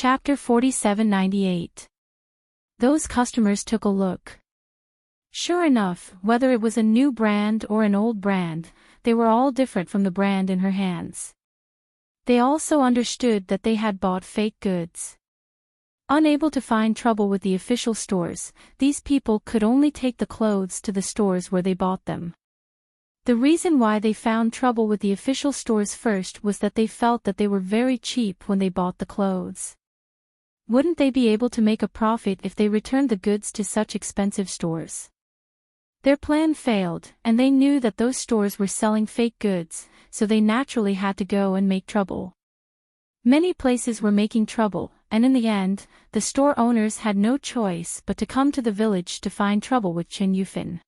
Chapter 4798. Those customers took a look. Sure enough, whether it was a new brand or an old brand, they were all different from the brand in her hands. They also understood that they had bought fake goods. Unable to find trouble with the official stores, these people could only take the clothes to the stores where they bought them. The reason why they found trouble with the official stores first was that they felt that they were very cheap when they bought the clothes. Wouldn't they be able to make a profit if they returned the goods to such expensive stores? Their plan failed, and they knew that those stores were selling fake goods, so they naturally had to go and make trouble. Many places were making trouble, and in the end, the store owners had no choice but to come to the village to find trouble with Chen Yufin.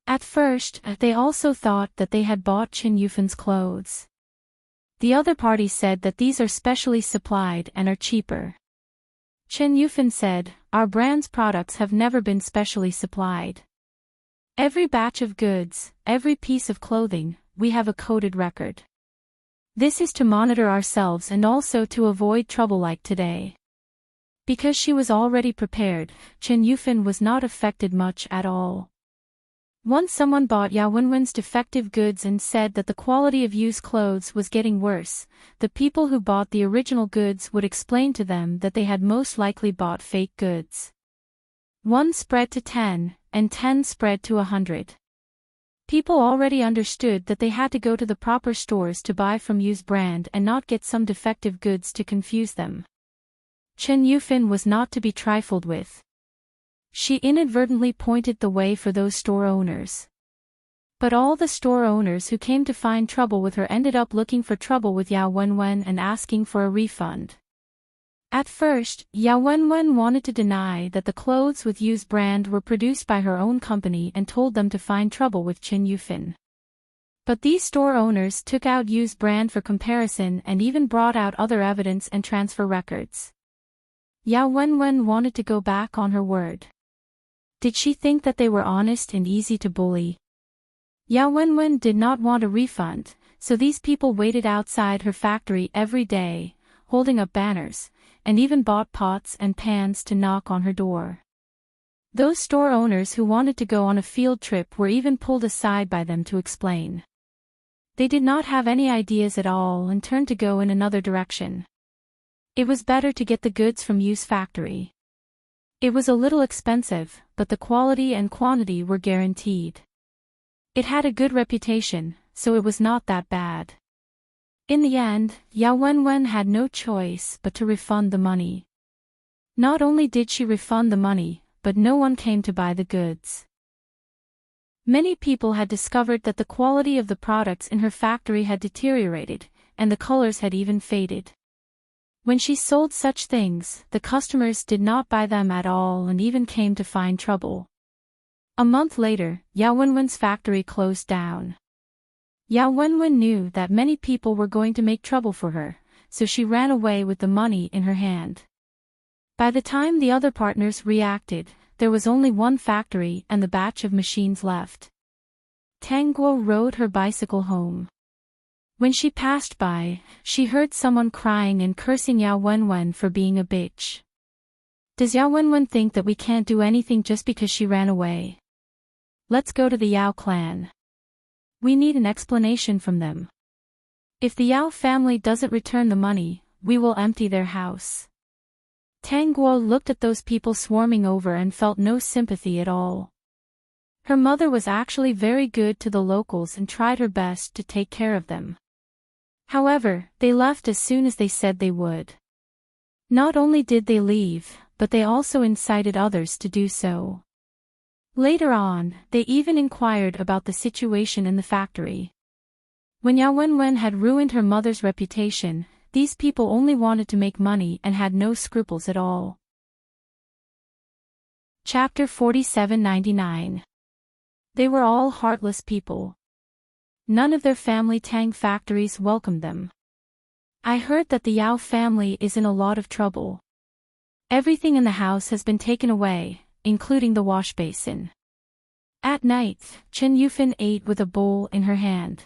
At first, they also thought that they had bought Chen Yufin's clothes. The other party said that these are specially supplied and are cheaper. Chen Yufin said, "Our brand's products have never been specially supplied. Every batch of goods, every piece of clothing, we have a coded record. This is to monitor ourselves and also to avoid trouble like today." Because she was already prepared, Chen Yufin was not affected much at all. Once someone bought Yao Wenwen's defective goods and said that the quality of used clothes was getting worse, the people who bought the original goods would explain to them that they had most likely bought fake goods. 1 spread to 10, and 10 spread to 100. People already understood that they had to go to the proper stores to buy from used brand and not get some defective goods to confuse them. Chen Yufin was not to be trifled with. She inadvertently pointed the way for those store owners. But all the store owners who came to find trouble with her ended up looking for trouble with Yao Wenwen and asking for a refund. At first, Yao Wenwen wanted to deny that the clothes with used brand were produced by her own company and told them to find trouble with Chen Yufin. But these store owners took out used brand for comparison and even brought out other evidence and transfer records. Yao Wenwen wanted to go back on her word. Did she think that they were honest and easy to bully? Yao Wenwen did not want a refund, so these people waited outside her factory every day, holding up banners, and even bought pots and pans to knock on her door. Those store owners who wanted to go on a field trip were even pulled aside by them to explain. They did not have any ideas at all and turned to go in another direction. It was better to get the goods from used factory. It was a little expensive, but the quality and quantity were guaranteed. It had a good reputation, so it was not that bad. In the end, Yao Wenwen had no choice but to refund the money. Not only did she refund the money, but no one came to buy the goods. Many people had discovered that the quality of the products in her factory had deteriorated, and the colors had even faded. When she sold such things, the customers did not buy them at all and even came to find trouble. A month later, Yao Wenwen's factory closed down. Yao Wenwen knew that many people were going to make trouble for her, so she ran away with the money in her hand. By the time the other partners reacted, there was only one factory and the batch of machines left. Tang Guo rode her bicycle home. When she passed by, she heard someone crying and cursing Yao Wenwen for being a bitch. Does Yao Wenwen think that we can't do anything just because she ran away? Let's go to the Yao clan. We need an explanation from them. If the Yao family doesn't return the money, we will empty their house. Tang Guo looked at those people swarming over and felt no sympathy at all. Her mother was actually very good to the locals and tried her best to take care of them. However, they left as soon as they said they would. Not only did they leave, but they also incited others to do so. Later on, they even inquired about the situation in the factory. When Yao Wenwen had ruined her mother's reputation, these people only wanted to make money and had no scruples at all. Chapter 4799. They were all heartless people. None of their family Tang factories welcomed them. I heard that the Yao family is in a lot of trouble. Everything in the house has been taken away, including the wash basin. At night, Chen Yufin ate with a bowl in her hand.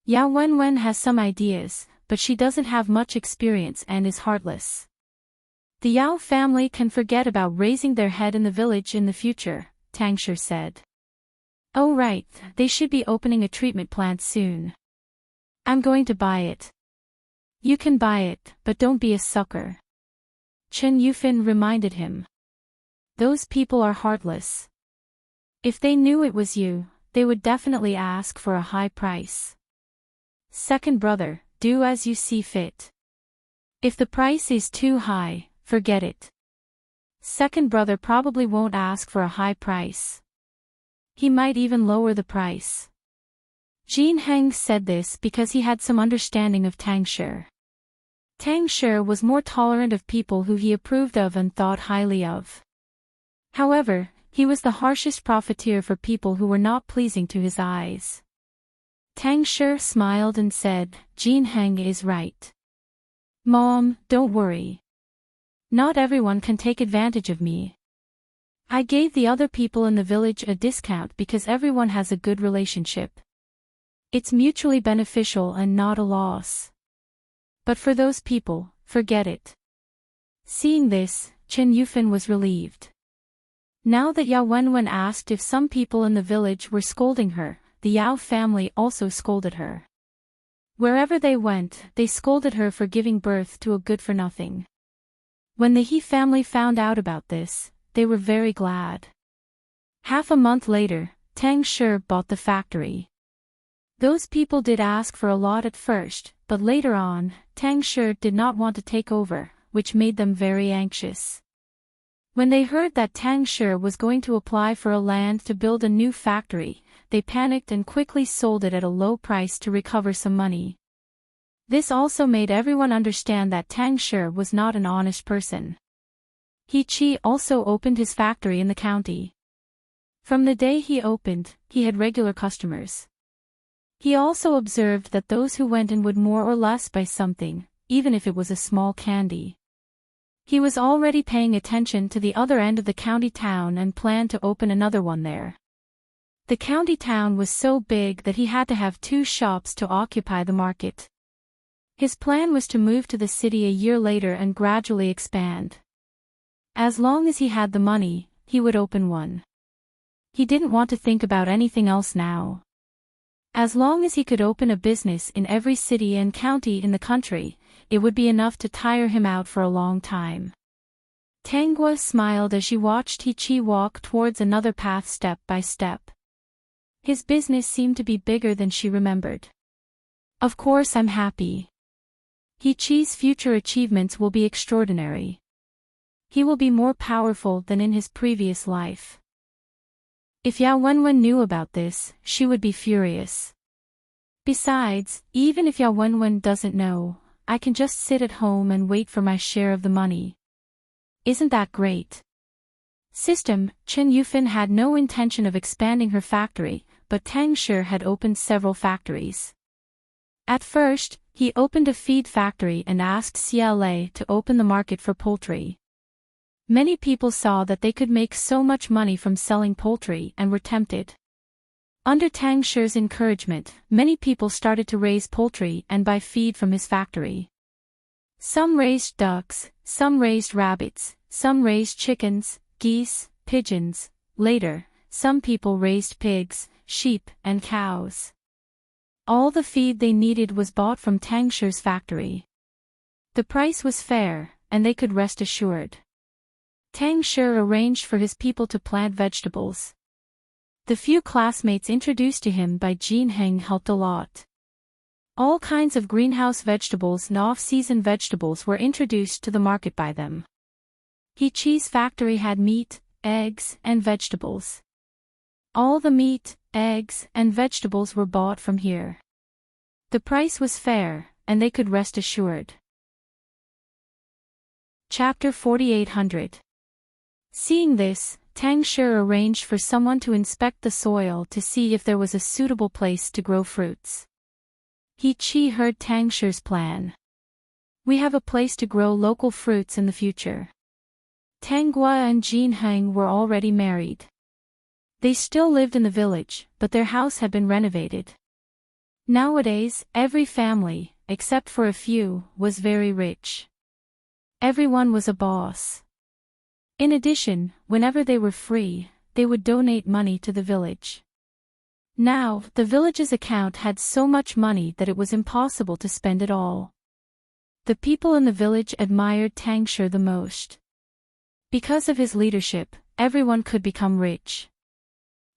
Yao Wenwen has some ideas, but she doesn't have much experience and is heartless. The Yao family can forget about raising their head in the village in the future, Tang Shi said. Oh right, they should be opening a treatment plant soon. I'm going to buy it. You can buy it, but don't be a sucker. Chen Yufin reminded him. Those people are heartless. If they knew it was you, they would definitely ask for a high price. Second brother, do as you see fit. If the price is too high, forget it. Second brother probably won't ask for a high price. He might even lower the price. Jin Heng said this because he had some understanding of Tang Shi. Tang Shi was more tolerant of people who he approved of and thought highly of. However, he was the harshest profiteer for people who were not pleasing to his eyes. Tang Shi smiled and said, Jin Heng is right. Mom, don't worry. Not everyone can take advantage of me. I gave the other people in the village a discount because everyone has a good relationship. It's mutually beneficial and not a loss. But for those people, forget it. Seeing this, Chen Yufin was relieved. Now that Yao Wenwen asked if some people in the village were scolding her, the Yao family also scolded her. Wherever they went, they scolded her for giving birth to a good-for-nothing. When the He family found out about this, they were very glad. Half a month later, Tang Shi bought the factory. Those people did ask for a lot at first, but later on, Tang Shi did not want to take over, which made them very anxious. When they heard that Tang Shi was going to apply for a land to build a new factory, they panicked and quickly sold it at a low price to recover some money. This also made everyone understand that Tang Shi was not an honest person. He Qi also opened his factory in the county. From the day he opened, he had regular customers. He also observed that those who went in would more or less buy something, even if it was a small candy. He was already paying attention to the other end of the county town and planned to open another one there. The county town was so big that he had to have 2 shops to occupy the market. His plan was to move to the city a year later and gradually expand. As long as he had the money, he would open one. He didn't want to think about anything else now. As long as he could open a business in every city and county in the country, it would be enough to tire him out for a long time. Tanghua smiled as she watched He Qi walk towards another path step by step. His business seemed to be bigger than she remembered. Of course I'm happy. He Qi's future achievements will be extraordinary. He will be more powerful than in his previous life. If Yao Wenwen knew about this, she would be furious. Besides, even if Yao Wenwen doesn't know, I can just sit at home and wait for my share of the money. Isn't that great? System, Chen Yufin had no intention of expanding her factory, but Tang Shi had opened several factories. At first, he opened a feed factory and asked CLA to open the market for poultry. Many people saw that they could make so much money from selling poultry and were tempted. Under Tang Shi's encouragement, many people started to raise poultry and buy feed from his factory. Some raised ducks, some raised rabbits, some raised chickens, geese, pigeons. Later, some people raised pigs, sheep, and cows. All the feed they needed was bought from Tang Shi's factory. The price was fair, and they could rest assured. Tang Shi arranged for his people to plant vegetables. The few classmates introduced to him by Jin Heng helped a lot. All kinds of greenhouse vegetables and off-season vegetables were introduced to the market by them. He Qi's factory had meat, eggs, and vegetables. All the meat, eggs, and vegetables were bought from here. The price was fair, and they could rest assured. Chapter 4800. Seeing this, Tang Shi arranged for someone to inspect the soil to see if there was a suitable place to grow fruits. He Qi heard Tang Shi's plan. We have a place to grow local fruits in the future. Tanghua and Jin Heng were already married. They still lived in the village, but their house had been renovated. Nowadays, every family, except for a few, was very rich. Everyone was a boss. In addition, whenever they were free, they would donate money to the village. Now, the village's account had so much money that it was impossible to spend it all. The people in the village admired Tangshur the most. Because of his leadership, everyone could become rich.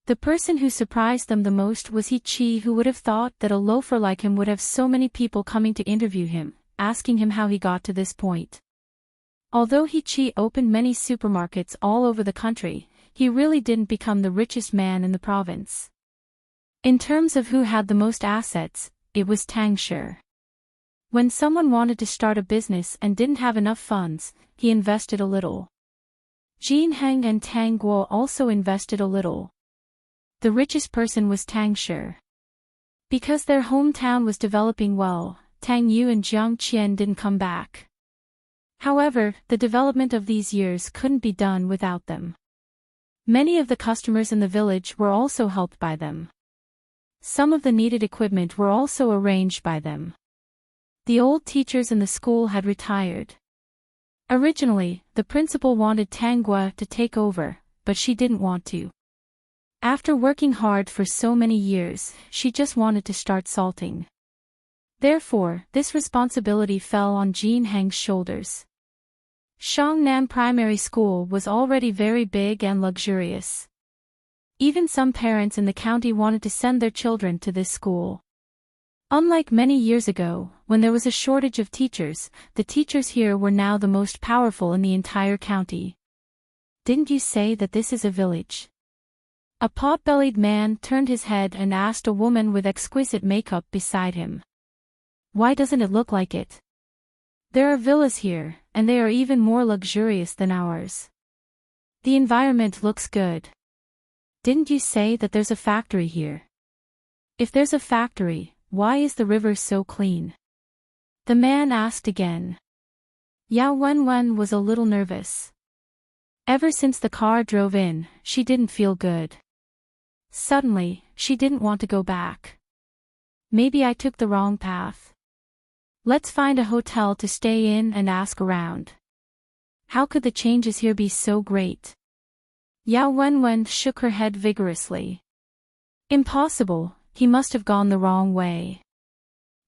The person who surprised them the most was He-Chi, who would have thought that a loafer like him would have so many people coming to interview him, asking him how he got to this point. Although He-Chi opened many supermarkets all over the country, he really didn't become the richest man in the province. In terms of who had the most assets, it was Tangshur. When someone wanted to start a business and didn't have enough funds, he invested a little. Jinheng and Tang Guo also invested a little. The richest person was Tangshur. Because their hometown was developing well, Tang Yu and Jiang Qian didn't come back. However, the development of these years couldn't be done without them. Many of the customers in the village were also helped by them. Some of the needed equipment were also arranged by them. The old teachers in the school had retired. Originally, the principal wanted Tang Guo to take over, but she didn't want to. After working hard for so many years, she just wanted to start salting. Therefore, this responsibility fell on Jin Heng's shoulders. Shangnan Primary School was already very big and luxurious. Even some parents in the county wanted to send their children to this school. Unlike many years ago, when there was a shortage of teachers, the teachers here were now the most powerful in the entire county. Didn't you say that this is a village? A pot-bellied man turned his head and asked a woman with exquisite makeup beside him. Why doesn't it look like it? There are villas here, and they are even more luxurious than ours. The environment looks good. Didn't you say that there's a factory here? If there's a factory, why is the river so clean? The man asked again. Yao Wenwen was a little nervous. Ever since the car drove in, she didn't feel good. Suddenly, she didn't want to go back. Maybe I took the wrong path. Let's find a hotel to stay in and ask around. How could the changes here be so great? Yao Wenwen shook her head vigorously. Impossible, he must have gone the wrong way.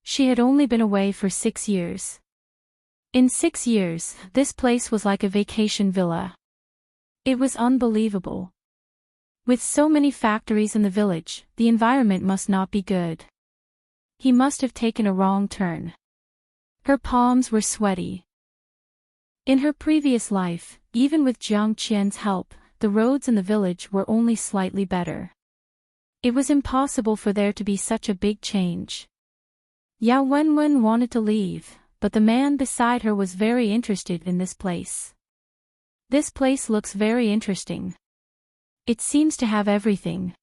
She had only been away for 6 years. In 6 years, this place was like a vacation villa. It was unbelievable. With so many factories in the village, the environment must not be good. He must have taken a wrong turn. Her palms were sweaty. In her previous life, even with Jiang Qian's help, the roads in the village were only slightly better. It was impossible for there to be such a big change. Yao Wenwen wanted to leave, but the man beside her was very interested in this place. This place looks very interesting. It seems to have everything.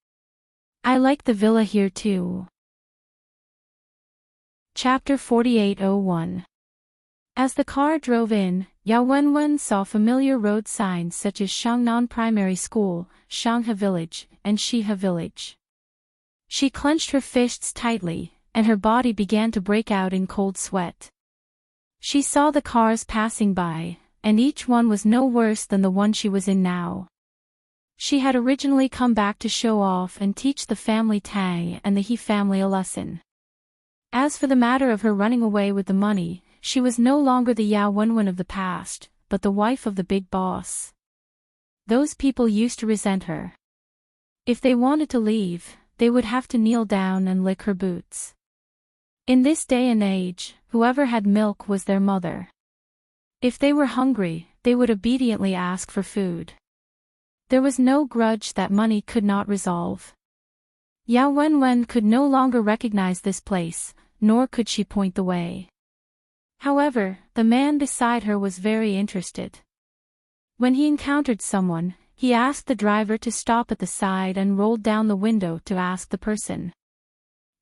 I like the villa here too. Chapter 4801. As the car drove in, Yao Wenwen saw familiar road signs such as Shangnan Primary School, Shanghe Village, and Shihe Village. She clenched her fists tightly, and her body began to break out in cold sweat. She saw the cars passing by, and each one was no worse than the one she was in now. She had originally come back to show off and teach the family Tang and the He family a lesson. As for the matter of her running away with the money, she was no longer the Yao Wenwen of the past, but the wife of the big boss. Those people used to resent her. If they wanted to leave, they would have to kneel down and lick her boots. In this day and age, whoever had milk was their mother. If they were hungry, they would obediently ask for food. There was no grudge that money could not resolve. Yao Wenwen could no longer recognize this place, nor could she point the way. However, the man beside her was very interested. When he encountered someone, he asked the driver to stop at the side and rolled down the window to ask the person.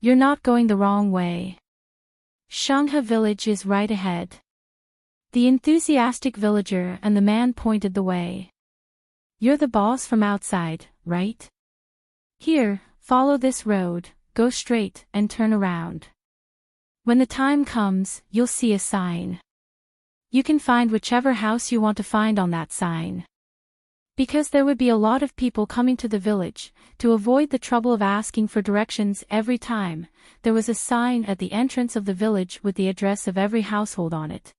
You're not going the wrong way. Shanghe Village is right ahead. The enthusiastic villager and the man pointed the way. You're the boss from outside, right? Here, follow this road, go straight, and turn around. When the time comes, you'll see a sign. You can find whichever house you want to find on that sign. Because there would be a lot of people coming to the village, to avoid the trouble of asking for directions every time, there was a sign at the entrance of the village with the address of every household on it.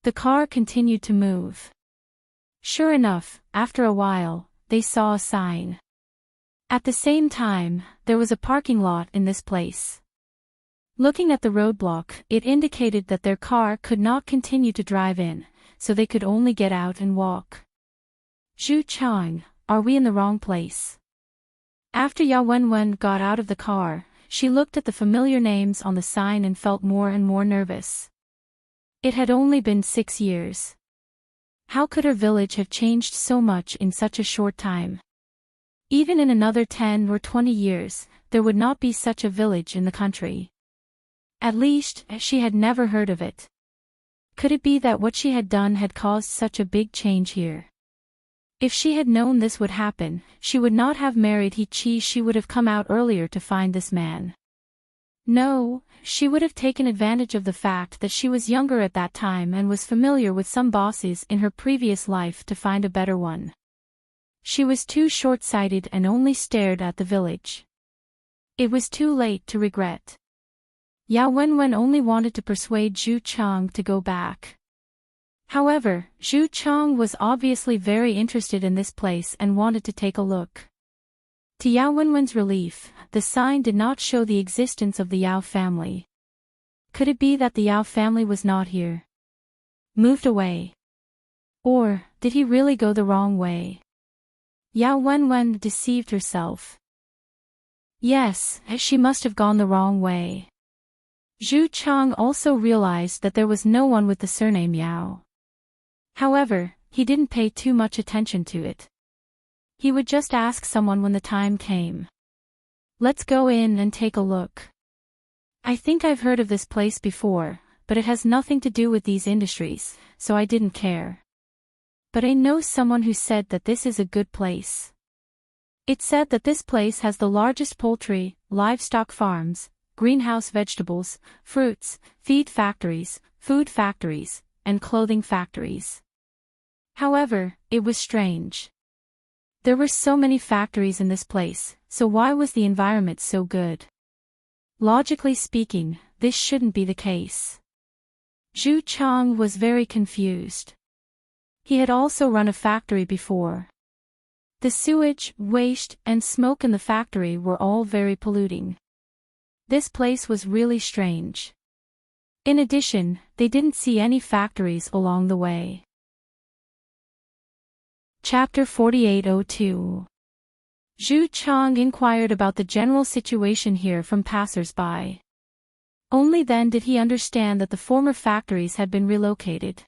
The car continued to move. Sure enough, after a while, they saw a sign. At the same time, there was a parking lot in this place. Looking at the roadblock, it indicated that their car could not continue to drive in, so they could only get out and walk. Zhu Chang, are we in the wrong place? After Yao Wenwen got out of the car, she looked at the familiar names on the sign and felt more and more nervous. It had only been 6 years. How could her village have changed so much in such a short time? Even in another 10 or 20 years, there would not be such a village in the country. At least, she had never heard of it. Could it be that what she had done had caused such a big change here? If she had known this would happen, she would not have married He Chi. She would have come out earlier to find this man. No, she would have taken advantage of the fact that she was younger at that time and was familiar with some bosses in her previous life to find a better one. She was too short-sighted and only stared at the village. It was too late to regret. Yao Wenwen only wanted to persuade Zhu Chang to go back. However, Zhu Chang was obviously very interested in this place and wanted to take a look. To Yao Wenwen's relief, the sign did not show the existence of the Yao family. Could it be that the Yao family was not here? Moved away? Or, did he really go the wrong way? Yao Wenwen deceived herself. Yes, she must have gone the wrong way. Zhu Chang also realized that there was no one with the surname Yao. However, he didn't pay too much attention to it. He would just ask someone when the time came. Let's go in and take a look. I think I've heard of this place before, but it has nothing to do with these industries, so I didn't care. But I know someone who said that this is a good place. It said that this place has the largest poultry, livestock farms, greenhouse vegetables, fruits, feed factories, food factories, and clothing factories. However, it was strange. There were so many factories in this place, so why was the environment so good? Logically speaking, this shouldn't be the case. Zhu Chang was very confused. He had also run a factory before. The sewage, waste, and smoke in the factory were all very polluting. This place was really strange. In addition, they didn't see any factories along the way. Chapter 4802. Zhu Chang inquired about the general situation here from passers-by. Only then did he understand that the former factories had been relocated.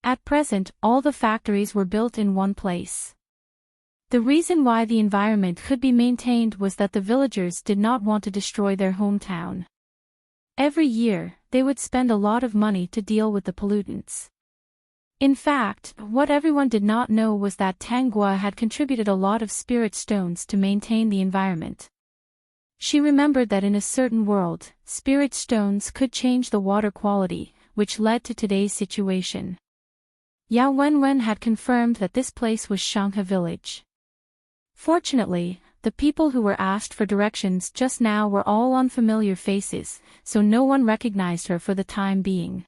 At present, all the factories were built in one place. The reason why the environment could be maintained was that the villagers did not want to destroy their hometown. Every year, they would spend a lot of money to deal with the pollutants. In fact, what everyone did not know was that Tanghua had contributed a lot of spirit stones to maintain the environment. She remembered that in a certain world, spirit stones could change the water quality, which led to today's situation. Yao Wenwen had confirmed that this place was Shanghe village. Fortunately, the people who were asked for directions just now were all unfamiliar faces, so no one recognized her for the time being.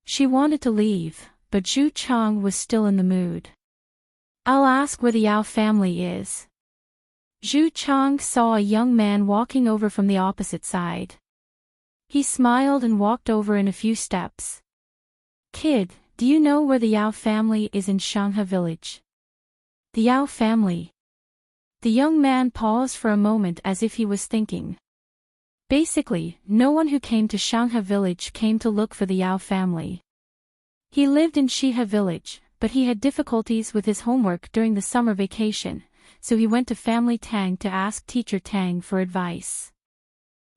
She wanted to leave, but Zhu Chang was still in the mood. I'll ask where the Yao family is. Zhu Chang saw a young man walking over from the opposite side. He smiled and walked over in a few steps. Kid, do you know where the Yao family is in Shanghe village? The Yao family. The young man paused for a moment as if he was thinking. Basically, no one who came to Shanghe village came to look for the Yao family. He lived in Shihe village, but he had difficulties with his homework during the summer vacation, so he went to Family Tang to ask Teacher Tang for advice.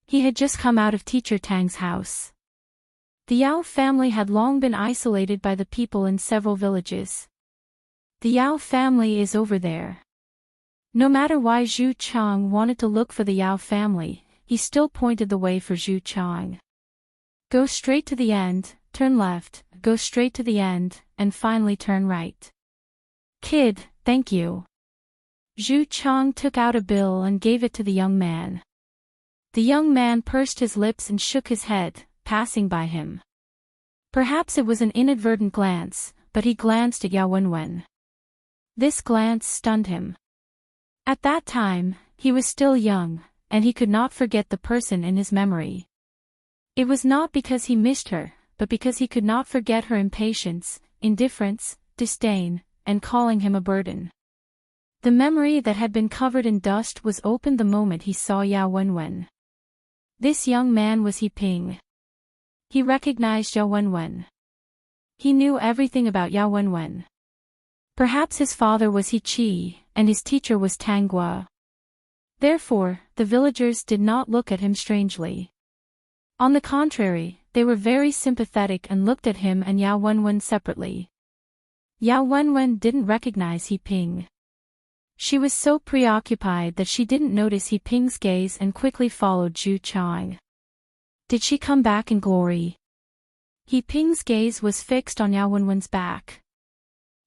He had just come out of Teacher Tang's house. The Yao family had long been isolated by the people in several villages. The Yao family is over there. No matter why Zhu Chang wanted to look for the Yao family, he still pointed the way for Zhu Chang. Go straight to the end, turn left, go straight to the end, and finally turn right. Kid, thank you. Zhu Chang took out a bill and gave it to the young man. The young man pursed his lips and shook his head, passing by him. Perhaps it was an inadvertent glance, but he glanced at Yao Wenwen. This glance stunned him. At that time, he was still young, and he could not forget the person in his memory. It was not because he missed her, but because he could not forget her impatience, indifference, disdain, and calling him a burden. The memory that had been covered in dust was opened the moment he saw Yao Wenwen. This young man was He Ping. He recognized Yao Wenwen. He knew everything about Yao Wenwen. Perhaps his father was He Qi, and his teacher was Tang Gua. Therefore, the villagers did not look at him strangely. On the contrary, they were very sympathetic and looked at him and Yao Wenwen separately. Yao Wenwen didn't recognize He Ping. She was so preoccupied that she didn't notice He Ping's gaze and quickly followed Zhu Chang. Did she come back in glory? He Ping's gaze was fixed on Yao Wenwen's back.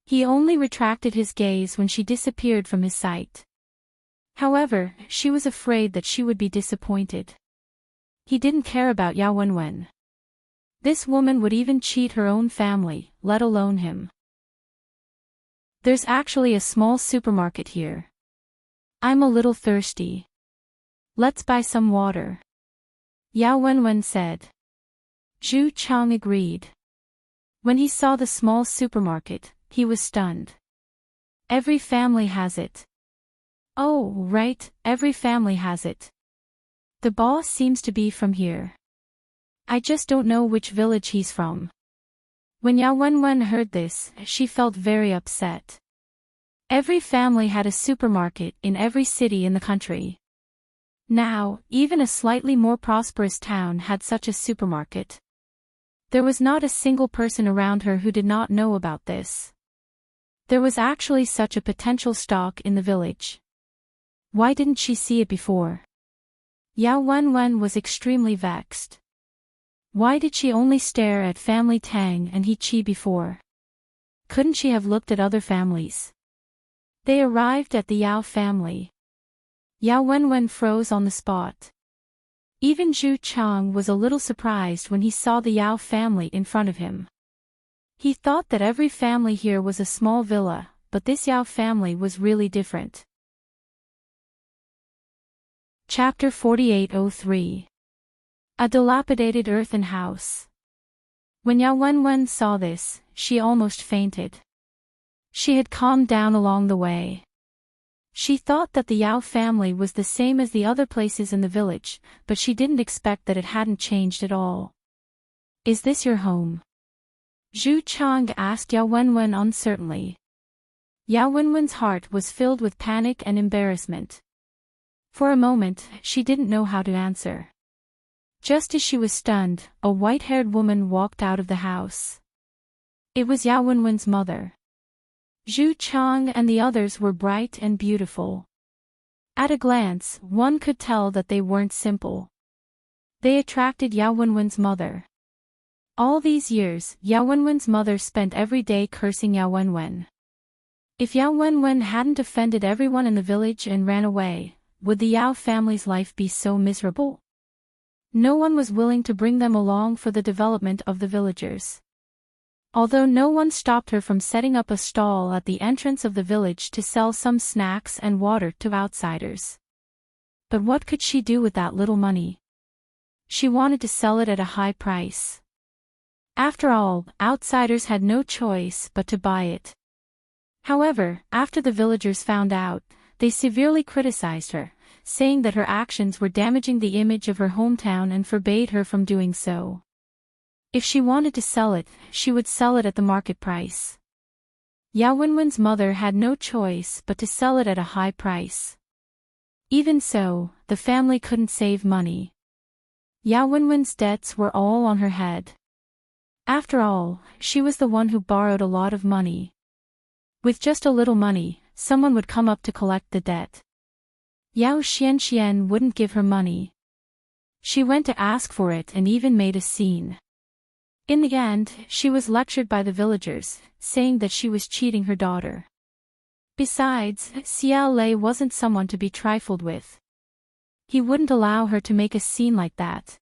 He only retracted his gaze when she disappeared from his sight. However, she was afraid that she would be disappointed. He didn't care about Yao Wenwen. This woman would even cheat her own family, let alone him. There's actually a small supermarket here. I'm a little thirsty. Let's buy some water. Yao Wenwen said. Zhu Chang agreed. When he saw the small supermarket, he was stunned. Every family has it. Oh, right, every family has it. The boss seems to be from here. I just don't know which village he's from. When Yao Wenwen heard this, she felt very upset. Every family had a supermarket in every city in the country. Now, even a slightly more prosperous town had such a supermarket. There was not a single person around her who did not know about this. There was actually such a potential stock in the village. Why didn't she see it before? Yao Wenwen was extremely vexed. Why did she only stare at family Tang and He Qi before? Couldn't she have looked at other families? They arrived at the Yao family. Yao Wenwen froze on the spot. Even Zhu Chang was a little surprised when he saw the Yao family in front of him. He thought that every family here was a small villa, but this Yao family was really different. Chapter 4803. A dilapidated earthen house. When Yao Wenwen saw this, she almost fainted. She had calmed down along the way. She thought that the Yao family was the same as the other places in the village, but she didn't expect that it hadn't changed at all. Is this your home? Zhu Chang asked Yao Wenwen uncertainly. Yao Wenwen's heart was filled with panic and embarrassment. For a moment, she didn't know how to answer. Just as she was stunned, a white-haired woman walked out of the house. It was Yao Wenwen's mother. Zhu Chang and the others were bright and beautiful. At a glance, one could tell that they weren't simple. They attracted Yao Wenwen's mother. All these years, Yao Wenwen's mother spent every day cursing Yao Wenwen. If Yao Wenwen hadn't offended everyone in the village and ran away, would the Yao family's life be so miserable? No one was willing to bring them along for the development of the villagers. Although no one stopped her from setting up a stall at the entrance of the village to sell some snacks and water to outsiders. But what could she do with that little money? She wanted to sell it at a high price. After all, outsiders had no choice but to buy it. However, after the villagers found out, they severely criticized her, saying that her actions were damaging the image of her hometown and forbade her from doing so. If she wanted to sell it, she would sell it at the market price. Yao Wenwen's mother had no choice but to sell it at a high price. Even so, the family couldn't save money. Yao Wenwen's debts were all on her head. After all, she was the one who borrowed a lot of money. With just a little money, someone would come up to collect the debt. Yao Xianxian wouldn't give her money. She went to ask for it and even made a scene. In the end, she was lectured by the villagers, saying that she was cheating her daughter. Besides, Xiao Lei wasn't someone to be trifled with. He wouldn't allow her to make a scene like that.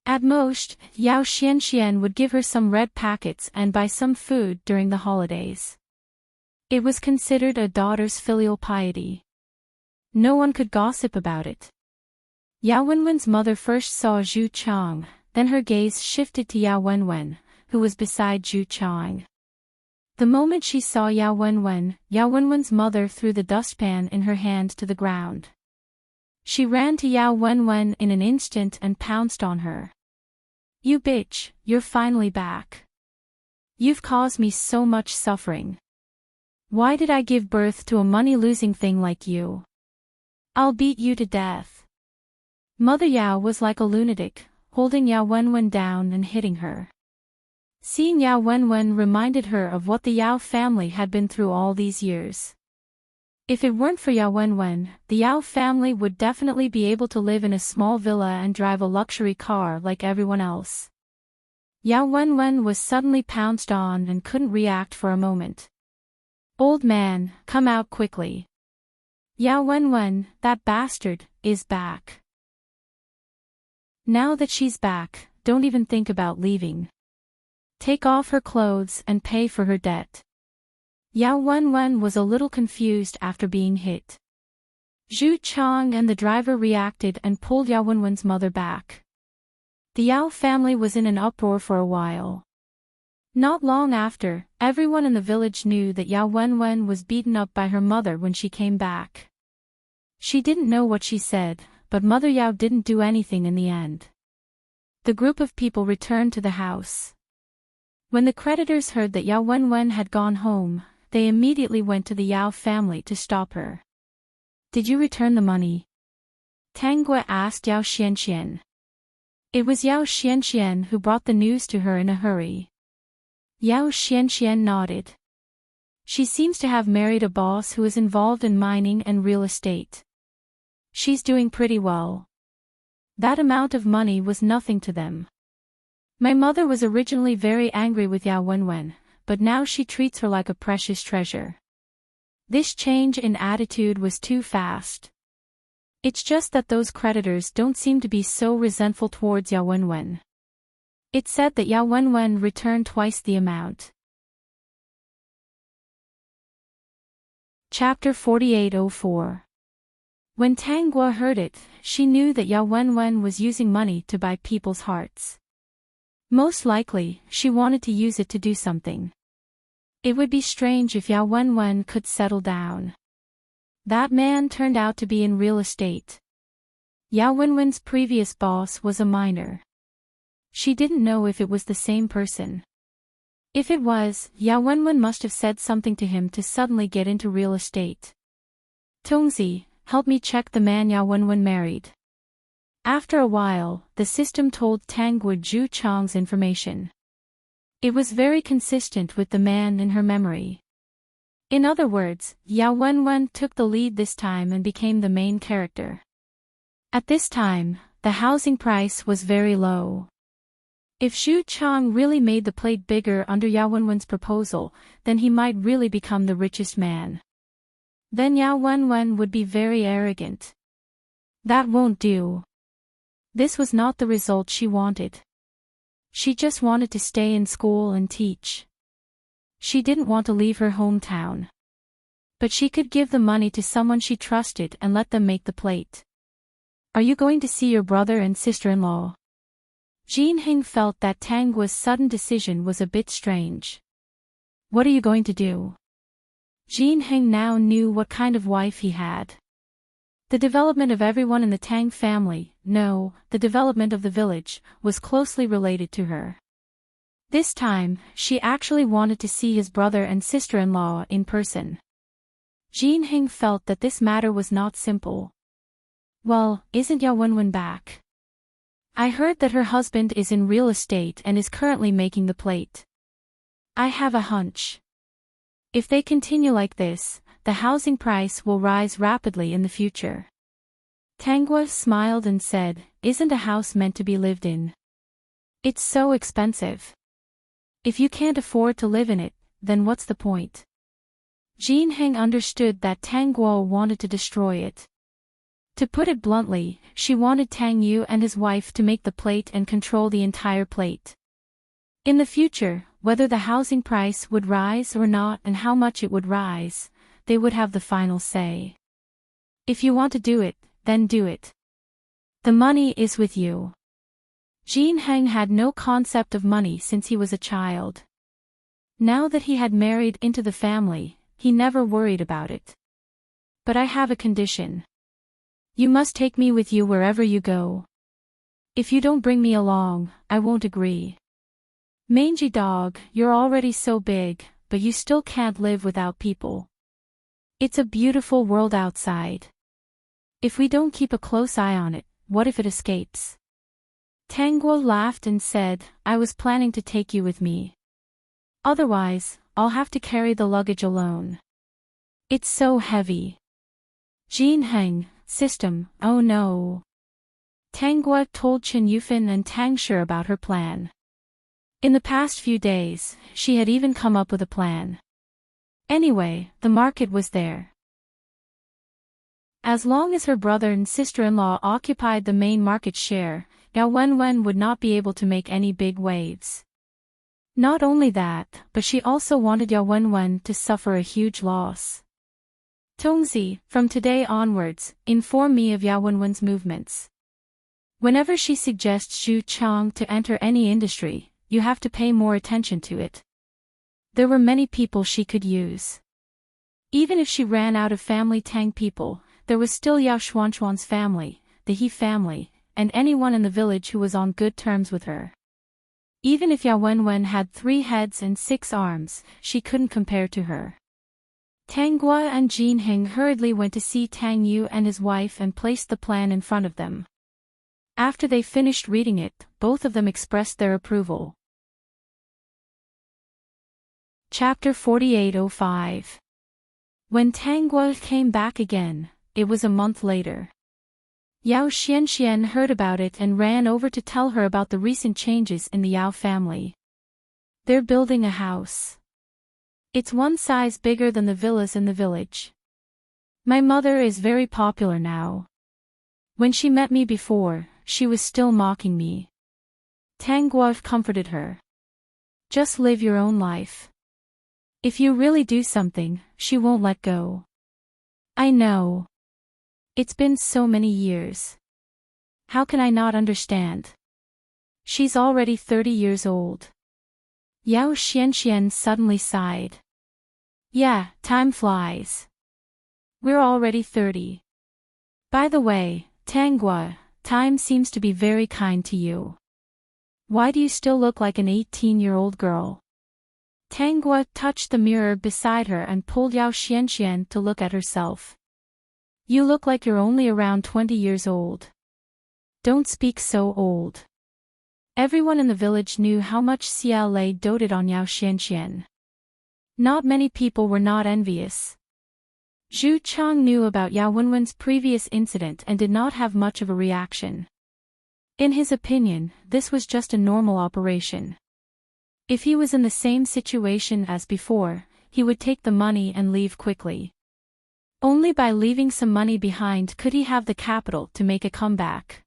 At most, Yao Xianxian would give her some red packets and buy some food during the holidays. It was considered a daughter's filial piety. No one could gossip about it. Yao Wenwen's mother first saw Zhu Chang, then her gaze shifted to Yao Wenwen, who was beside Zhu Chang. The moment she saw Yao Wenwen's mother threw the dustpan in her hand to the ground. She ran to Yao Wenwen in an instant and pounced on her. "You bitch, you're finally back. You've caused me so much suffering. Why did I give birth to a money-losing thing like you? I'll beat you to death." Mother Yao was like a lunatic, holding Yao Wenwen down and hitting her. Seeing Yao Wenwen reminded her of what the Yao family had been through all these years. If it weren't for Yao Wenwen, the Yao family would definitely be able to live in a small villa and drive a luxury car like everyone else. Yao Wenwen was suddenly pounced on and couldn't react for a moment. "Old man, come out quickly. Yao Wenwen, that bastard, is back. Now that she's back, don't even think about leaving. Take off her clothes and pay for her debt." Yao Wenwen was a little confused after being hit. Zhu Chang and the driver reacted and pulled Yao Wenwen's mother back. The Yao family was in an uproar for a while. Not long after, everyone in the village knew that Yao Wenwen was beaten up by her mother when she came back. She didn't know what she said, but Mother Yao didn't do anything in the end. The group of people returned to the house. When the creditors heard that Yao Wenwen had gone home, they immediately went to the Yao family to stop her. "Did you return the money?" Tang Gui asked Yao Xianxian. It was Yao Xianxian who brought the news to her in a hurry. Yao Xianxian nodded. She seems to have married a boss who is involved in mining and real estate. She's doing pretty well. That amount of money was nothing to them. My mother was originally very angry with Yao Wenwen, but now she treats her like a precious treasure. This change in attitude was too fast. It's just that those creditors don't seem to be so resentful towards Yao Wenwen. It's said that Yao Wenwen returned twice the amount. Chapter 4804. When Tang Gui heard it, she knew that Yao Wenwen was using money to buy people's hearts. Most likely, she wanted to use it to do something. It would be strange if Yao Wenwen could settle down. That man turned out to be in real estate. Yao Wenwen's previous boss was a miner. She didn't know if it was the same person. If it was, Yao Wenwen must have said something to him to suddenly get into real estate. "Tongzi, help me check the man Yao Wenwen married." After a while, the system told Tang Gui Zhu Chang's information. It was very consistent with the man in her memory. In other words, Yao Wenwen took the lead this time and became the main character. At this time, the housing price was very low. If Zhu Chang really made the plate bigger under Yao Wenwen's proposal, then he might really become the richest man. Then Yao Wenwen would be very arrogant. That won't do. This was not the result she wanted. She just wanted to stay in school and teach. She didn't want to leave her hometown. But she could give the money to someone she trusted and let them make the plate. "Are you going to see your brother and sister-in-law?" Jean Hing felt that Tang Gui's sudden decision was a bit strange. "What are you going to do?" Jean Hing now knew what kind of wife he had. The development of everyone in the Tang family, no, the development of the village, was closely related to her. This time, she actually wanted to see his brother and sister-in-law in person. Jean Hing felt that this matter was not simple. "Well, isn't Yao Wenwen back? I heard that her husband is in real estate and is currently making the plate. I have a hunch. If they continue like this, the housing price will rise rapidly in the future." Tang Gui smiled and said, "Isn't a house meant to be lived in? It's so expensive. If you can't afford to live in it, then what's the point? Jin Heng understood that Tang Guo wanted to destroy it. To put it bluntly, she wanted Tang Yu and his wife to make the plate and control the entire plate. In the future, whether the housing price would rise or not and how much it would rise, they would have the final say. If you want to do it, then do it. The money is with you. Jin Heng had no concept of money since he was a child. Now that he had married into the family, he never worried about it. But I have a condition. You must take me with you wherever you go. If you don't bring me along, I won't agree. Mangy dog, you're already so big, but you still can't live without people. It's a beautiful world outside. If we don't keep a close eye on it, what if it escapes? Tang Guo laughed and said, I was planning to take you with me. Otherwise, I'll have to carry the luggage alone. It's so heavy. Jin Heng, system, oh no. Tang Guo told Chen Yufan and Tang Shi about her plan. In the past few days, she had even come up with a plan. Anyway, the market was there. As long as her brother and sister-in-law occupied the main market share, Yao Wenwen would not be able to make any big waves. Not only that, but she also wanted Yao Wenwen to suffer a huge loss. Tongzi, from today onwards, inform me of Yao Wenwen's movements. Whenever she suggests Zhu Chang to enter any industry, you have to pay more attention to it. There were many people she could use. Even if she ran out of family Tang people, there was still Yao Xuanchuan's family, the He family, and anyone in the village who was on good terms with her. Even if Yao Wenwen had 3 heads and 6 arms, she couldn't compare to her. Tang Guo and Jin Heng hurriedly went to see Tang Yu and his wife and placed the plan in front of them. After they finished reading it, both of them expressed their approval. Chapter 4805. When Tang Guo came back again, it was a month later. Yao Xianxian heard about it and ran over to tell her about the recent changes in the Yao family. They're building a house. It's one size bigger than the villas in the village. My mother is very popular now. When she met me before, she was still mocking me. Tang Guo comforted her. Just live your own life. If you really do something, she won't let go. I know. It's been so many years. How can I not understand? She's already 30 years old. Yao Xianxian suddenly sighed. Yeah, time flies. We're already 30. By the way, Tang Guo, time seems to be very kind to you. Why do you still look like an 18-year-old girl? Tang Guo touched the mirror beside her and pulled Yao Xianxian to look at herself. You look like you're only around 20 years old. Don't speak so old. Everyone in the village knew how much Xiao Lei doted on Yao Xianxian. Not many people were not envious. Zhu Chang knew about Yao Wenwen's previous incident and did not have much of a reaction. In his opinion, this was just a normal operation. If he was in the same situation as before, he would take the money and leave quickly. Only by leaving some money behind could he have the capital to make a comeback.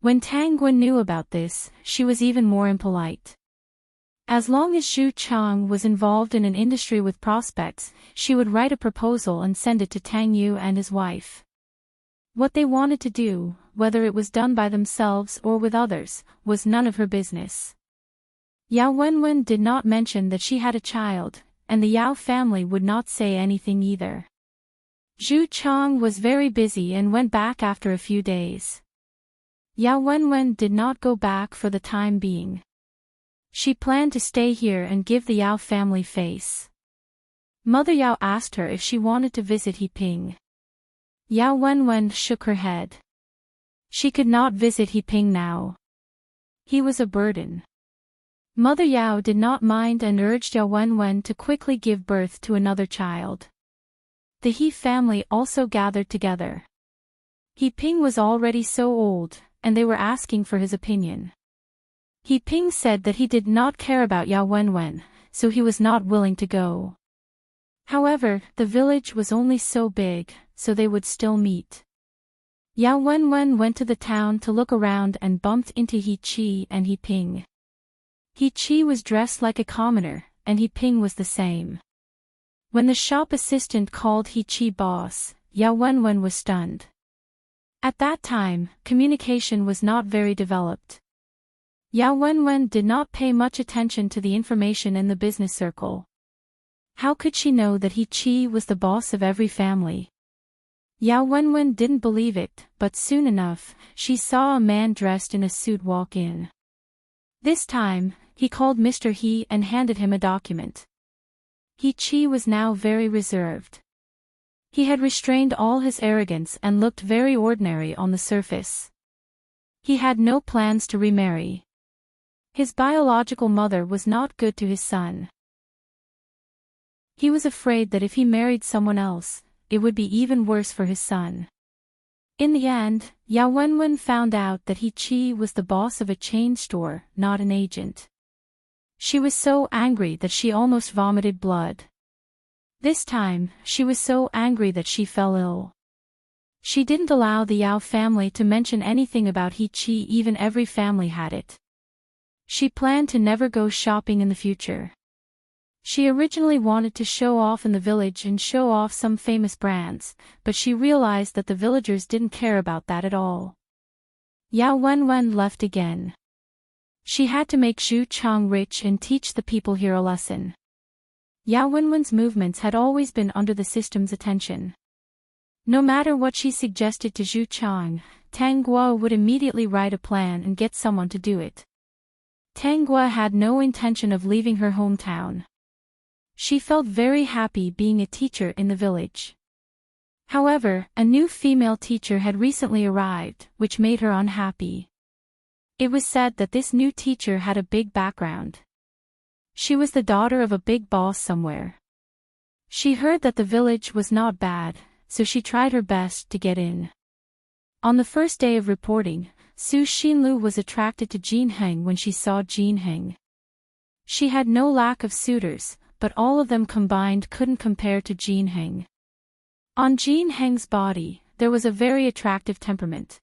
When Tang Guo knew about this, she was even more impolite. As long as Zhu Chang was involved in an industry with prospects, she would write a proposal and send it to Tang Yu and his wife. What they wanted to do, whether it was done by themselves or with others, was none of her business. Yao Wenwen did not mention that she had a child, and the Yao family would not say anything either. Zhu Chang was very busy and went back after a few days. Yao Wenwen did not go back for the time being. She planned to stay here and give the Yao family face. Mother Yao asked her if she wanted to visit Heping. Yao Wenwen shook her head. She could not visit Heping now. He was a burden. Mother Yao did not mind and urged Yao Wenwen to quickly give birth to another child. The He family also gathered together. Heping was already so old, and they were asking for his opinion. He Ping said that he did not care about Yao Wenwen, so he was not willing to go. However, the village was only so big, so they would still meet. Yao Wenwen went to the town to look around and bumped into He Chi and He Ping. He Chi was dressed like a commoner, and He Ping was the same. When the shop assistant called He Chi boss, Yao Wenwen was stunned. At that time, communication was not very developed. Yao Wenwen did not pay much attention to the information in the business circle. How could she know that He Chi was the boss of every family? Yao Wenwen didn't believe it, but soon enough, she saw a man dressed in a suit walk in. This time, he called Mr. He and handed him a document. He Chi was now very reserved. He had restrained all his arrogance and looked very ordinary on the surface. He had no plans to remarry. His biological mother was not good to his son. He was afraid that if he married someone else, it would be even worse for his son. In the end, Yao Wenwen found out that He Chi was the boss of a chain store, not an agent. She was so angry that she almost vomited blood. This time, she was so angry that she fell ill. She didn't allow the Yao family to mention anything about He Chi, even every family had it. She planned to never go shopping in the future. She originally wanted to show off in the village and show off some famous brands, but she realized that the villagers didn't care about that at all. Yao Wenwen left again. She had to make Zhu Chang rich and teach the people here a lesson. Yao Wenwen's movements had always been under the system's attention. No matter what she suggested to Zhu Chang, Tang Guo would immediately write a plan and get someone to do it. Tang Guo had no intention of leaving her hometown. She felt very happy being a teacher in the village. However, a new female teacher had recently arrived, which made her unhappy. It was said that this new teacher had a big background. She was the daughter of a big boss somewhere. She heard that the village was not bad, so she tried her best to get in. On the first day of reporting, Su Xinlu was attracted to Jin Heng when she saw Jin Heng. She had no lack of suitors, but all of them combined couldn't compare to Jin Heng. On Jin Heng's body, there was a very attractive temperament.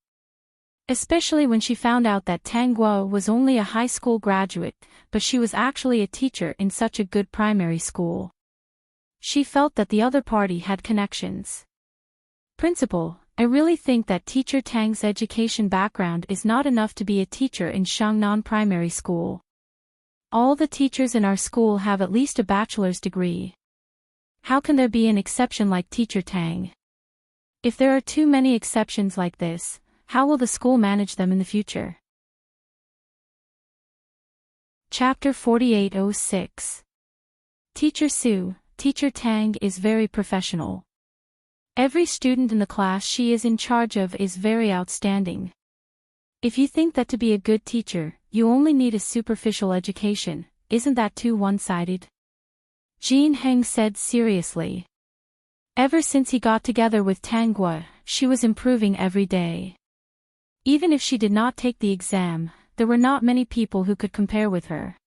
Especially when she found out that Tang Guo was only a high school graduate, but she was actually a teacher in such a good primary school. She felt that the other party had connections. Principal, I really think that teacher Tang's education background is not enough to be a teacher in Shangnan Primary School. All the teachers in our school have at least a bachelor's degree. How can there be an exception like teacher Tang? If there are too many exceptions like this, how will the school manage them in the future? Chapter 4806. Teacher Su, Teacher Tang is very professional. Every student in the class she is in charge of is very outstanding. If you think that to be a good teacher, you only need a superficial education, isn't that too one-sided? Jin Heng said seriously. Ever since he got together with Tang Guo, she was improving every day. Even if she did not take the exam, there were not many people who could compare with her.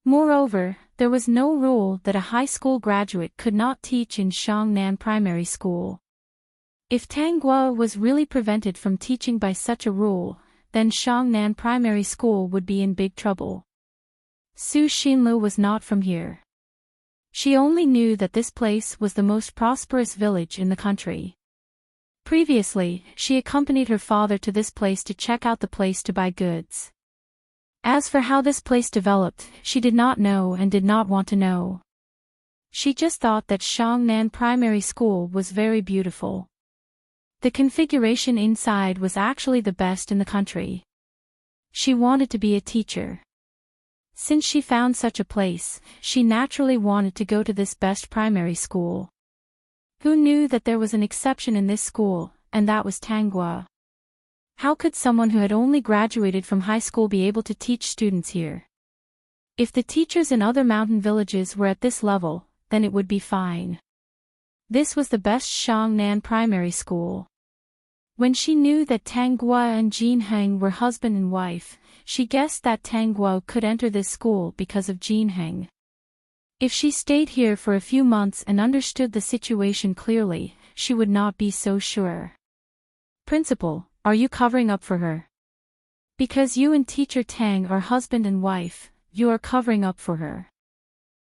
Moreover, there was no rule that a high school graduate could not teach in Shangnan Primary School. If Tang Guo was really prevented from teaching by such a rule, then Shangnan Primary School would be in big trouble. Su Xinlu was not from here. She only knew that this place was the most prosperous village in the country. Previously, she accompanied her father to this place to check out the place to buy goods. As for how this place developed, she did not know and did not want to know. She just thought that Shangnan Primary School was very beautiful. The configuration inside was actually the best in the country. She wanted to be a teacher. Since she found such a place, she naturally wanted to go to this best primary school. Who knew that there was an exception in this school, and that was Tang Guo? How could someone who had only graduated from high school be able to teach students here? If the teachers in other mountain villages were at this level, then it would be fine. This was the best Shangnan Primary School. When she knew that Tang Guo and Jin Heng were husband and wife, she guessed that Tang Guo could enter this school because of Jin Heng. If she stayed here for a few months and understood the situation clearly, she would not be so sure. Principal, are you covering up for her? Because you and teacher Tang are husband and wife, you are covering up for her.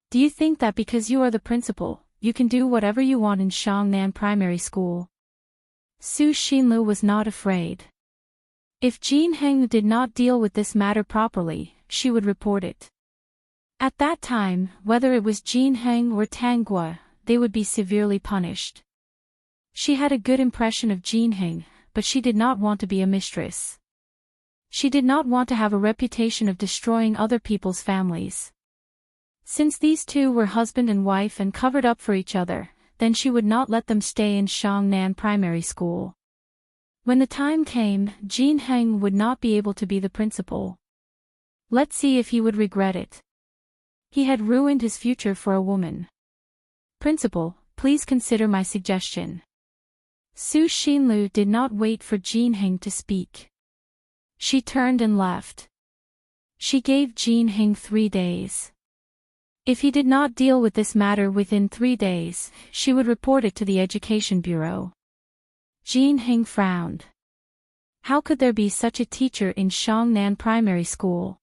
Do you think that because you are the principal, you can do whatever you want in Shangnan Primary School? Su Xinlu was not afraid. If Jin Heng did not deal with this matter properly, she would report it. At that time, whether it was Jin Heng or Tang Guo, they would be severely punished. She had a good impression of Jin Heng, but she did not want to be a mistress. She did not want to have a reputation of destroying other people's families. Since these two were husband and wife and covered up for each other, then she would not let them stay in Shangnan Primary School. When the time came, Jin Heng would not be able to be the principal. Let's see if he would regret it. He had ruined his future for a woman. Principal, please consider my suggestion. Su Xinlu did not wait for Jin Heng to speak. She turned and left. She gave Jin Heng 3 days. If he did not deal with this matter within 3 days, she would report it to the Education Bureau. Jin Heng frowned. How could there be such a teacher in Shangnan Primary School?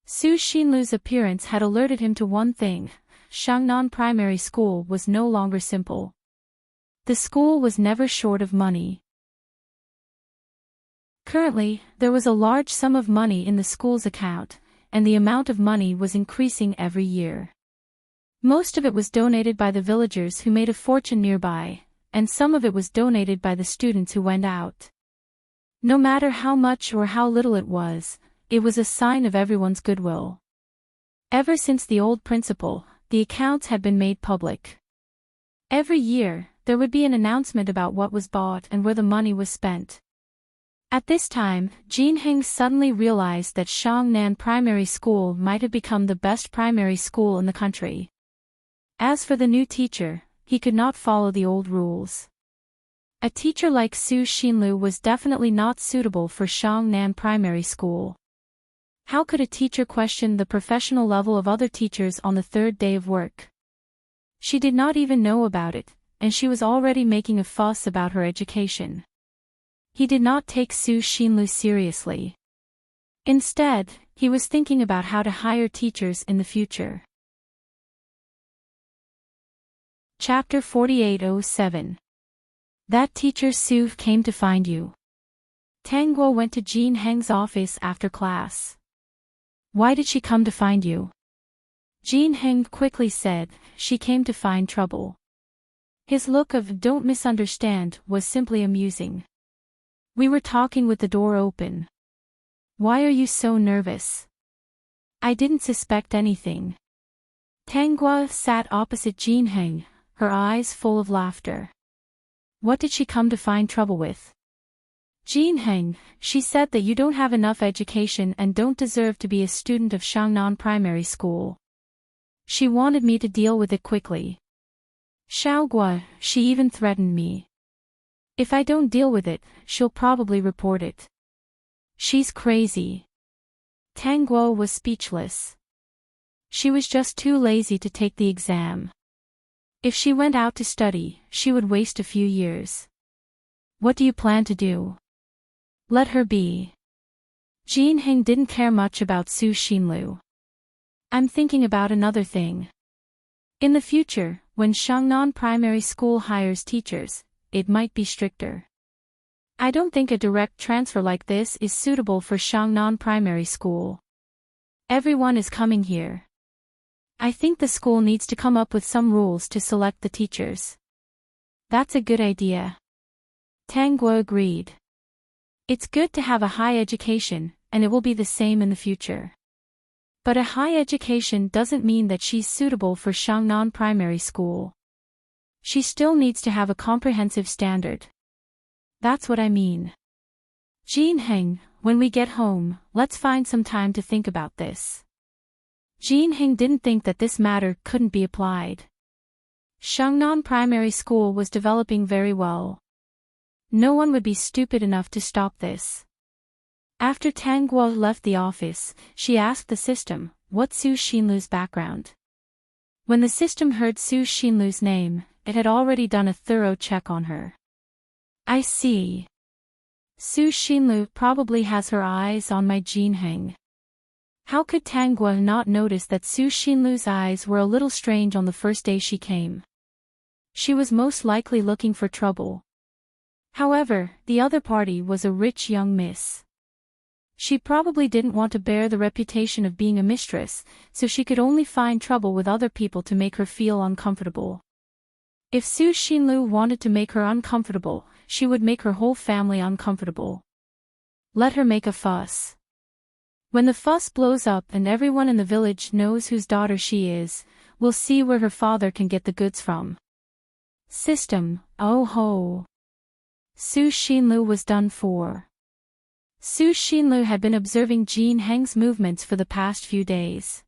Su Xinlu's appearance had alerted him to one thing: Shangnan Primary School was no longer simple. The school was never short of money. Currently, there was a large sum of money in the school's account, and the amount of money was increasing every year. Most of it was donated by the villagers who made a fortune nearby, and some of it was donated by the students who went out. No matter how much or how little it was a sign of everyone's goodwill. Ever since the old principal, the accounts had been made public. Every year, there would be an announcement about what was bought and where the money was spent. At this time, Jin Heng suddenly realized that Shangnan Primary School might have become the best primary school in the country. As for the new teacher, he could not follow the old rules. A teacher like Su Xinlu was definitely not suitable for Shangnan Primary School. How could a teacher question the professional level of other teachers on the 3rd day of work? She did not even know about it, and she was already making a fuss about her education. He did not take Su Xinlu seriously. Instead, he was thinking about how to hire teachers in the future. Chapter 4807. That teacher Su came to find you. Tang Guo went to Jin Heng's office after class. Why did she come to find you? Jin Heng quickly said, she came to find trouble. His look of "don't misunderstand" was simply amusing. We were talking with the door open. Why are you so nervous? I didn't suspect anything. Tang Guo sat opposite Jin Heng, her eyes full of laughter. What did she come to find trouble with? Jin Heng, she said that you don't have enough education and don't deserve to be a student of Shangnan Primary School. She wanted me to deal with it quickly. Xiao Guo, she even threatened me. If I don't deal with it, she'll probably report it. She's crazy. Tang Guo was speechless. She was just too lazy to take the exam. If she went out to study, she would waste a few years. What do you plan to do? Let her be. Jin Heng didn't care much about Su Xinlu. I'm thinking about another thing. In the future, when Shangnan Primary School hires teachers, it might be stricter. I don't think a direct transfer like this is suitable for Shangnan Primary School. Everyone is coming here. I think the school needs to come up with some rules to select the teachers. That's a good idea. Tang Guo agreed. It's good to have a high education, and it will be the same in the future. But a high education doesn't mean that she's suitable for Shangnan Primary School. She still needs to have a comprehensive standard. That's what I mean. Jin Heng, when we get home, let's find some time to think about this. Jin Heng didn't think that this matter couldn't be applied. Shangnan Primary School was developing very well. No one would be stupid enough to stop this. After Tang Guo left the office, she asked the system, what's Su Xinlu's background? When the system heard Su Xinlu's name, it had already done a thorough check on her. I see. Su Xinlu probably has her eyes on my Jinheng. How could Tang Guo not notice that Su Xinlu's eyes were a little strange on the first day she came? She was most likely looking for trouble. However, the other party was a rich young miss. She probably didn't want to bear the reputation of being a mistress, so she could only find trouble with other people to make her feel uncomfortable. If Su Xinlu wanted to make her uncomfortable, she would make her whole family uncomfortable. Let her make a fuss. When the fuss blows up and everyone in the village knows whose daughter she is, we'll see where her father can get the goods from. System, oh ho. Su Xinlu was done for. Su Xinlu had been observing Jin Heng's movements for the past few days.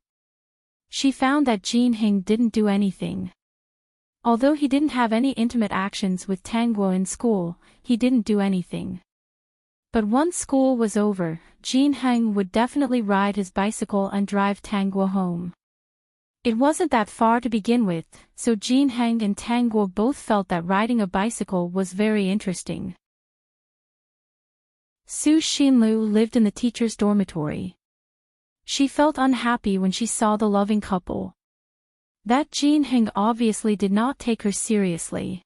She found that Jin Heng didn't do anything. Although he didn't have any intimate actions with Tang Guo in school, he didn't do anything. But once school was over, Jin Heng would definitely ride his bicycle and drive Tang Guo home. It wasn't that far to begin with, so Jin Heng and Tang Guo both felt that riding a bicycle was very interesting. Su Xinlu lived in the teacher's dormitory. She felt unhappy when she saw the loving couple. That Jin Heng obviously did not take her seriously.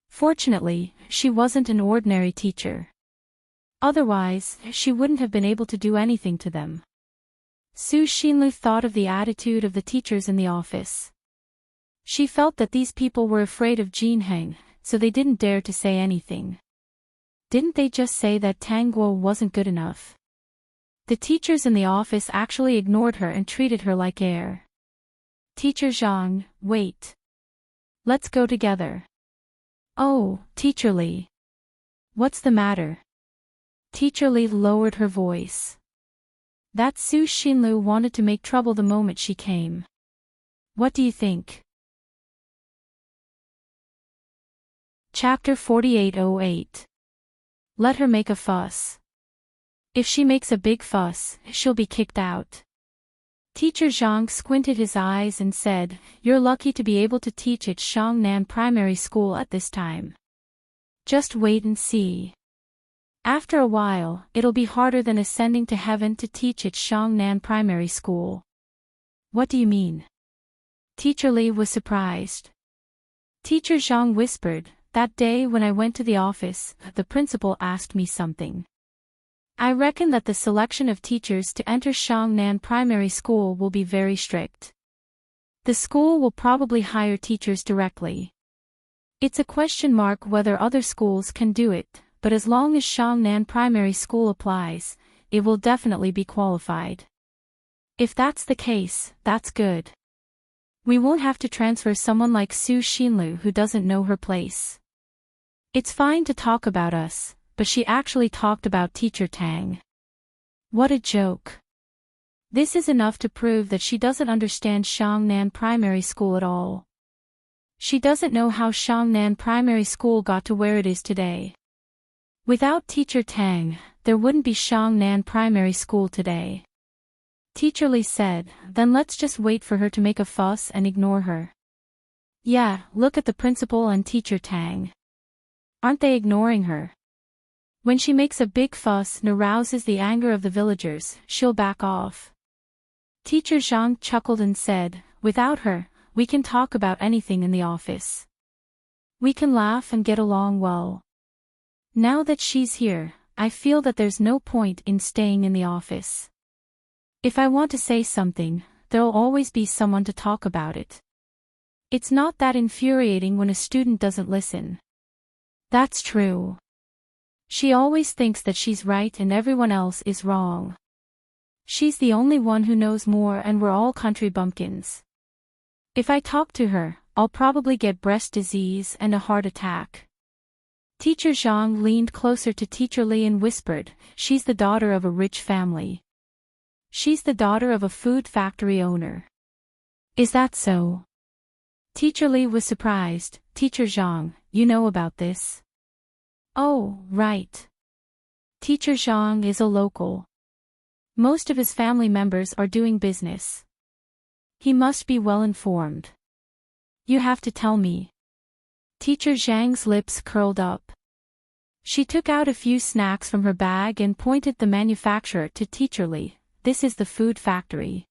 Fortunately, she wasn't an ordinary teacher. Otherwise, she wouldn't have been able to do anything to them. Su Xinlu thought of the attitude of the teachers in the office. She felt that these people were afraid of Jin Heng, so they didn't dare to say anything. Didn't they just say that Tang Guo wasn't good enough? The teachers in the office actually ignored her and treated her like air. Teacher Zhang, wait. Let's go together. Oh, Teacher Li. What's the matter? Teacher Li lowered her voice. That Su Xinlu wanted to make trouble the moment she came. What do you think? Chapter 4808. Let her make a fuss. If she makes a big fuss, she'll be kicked out. Teacher Zhang squinted his eyes and said, "You're lucky to be able to teach at Shangnan Primary School at this time. Just wait and see. After a while, it'll be harder than ascending to heaven to teach at Shangnan Primary School." What do you mean? Teacher Li was surprised. Teacher Zhang whispered, "That day when I went to the office, the principal asked me something. I reckon that the selection of teachers to enter Shangnan Primary School will be very strict. The school will probably hire teachers directly. It's a question mark whether other schools can do it, but as long as Shangnan Primary School applies, it will definitely be qualified. If that's the case, that's good. We won't have to transfer someone like Su Xinlu who doesn't know her place. It's fine to talk about us, but she actually talked about Teacher Tang. What a joke. This is enough to prove that she doesn't understand Shangnan Primary School at all. She doesn't know how Shangnan Primary School got to where it is today. Without Teacher Tang, there wouldn't be Shangnan Primary School today." Teacher Li said, "Then let's just wait for her to make a fuss and ignore her." Yeah, look at the principal and Teacher Tang. Aren't they ignoring her? When she makes a big fuss and arouses the anger of the villagers, she'll back off. Teacher Zhang chuckled and said, "Without her, we can talk about anything in the office. We can laugh and get along well. Now that she's here, I feel that there's no point in staying in the office. If I want to say something, there'll always be someone to talk about it. It's not that infuriating when a student doesn't listen." That's true. She always thinks that she's right and everyone else is wrong. She's the only one who knows more and we're all country bumpkins. If I talk to her, I'll probably get breast disease and a heart attack. Teacher Zhang leaned closer to Teacher Li and whispered, "She's the daughter of a rich family. She's the daughter of a food factory owner." Is that so? Teacher Li was surprised. "Teacher Zhang, you know about this?" Oh, right. Teacher Zhang is a local. Most of his family members are doing business. He must be well informed. You have to tell me. Teacher Zhang's lips curled up. She took out a few snacks from her bag and pointed the manufacturer to Teacher Li. This is the food factory.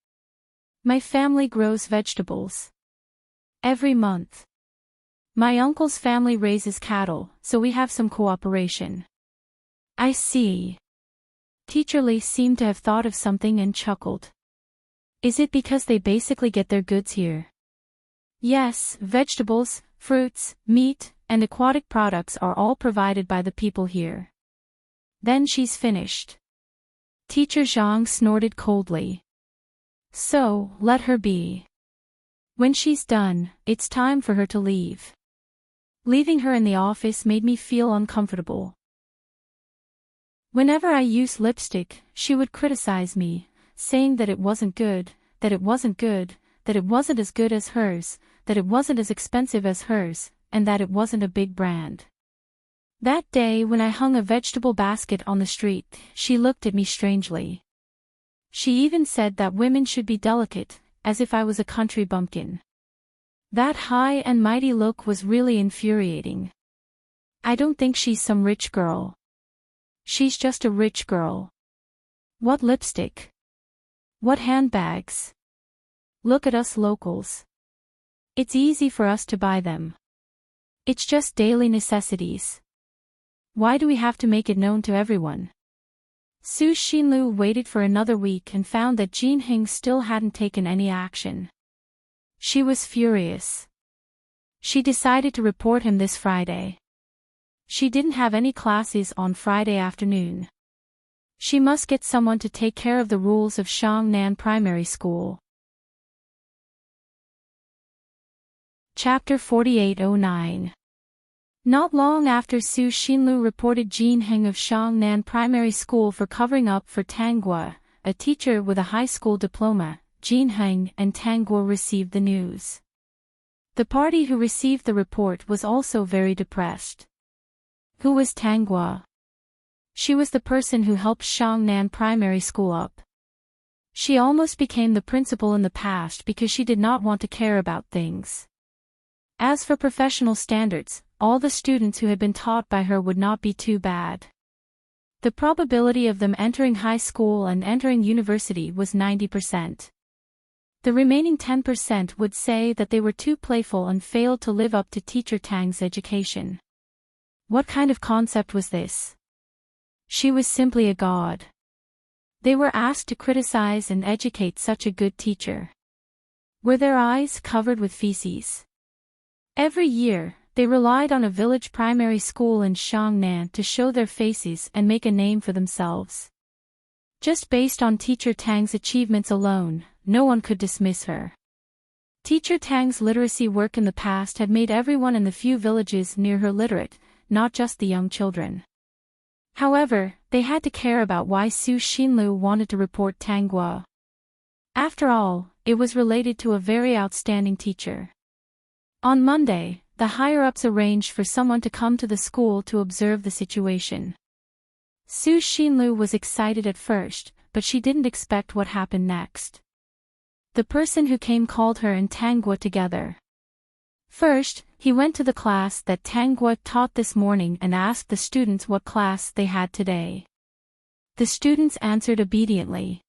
My family grows vegetables. Every month. My uncle's family raises cattle, so we have some cooperation. I see. Teacher Li seemed to have thought of something and chuckled. Is it because they basically get their goods here? Yes, vegetables, fruits, meat, and aquatic products are all provided by the people here. Then she's finished. Teacher Zhang snorted coldly. So, let her be. When she's done, it's time for her to leave. Leaving her in the office made me feel uncomfortable. Whenever I used lipstick, she would criticize me, saying that it wasn't good, that it wasn't good, that it wasn't as good as hers, that it wasn't as expensive as hers, and that it wasn't a big brand. That day when I hung a vegetable basket on the street, she looked at me strangely. She even said that women should be delicate, as if I was a country bumpkin. That high and mighty look was really infuriating. I don't think she's some rich girl. She's just a rich girl. What lipstick? What handbags? Look at us locals. It's easy for us to buy them. It's just daily necessities. Why do we have to make it known to everyone? Su Xinlu waited for another week and found that Jin Heng still hadn't taken any action. She was furious. She decided to report him this Friday. She didn't have any classes on Friday afternoon. She must get someone to take care of the rules of Shangnan Primary School. Chapter 4809. Not long after Su Xinlu reported Jin Heng of Shangnan Primary School for covering up for Tang Guo, a teacher with a high school diploma, Jin Heng and Tang Guo received the news. The party who received the report was also very depressed. Who was Tang Guo? She was the person who helped Shangnan Primary School up. She almost became the principal in the past because she did not want to care about things. As for professional standards, all the students who had been taught by her would not be too bad. The probability of them entering high school and entering university was 90%. The remaining 10% would say that they were too playful and failed to live up to Teacher Tang's education. What kind of concept was this? She was simply a god. They were asked to criticize and educate such a good teacher. Were their eyes covered with feces? Every year, they relied on a village primary school in Shangnan to show their faces and make a name for themselves. Just based on Teacher Tang's achievements alone, no one could dismiss her. Teacher Tang's literacy work in the past had made everyone in the few villages near her literate, not just the young children. However, they had to care about why Su Xinlu wanted to report Tang Guo. After all, it was related to a very outstanding teacher. On Monday, the higher-ups arranged for someone to come to the school to observe the situation. Su Xinlu was excited at first, but she didn't expect what happened next. The person who came called her and Tang Guo together. First, he went to the class that Tang Guo taught this morning and asked the students what class they had today. The students answered obediently.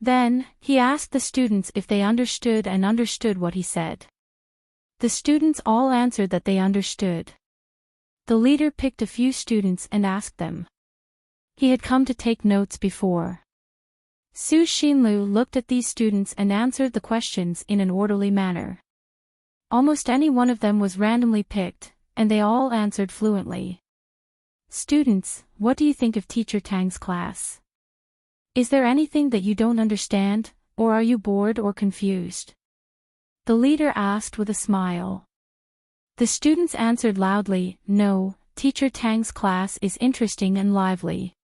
Then, he asked the students if they understood what he said. The students all answered that they understood. The leader picked a few students and asked them. He had come to take notes before. Su Xinlu looked at these students and answered the questions in an orderly manner. Almost any one of them was randomly picked, and they all answered fluently. Students, what do you think of Teacher Tang's class? Is there anything that you don't understand, or are you bored or confused? The leader asked with a smile. The students answered loudly, no, Teacher Tang's class is interesting and lively.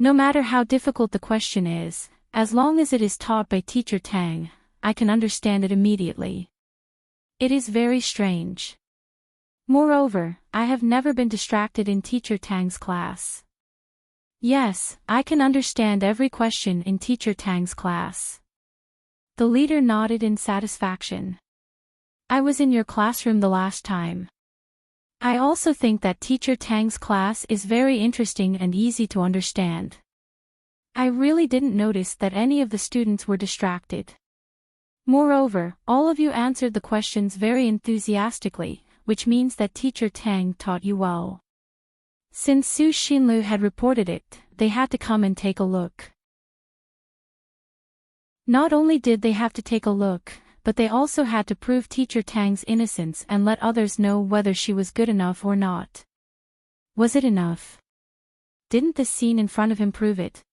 No matter how difficult the question is, as long as it is taught by Teacher Tang, I can understand it immediately. It is very strange. Moreover, I have never been distracted in Teacher Tang's class. Yes, I can understand every question in Teacher Tang's class. The leader nodded in satisfaction. I was in your classroom the last time. I also think that Teacher Tang's class is very interesting and easy to understand. I really didn't notice that any of the students were distracted. Moreover, all of you answered the questions very enthusiastically, which means that Teacher Tang taught you well. Since Su Xinlu had reported it, they had to come and take a look. Not only did they have to take a look, but they also had to prove Teacher Tang's innocence and let others know whether she was good enough or not. Was it enough? Didn't the scene in front of him prove it?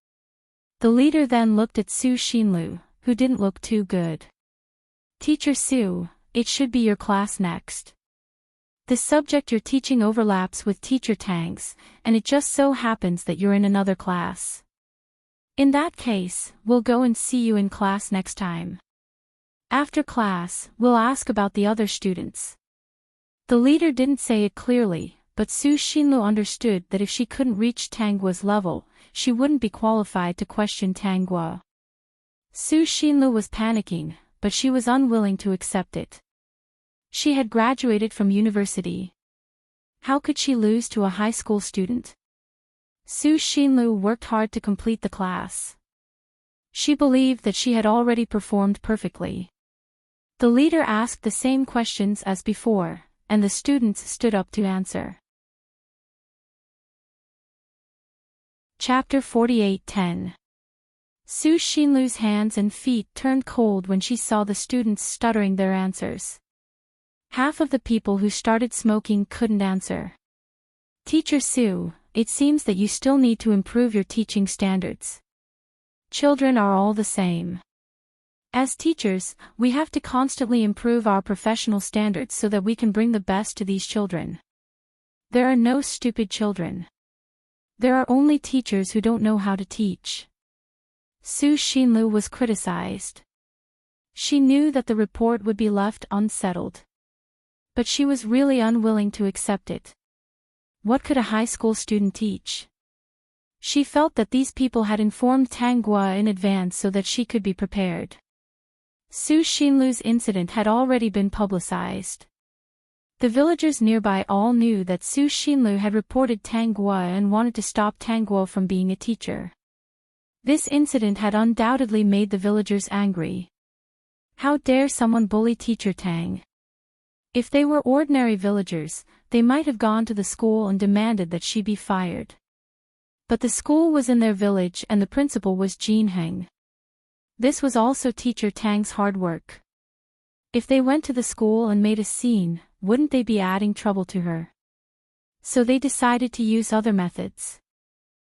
The leader then looked at Su Xinlu, who didn't look too good. Teacher Su, it should be your class next. The subject you're teaching overlaps with Teacher Tang's, and it just so happens that you're in another class. In that case, we'll go and see you in class next time. After class, we'll ask about the other students. The leader didn't say it clearly, but Su Xinlu understood that if she couldn't reach Tangguo's level, she wouldn't be qualified to question Tangguo. Su Xinlu was panicking, but she was unwilling to accept it. She had graduated from university. How could she lose to a high school student? Su Xinlu worked hard to complete the class. She believed that she had already performed perfectly. The leader asked the same questions as before, and the students stood up to answer. Chapter 48:10. Su Xinlu's hands and feet turned cold when she saw the students stuttering their answers. Half of the people who started smoking couldn't answer. Teacher Su, it seems that you still need to improve your teaching standards. Children are all the same. As teachers, we have to constantly improve our professional standards so that we can bring the best to these children. There are no stupid children. There are only teachers who don't know how to teach. Su Xinlu was criticized. She knew that the report would be left unsettled. But she was really unwilling to accept it. What could a high school student teach? She felt that these people had informed Tangguo in advance so that she could be prepared. Su Xinlu's incident had already been publicized. The villagers nearby all knew that Su Xinlu had reported Tangguo and wanted to stop Tangguo from being a teacher. This incident had undoubtedly made the villagers angry. How dare someone bully Teacher Tang? If they were ordinary villagers, they might have gone to the school and demanded that she be fired. But the school was in their village and the principal was Jin Heng. This was also Teacher Tang's hard work. If they went to the school and made a scene, wouldn't they be adding trouble to her? So they decided to use other methods.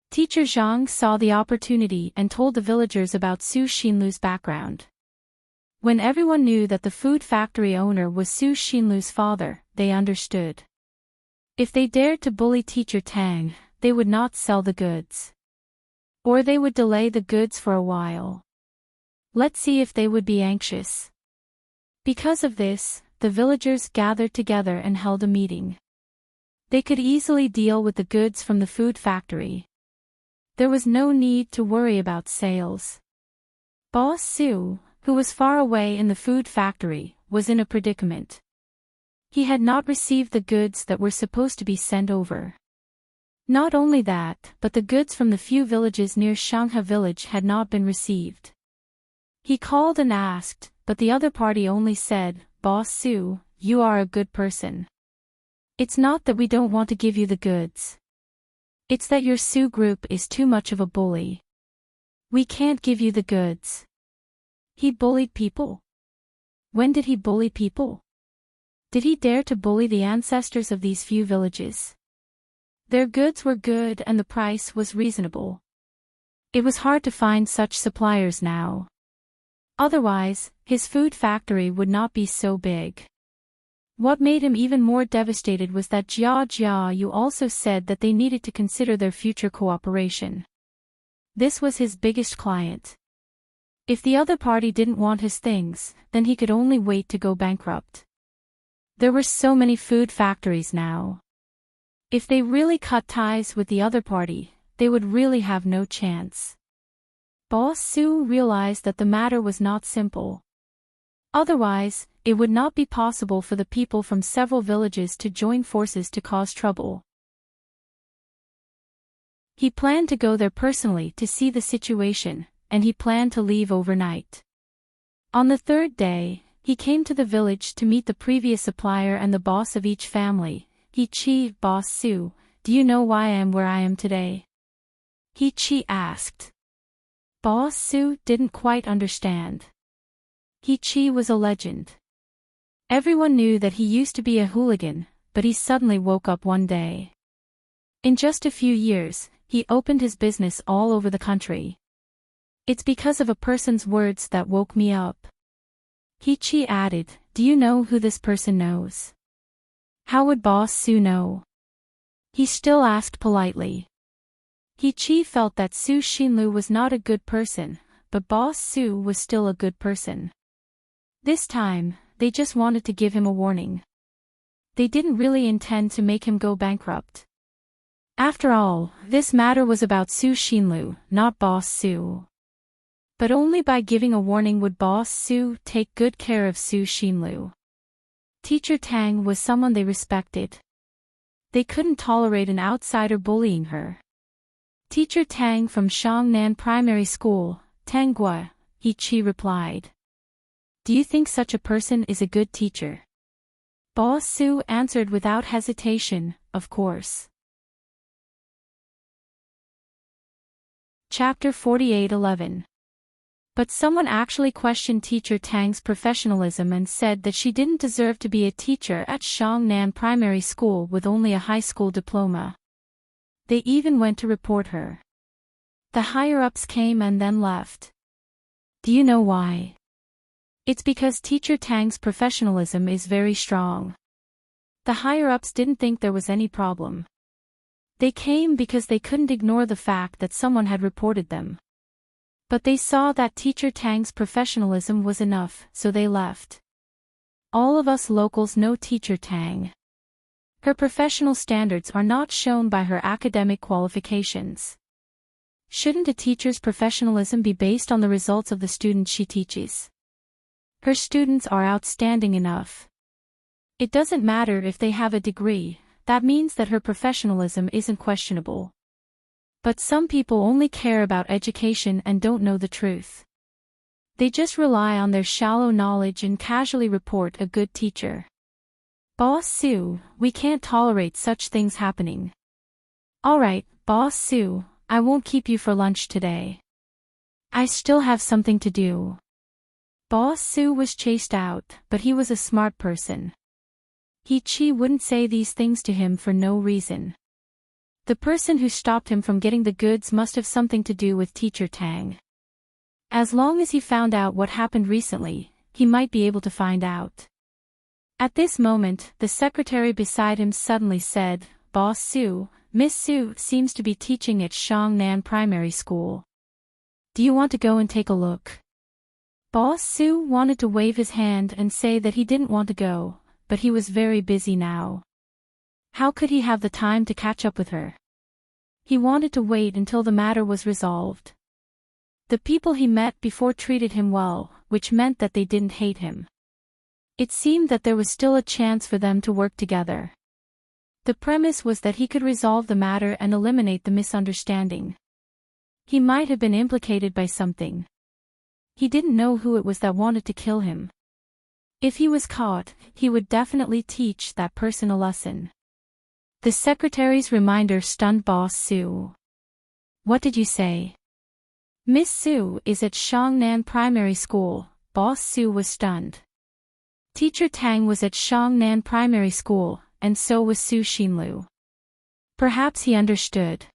Teacher Zhang saw the opportunity and told the villagers about Su Xinlu's background. When everyone knew that the food factory owner was Su Xinlu's father, they understood. If they dared to bully Teacher Tang, they would not sell the goods. Or they would delay the goods for a while. Let's see if they would be anxious. Because of this, the villagers gathered together and held a meeting. They could easily deal with the goods from the food factory. There was no need to worry about sales. Boss Su, who was far away in the food factory, was in a predicament. He had not received the goods that were supposed to be sent over. Not only that, but the goods from the few villages near Shangha village had not been received. He called and asked, but the other party only said, "Boss Su, you are a good person. It's not that we don't want to give you the goods. It's that your Su group is too much of a bully. We can't give you the goods." He bullied people? When did he bully people? Did he dare to bully the ancestors of these few villages? Their goods were good and the price was reasonable. It was hard to find such suppliers now. Otherwise, his food factory would not be so big. What made him even more devastated was that Jia Yu also said that they needed to consider their future cooperation. This was his biggest client. If the other party didn't want his things, then he could only wait to go bankrupt. There were so many food factories now. If they really cut ties with the other party, they would really have no chance. Boss Sue realized that the matter was not simple. Otherwise, it would not be possible for the people from several villages to join forces to cause trouble. He planned to go there personally to see the situation, and he planned to leave overnight. On the third day, he came to the village to meet the previous supplier and the boss of each family. Boss Sue, do you know why I am where I am today? He asked. Boss Sue didn't quite understand. He was a legend. Everyone knew that he used to be a hooligan, but he suddenly woke up one day. In just a few years, he opened his business all over the country. It's because of a person's words that woke me up. He added, do you know who this person knows? How would Boss Sue know? He still asked politely. He felt that Su Xinlu was not a good person, but Boss Sue was still a good person. This time, they just wanted to give him a warning. They didn't really intend to make him go bankrupt. After all, this matter was about Su Xinlu, not Boss Sue. But only by giving a warning would Boss Sue take good care of Su Xinlu. Teacher Tang was someone they respected. They couldn't tolerate an outsider bullying her. Teacher Tang from Shangnan Primary School, Tanggua, He replied. Do you think such a person is a good teacher? Boss Sue answered without hesitation, of course. Chapter 48:11. But someone actually questioned Teacher Tang's professionalism and said that she didn't deserve to be a teacher at Shangnan Primary School with only a high school diploma. They even went to report her. The higher-ups came and then left. Do you know why? It's because Teacher Tang's professionalism is very strong. The higher-ups didn't think there was any problem. They came because they couldn't ignore the fact that someone had reported them. But they saw that Teacher Tang's professionalism was enough, so they left. All of us locals know Teacher Tang. Her professional standards are not shown by her academic qualifications. Shouldn't a teacher's professionalism be based on the results of the students she teaches? Her students are outstanding enough. It doesn't matter if they have a degree, that means that her professionalism isn't questionable. But some people only care about education and don't know the truth. They just rely on their shallow knowledge and casually report a good teacher. Boss Sue, we can't tolerate such things happening. Alright, Boss Sue, I won't keep you for lunch today. I still have something to do. Boss Sue was chased out, but he was a smart person. He wouldn't say these things to him for no reason. The person who stopped him from getting the goods must have something to do with Teacher Tang. As long as he found out what happened recently, he might be able to find out. At this moment, the secretary beside him suddenly said, Boss Sue, Miss Sue seems to be teaching at Shangnan Primary School. Do you want to go and take a look? Boss Sue wanted to wave his hand and say that he didn't want to go, but he was very busy now. How could he have the time to catch up with her? He wanted to wait until the matter was resolved. The people he met before treated him well, which meant that they didn't hate him. It seemed that there was still a chance for them to work together. The premise was that he could resolve the matter and eliminate the misunderstanding. He might have been implicated by something. He didn't know who it was that wanted to kill him. If he was caught, he would definitely teach that person a lesson. The secretary's reminder stunned Boss Sue. What did you say? Miss Sue is at Shangnan Primary School. Boss Sue was stunned. Teacher Tang was at Shangnan Primary School, and so was Su Xinlu. Perhaps he understood.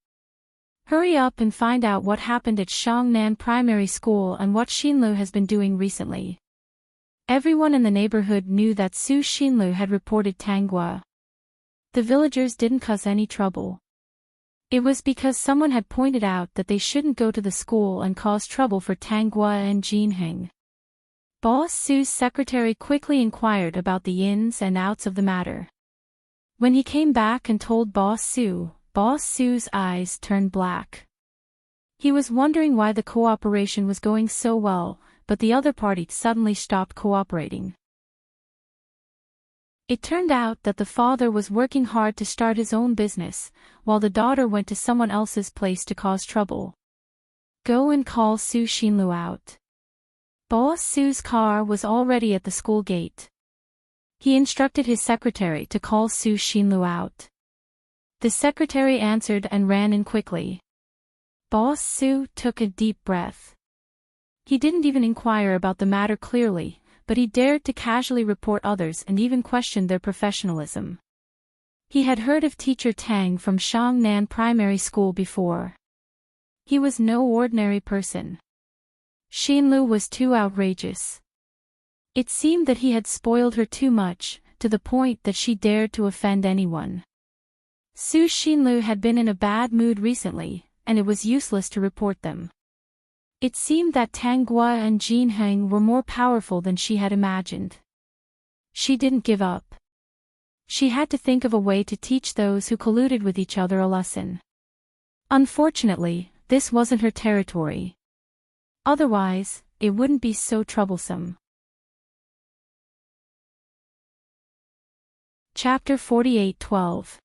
Hurry up and find out what happened at Shangnan Primary School and what Xinlu has been doing recently. Everyone in the neighborhood knew that Su Xinlu had reported Tanggua. The villagers didn't cause any trouble. It was because someone had pointed out that they shouldn't go to the school and cause trouble for Tanggua and Jinheng. Boss Sue's secretary quickly inquired about the ins and outs of the matter. When he came back and told Boss Sue's eyes turned black. He was wondering why the cooperation was going so well, but the other party suddenly stopped cooperating. It turned out that the father was working hard to start his own business, while the daughter went to someone else's place to cause trouble. Go and call Su Xinlu out. Boss Sue's car was already at the school gate. He instructed his secretary to call Su Xinlu out. The secretary answered and ran in quickly. Boss Su took a deep breath. He didn't even inquire about the matter clearly, but he dared to casually report others and even question their professionalism. He had heard of Teacher Tang from Shangnan Primary School before. He was no ordinary person. Xinlu was too outrageous. It seemed that he had spoiled her too much, to the point that she dared to offend anyone. Su Xinlu had been in a bad mood recently, and it was useless to report them. It seemed that Tang Gua and Jin Heng were more powerful than she had imagined. She didn't give up. She had to think of a way to teach those who colluded with each other a lesson. Unfortunately, this wasn't her territory. Otherwise, it wouldn't be so troublesome. Chapter 48:12.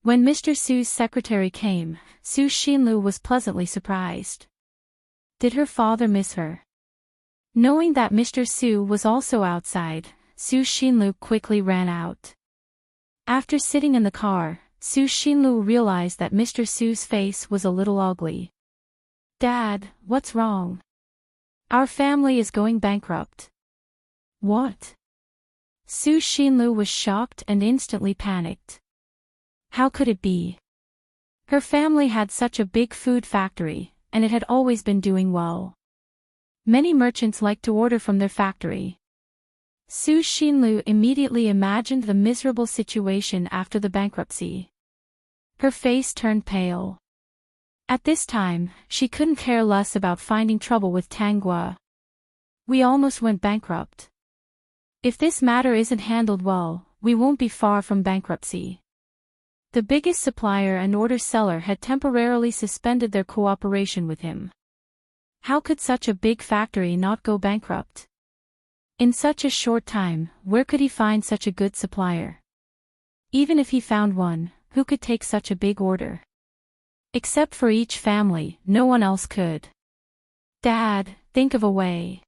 When Mr. Su's secretary came, Su Xinlu was pleasantly surprised. Did her father miss her? Knowing that Mr. Su was also outside, Su Xinlu quickly ran out. After sitting in the car, Su Xinlu realized that Mr. Su's face was a little ugly. Dad, what's wrong? Our family is going bankrupt. What? Su Xinlu was shocked and instantly panicked. How could it be? Her family had such a big food factory, and it had always been doing well. Many merchants liked to order from their factory. Su Xinlu immediately imagined the miserable situation after the bankruptcy. Her face turned pale. At this time, she couldn't care less about finding trouble with Tang Gua. We almost went bankrupt. If this matter isn't handled well, we won't be far from bankruptcy. The biggest supplier and order seller had temporarily suspended their cooperation with him. How could such a big factory not go bankrupt? In such a short time, where could he find such a good supplier? Even if he found one, who could take such a big order? Except for each family, no one else could. Dad, think of a way.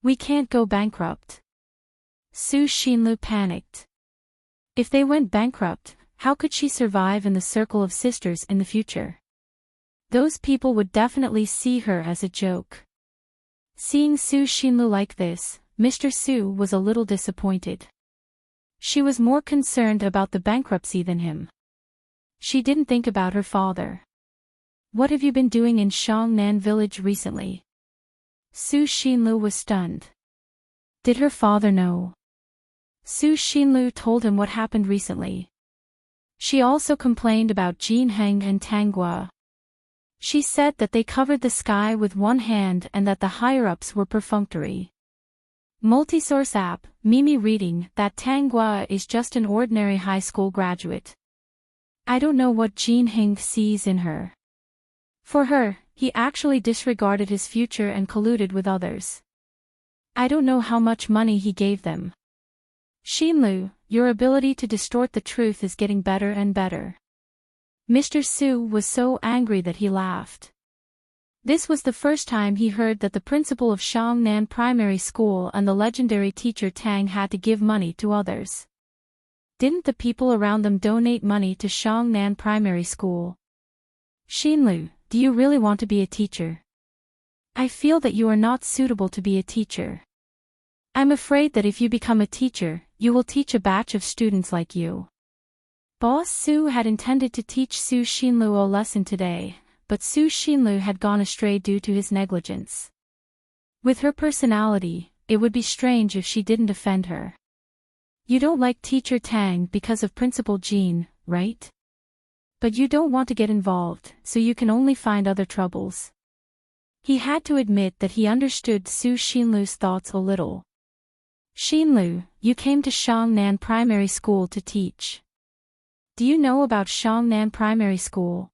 We can't go bankrupt. Su Xinlu panicked. If they went bankrupt, how could she survive in the circle of sisters in the future? Those people would definitely see her as a joke. Seeing Su Xinlu like this, Mr. Su was a little disappointed. She was more concerned about the bankruptcy than him. She didn't think about her father. What have you been doing in Shangnan village recently? Su Xinlu was stunned. Did her father know? Su Xinlu told him what happened recently. She also complained about Jin Heng and Tang Gua. She said that they covered the sky with one hand and that the higher-ups were perfunctory. Multisource app, Mimi reading that Tang Gua is just an ordinary high school graduate. I don't know what Jin Heng sees in her. For her, he actually disregarded his future and colluded with others. I don't know how much money he gave them. Xinlu, your ability to distort the truth is getting better and better. Mr. Su was so angry that he laughed. This was the first time he heard that the principal of Shangnan Primary School and the legendary teacher Tang had to give money to others. Didn't the people around them donate money to Shangnan Primary School? Xinlu, do you really want to be a teacher? I feel that you are not suitable to be a teacher. I'm afraid that if you become a teacher, you will teach a batch of students like you. Boss Su had intended to teach Su Xinlu a lesson today, but Su Xinlu had gone astray due to his negligence. With her personality, it would be strange if she didn't offend her. You don't like Teacher Tang because of Principal Jean, right? But you don't want to get involved, so you can only find other troubles. He had to admit that he understood Su Xinlu's thoughts a little. Xinlu, you came to Shangnan Primary School to teach. Do you know about Shangnan Primary School?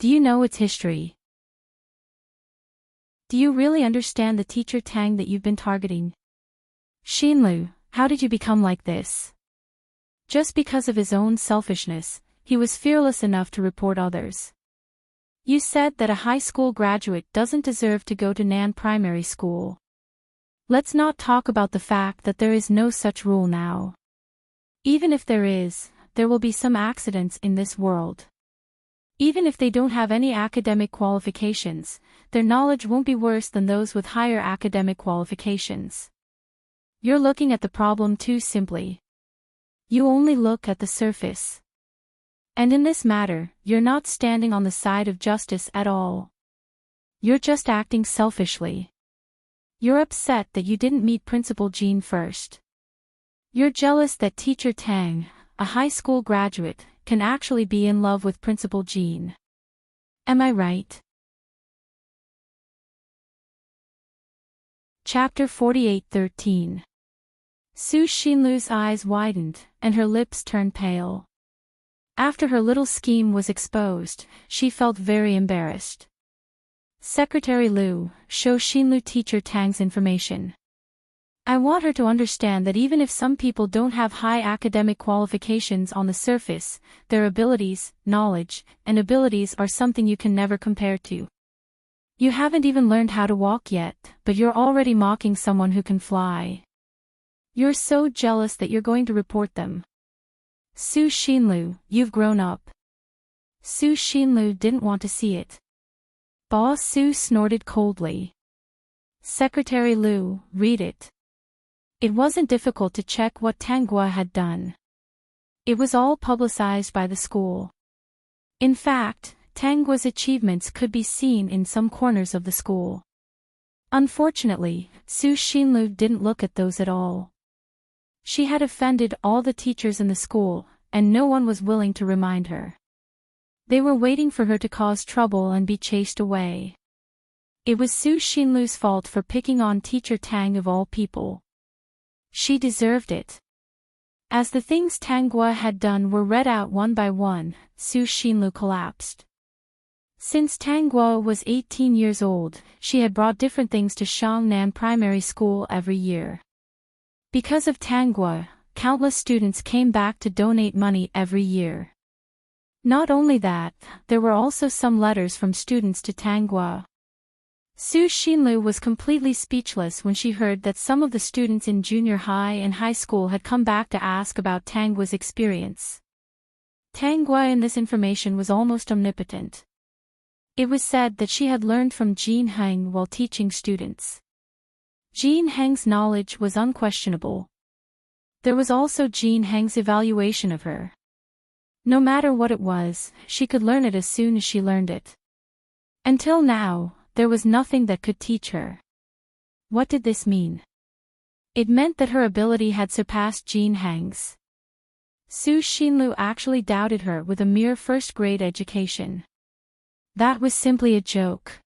Do you know its history? Do you really understand the teacher Tang that you've been targeting? Xinlu, how did you become like this? Just because of his own selfishness, he was fearless enough to report others. You said that a high school graduate doesn't deserve to go to Nan Primary School. Let's not talk about the fact that there is no such rule now. Even if there is, there will be some accidents in this world. Even if they don't have any academic qualifications, their knowledge won't be worse than those with higher academic qualifications. You're looking at the problem too simply. You only look at the surface. And in this matter, you're not standing on the side of justice at all. You're just acting selfishly. You're upset that you didn't meet Principal Jean first. You're jealous that Teacher Tang, a high school graduate, can actually be in love with Principal Jean. Am I right? Chapter 48:13. Su Xinlu's eyes widened, and her lips turned pale. After her little scheme was exposed, she felt very embarrassed. Secretary Liu, show Xinlu Teacher Tang's information. I want her to understand that even if some people don't have high academic qualifications on the surface, their abilities, knowledge, and abilities are something you can never compare to. You haven't even learned how to walk yet, but you're already mocking someone who can fly. You're so jealous that you're going to report them. Su Xinlu, you've grown up. Su Xinlu didn't want to see it. Boss Su snorted coldly. Secretary Liu, read it. It wasn't difficult to check what Tanggua had done. It was all publicized by the school. In fact, Tanggua's achievements could be seen in some corners of the school. Unfortunately, Su Xinlu didn't look at those at all. She had offended all the teachers in the school, and no one was willing to remind her. They were waiting for her to cause trouble and be chased away. It was Su Xinlu's fault for picking on Teacher Tang of all people. She deserved it. As the things Tanggua had done were read out one by one, Su Xinlu collapsed. Since Tanggua was 18 years old, she had brought different things to Shangnan Primary School every year. Because of Tanggua, countless students came back to donate money every year. Not only that, there were also some letters from students to Tanggua. Su Xinlu was completely speechless when she heard that some of the students in junior high and high school had come back to ask about Tanggua's experience. Tanggua in this information was almost omnipotent. It was said that she had learned from Jean Heng while teaching students. Jean Heng's knowledge was unquestionable. There was also Jean Heng's evaluation of her. No matter what it was, she could learn it as soon as she learned it. Until now, there was nothing that could teach her. What did this mean? It meant that her ability had surpassed Jean Heng's. Su Xinlu actually doubted her with a mere first-grade education. That was simply a joke.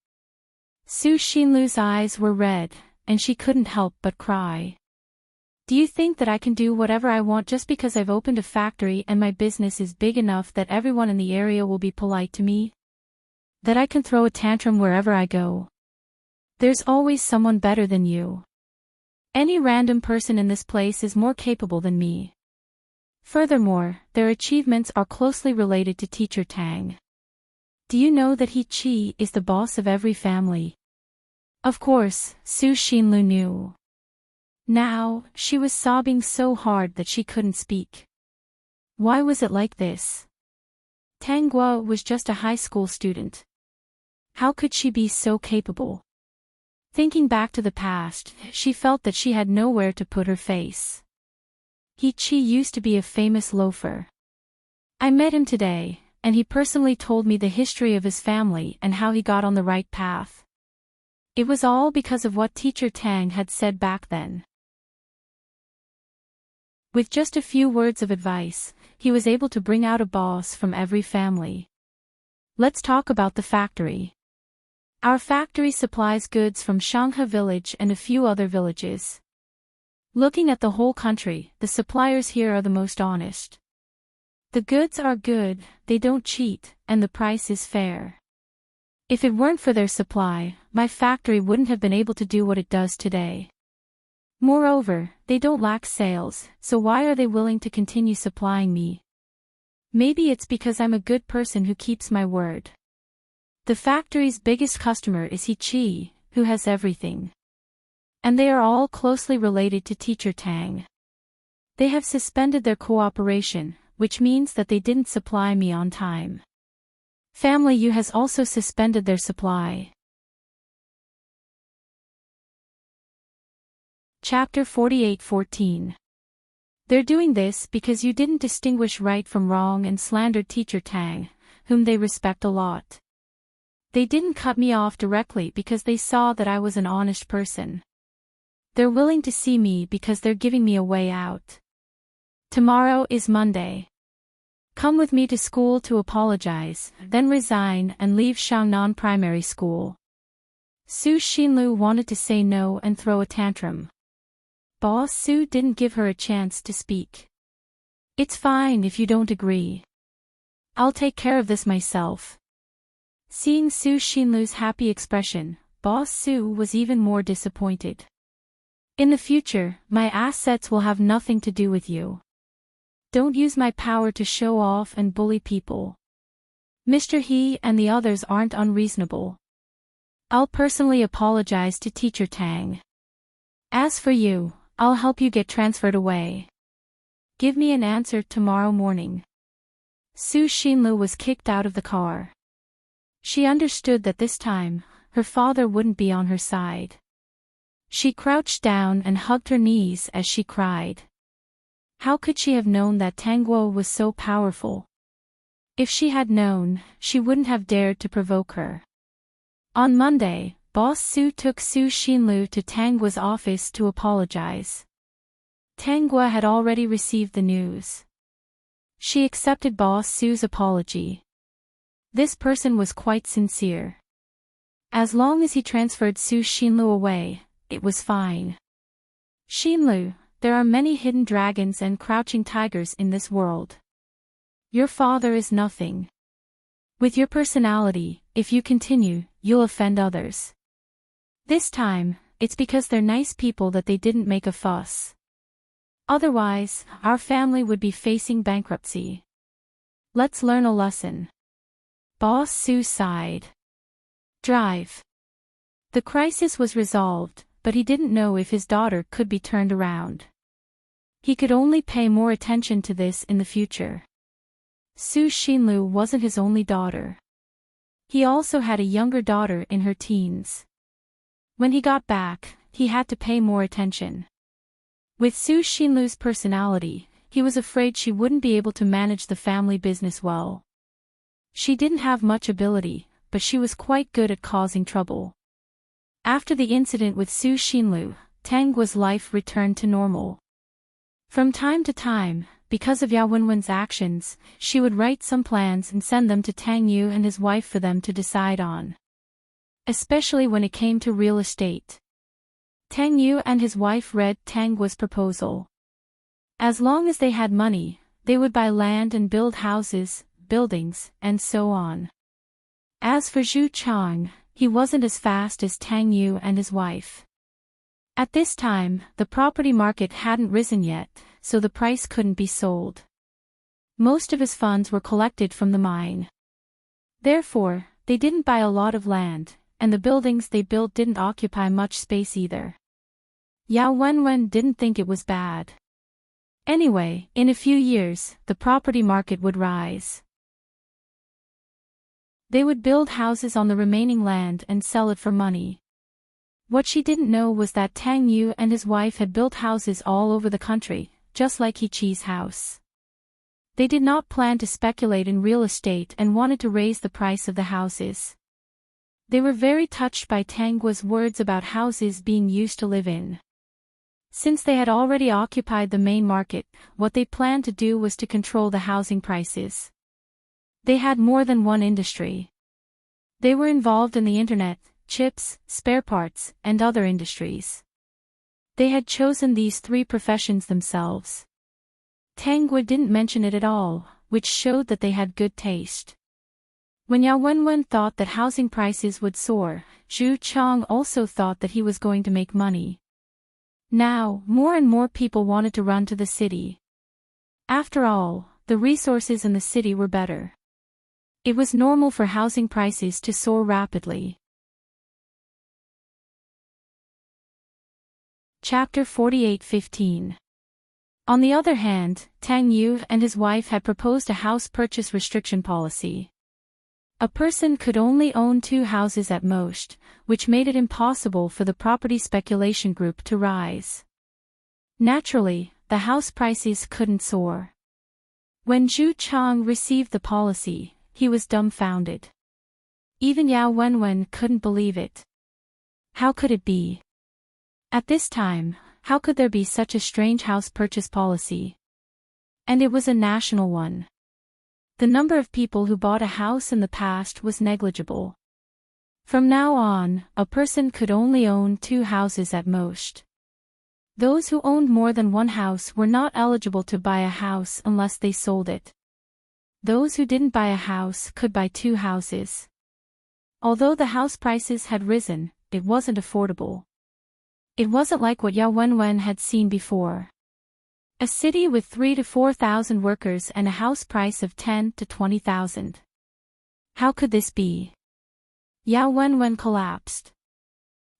Su Xinlu's eyes were red, and she couldn't help but cry. Do you think that I can do whatever I want just because I've opened a factory and my business is big enough that everyone in the area will be polite to me? That I can throw a tantrum wherever I go? There's always someone better than you. Any random person in this place is more capable than me. Furthermore, their achievements are closely related to Teacher Tang. Do you know that He Qi is the boss of every family? Of course, Su Xinlu knew. Now, she was sobbing so hard that she couldn't speak. Why was it like this? Tanggua was just a high school student. How could she be so capable? Thinking back to the past, she felt that she had nowhere to put her face. He Qi used to be a famous loafer. I met him today, and he personally told me the history of his family and how he got on the right path. It was all because of what Teacher Tang had said back then. With just a few words of advice, he was able to bring out a boss from every family. Let's talk about the factory. Our factory supplies goods from Shanghai village and a few other villages. Looking at the whole country, the suppliers here are the most honest. The goods are good, they don't cheat, and the price is fair. If it weren't for their supply, my factory wouldn't have been able to do what it does today. Moreover, they don't lack sales, so why are they willing to continue supplying me? Maybe it's because I'm a good person who keeps my word. The factory's biggest customer is He-Chi, who has everything. And they are all closely related to Teacher Tang. They have suspended their cooperation, which means that they didn't supply me on time. Family U has also suspended their supply. Chapter 48:14. They're doing this because you didn't distinguish right from wrong and slandered Teacher Tang, whom they respect a lot. They didn't cut me off directly because they saw that I was an honest person. They're willing to see me because they're giving me a way out. Tomorrow is Monday. Come with me to school to apologize, then resign and leave Shangnan Primary School. Su Xinlu wanted to say no and throw a tantrum. Boss Su didn't give her a chance to speak. It's fine if you don't agree. I'll take care of this myself. Seeing Su Xinlu's happy expression, Boss Su was even more disappointed. In the future, my assets will have nothing to do with you. Don't use my power to show off and bully people. Mr. He and the others aren't unreasonable. I'll personally apologize to Teacher Tang. As for you, I'll help you get transferred away. Give me an answer tomorrow morning. Su Xinlu was kicked out of the car. She understood that this time, her father wouldn't be on her side. She crouched down and hugged her knees as she cried. How could she have known that Tang Guo was so powerful? If she had known, she wouldn't have dared to provoke her. On Monday, Boss Su took Su Xinlu to Tang Guo's office to apologize. Tang Guo had already received the news. She accepted Boss Su's apology. This person was quite sincere. As long as he transferred Su Xinlu away, it was fine. Xinlu, there are many hidden dragons and crouching tigers in this world. Your father is nothing. With your personality, if you continue, you'll offend others. This time, it's because they're nice people that they didn't make a fuss. Otherwise, our family would be facing bankruptcy. Let's learn a lesson. Boss Su sighed. Drive. The crisis was resolved, but he didn't know if his daughter could be turned around. He could only pay more attention to this in the future. Su Xinlu wasn't his only daughter. He also had a younger daughter in her teens. When he got back, he had to pay more attention. With Su Xinlu's personality, he was afraid she wouldn't be able to manage the family business well. She didn't have much ability, but she was quite good at causing trouble. After the incident with Su Xinlu, Tang Guo's life returned to normal. From time to time, because of Yao Wenwen's actions, she would write some plans and send them to Tang Yu and his wife for them to decide on. Especially when it came to real estate. Tang Yu and his wife read Tang Guo's proposal. As long as they had money, they would buy land and build houses, buildings, and so on. As for Zhu Chang, he wasn't as fast as Tang Yu and his wife. At this time, the property market hadn't risen yet, so the price couldn't be sold. Most of his funds were collected from the mine. Therefore, they didn't buy a lot of land, and the buildings they built didn't occupy much space either. Yao Wenwen didn't think it was bad. Anyway, in a few years, the property market would rise. They would build houses on the remaining land and sell it for money. What she didn't know was that Tang Yu and his wife had built houses all over the country, just like He-Chi's house. They did not plan to speculate in real estate and wanted to raise the price of the houses. They were very touched by Tang Guo's words about houses being used to live in. Since they had already occupied the main market, what they planned to do was to control the housing prices. They had more than one industry. They were involved in the internet, chips, spare parts, and other industries. They had chosen these three professions themselves. Tang Gui didn't mention it at all, which showed that they had good taste. When Yao Wenwen thought that housing prices would soar, Zhu Chang also thought that he was going to make money. Now, more and more people wanted to run to the city. After all, the resources in the city were better. It was normal for housing prices to soar rapidly. Chapter 48:15. On the other hand, Tang Yu and his wife had proposed a house purchase restriction policy. A person could only own 2 houses at most, which made it impossible for the property speculation group to rise. Naturally, the house prices couldn't soar. When Zhu Chang received the policy, he was dumbfounded. Even Yao Wenwen couldn't believe it. How could it be? At this time, how could there be such a strange house purchase policy? And it was a national one. The number of people who bought a house in the past was negligible. From now on, a person could only own 2 houses at most. Those who owned more than 1 house were not eligible to buy a house unless they sold it. Those who didn't buy a house could buy 2 houses. Although the house prices had risen, it wasn't affordable. It wasn't like what Yao Wenwen had seen before. A city with 3,000 to 4,000 workers and a house price of 10,000 to 20,000. How could this be? Yao Wenwen collapsed.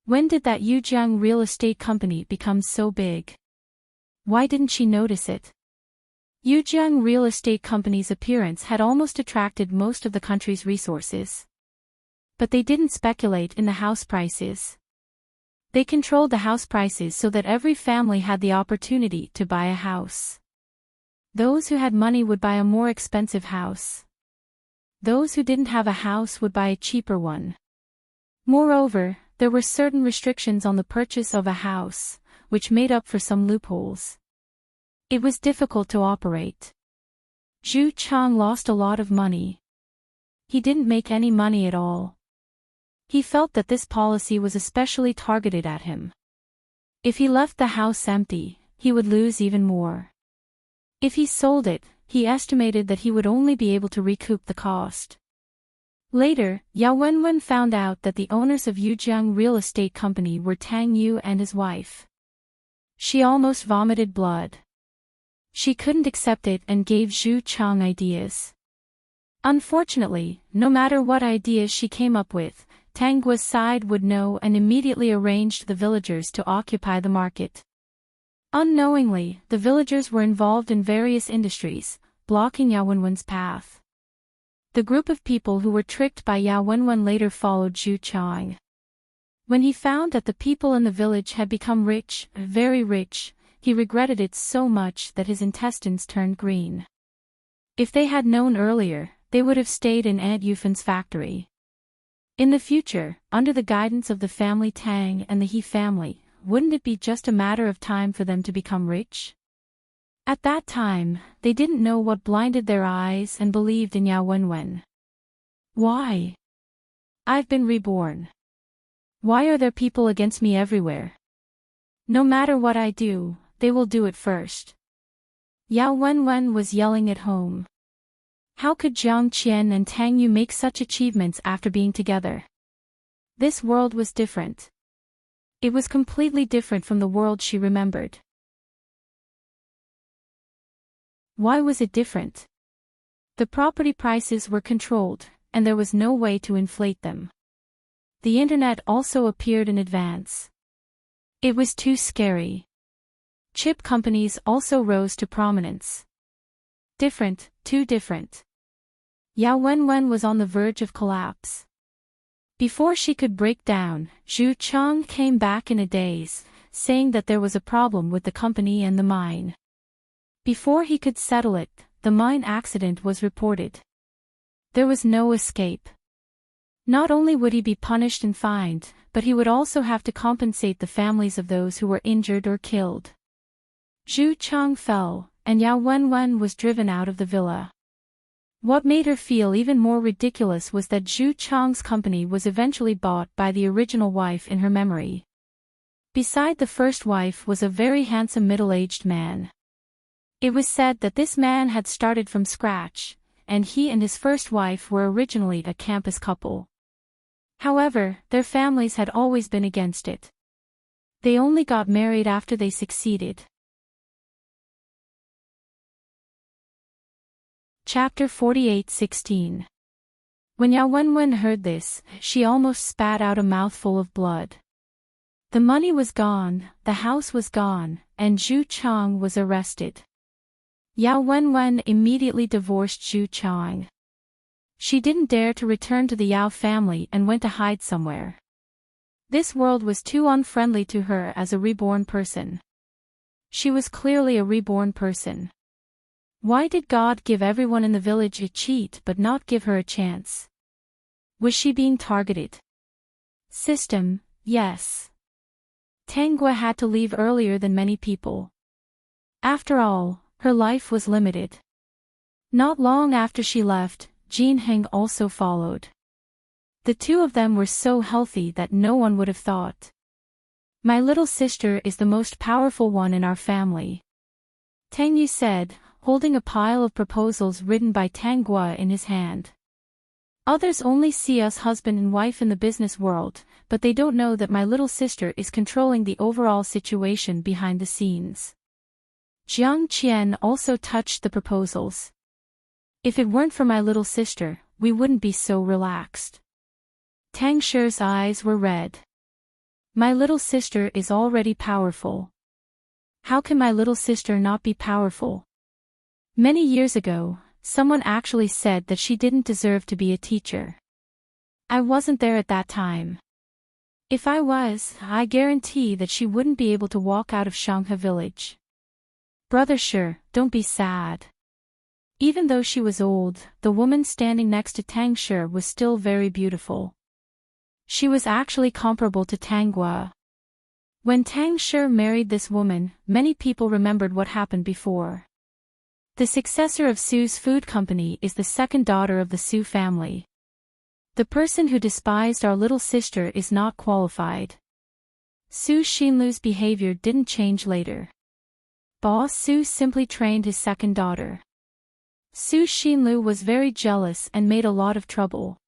When did that Yujiang real estate company become so big? Why didn't she notice it? Yujiang real estate company's appearance had almost attracted most of the country's resources. But they didn't speculate in the house prices. They controlled the house prices so that every family had the opportunity to buy a house. Those who had money would buy a more expensive house. Those who didn't have a house would buy a cheaper one. Moreover, there were certain restrictions on the purchase of a house, which made up for some loopholes. It was difficult to operate. Zhu Chang lost a lot of money. He didn't make any money at all. He felt that this policy was especially targeted at him. If he left the house empty, he would lose even more. If he sold it, he estimated that he would only be able to recoup the cost. Later, Yao Wenwen found out that the owners of Yujiang Real Estate Company were Tang Yu and his wife. She almost vomited blood. She couldn't accept it and gave Zhu Chang ideas. Unfortunately, no matter what ideas she came up with, Tang Gui's side would know and immediately arranged the villagers to occupy the market. Unknowingly, the villagers were involved in various industries, blocking Yao Wenwen's path. The group of people who were tricked by Yao Wenwen later followed Zhu Chang. When he found that the people in the village had become rich, very rich, he regretted it so much that his intestines turned green. If they had known earlier, they would have stayed in Aunt Yufen's factory. In the future, under the guidance of the family Tang and the He family, wouldn't it be just a matter of time for them to become rich? At that time, they didn't know what blinded their eyes and believed in Yao Wenwen. Why? I've been reborn. Why are there people against me everywhere? No matter what I do, they will do it first. Yao Wenwen was yelling at home. How could Jiang Qian and Tang Yu make such achievements after being together? This world was different. It was completely different from the world she remembered. Why was it different? The property prices were controlled, and there was no way to inflate them. The internet also appeared in advance. It was too scary. Chip companies also rose to prominence. Different, too different. Yao Wenwen was on the verge of collapse. Before she could break down, Zhu Chang came back in a daze, saying that there was a problem with the company and the mine. Before he could settle it, the mine accident was reported. There was no escape. Not only would he be punished and fined, but he would also have to compensate the families of those who were injured or killed. Zhu Chang fell, and Yao Wenwen was driven out of the villa. What made her feel even more ridiculous was that Zhu Chang's company was eventually bought by the original wife in her memory. Beside the first wife was a very handsome middle-aged man. It was said that this man had started from scratch, and he and his first wife were originally a campus couple. However, their families had always been against it. They only got married after they succeeded. Chapter 48:16. When Yao Wenwen heard this, she almost spat out a mouthful of blood. The money was gone, the house was gone, and Zhu Chang was arrested. Yao Wenwen immediately divorced Zhu Chang. She didn't dare to return to the Yao family and went to hide somewhere. This world was too unfriendly to her as a reborn person. She was clearly a reborn person. Why did God give everyone in the village a cheat but not give her a chance? Was she being targeted? System, yes. Tang Gua had to leave earlier than many people. After all, her life was limited. Not long after she left, Jin Heng also followed. The two of them were so healthy that no one would have thought. My little sister is the most powerful one in our family. Tang Yu said, holding a pile of proposals written by Tang Gua in his hand. Others only see us husband and wife in the business world, but they don't know that my little sister is controlling the overall situation behind the scenes. Jiang Qian also touched the proposals. If it weren't for my little sister, we wouldn't be so relaxed. Tang Shi's eyes were red. My little sister is already powerful. How can my little sister not be powerful? Many years ago, someone actually said that she didn't deserve to be a teacher. I wasn't there at that time. If I was, I guarantee that she wouldn't be able to walk out of Shanghe village. Brother Shi, don't be sad. Even though she was old, the woman standing next to Tang Shi was still very beautiful. She was actually comparable to Tang Gua. When Tang Shi married this woman, many people remembered what happened before. The successor of Su's food company is the second daughter of the Su family. The person who despised our little sister is not qualified. Su Xinlu's behavior didn't change later. Boss Su simply trained his second daughter. Su Xinlu was very jealous and made a lot of trouble.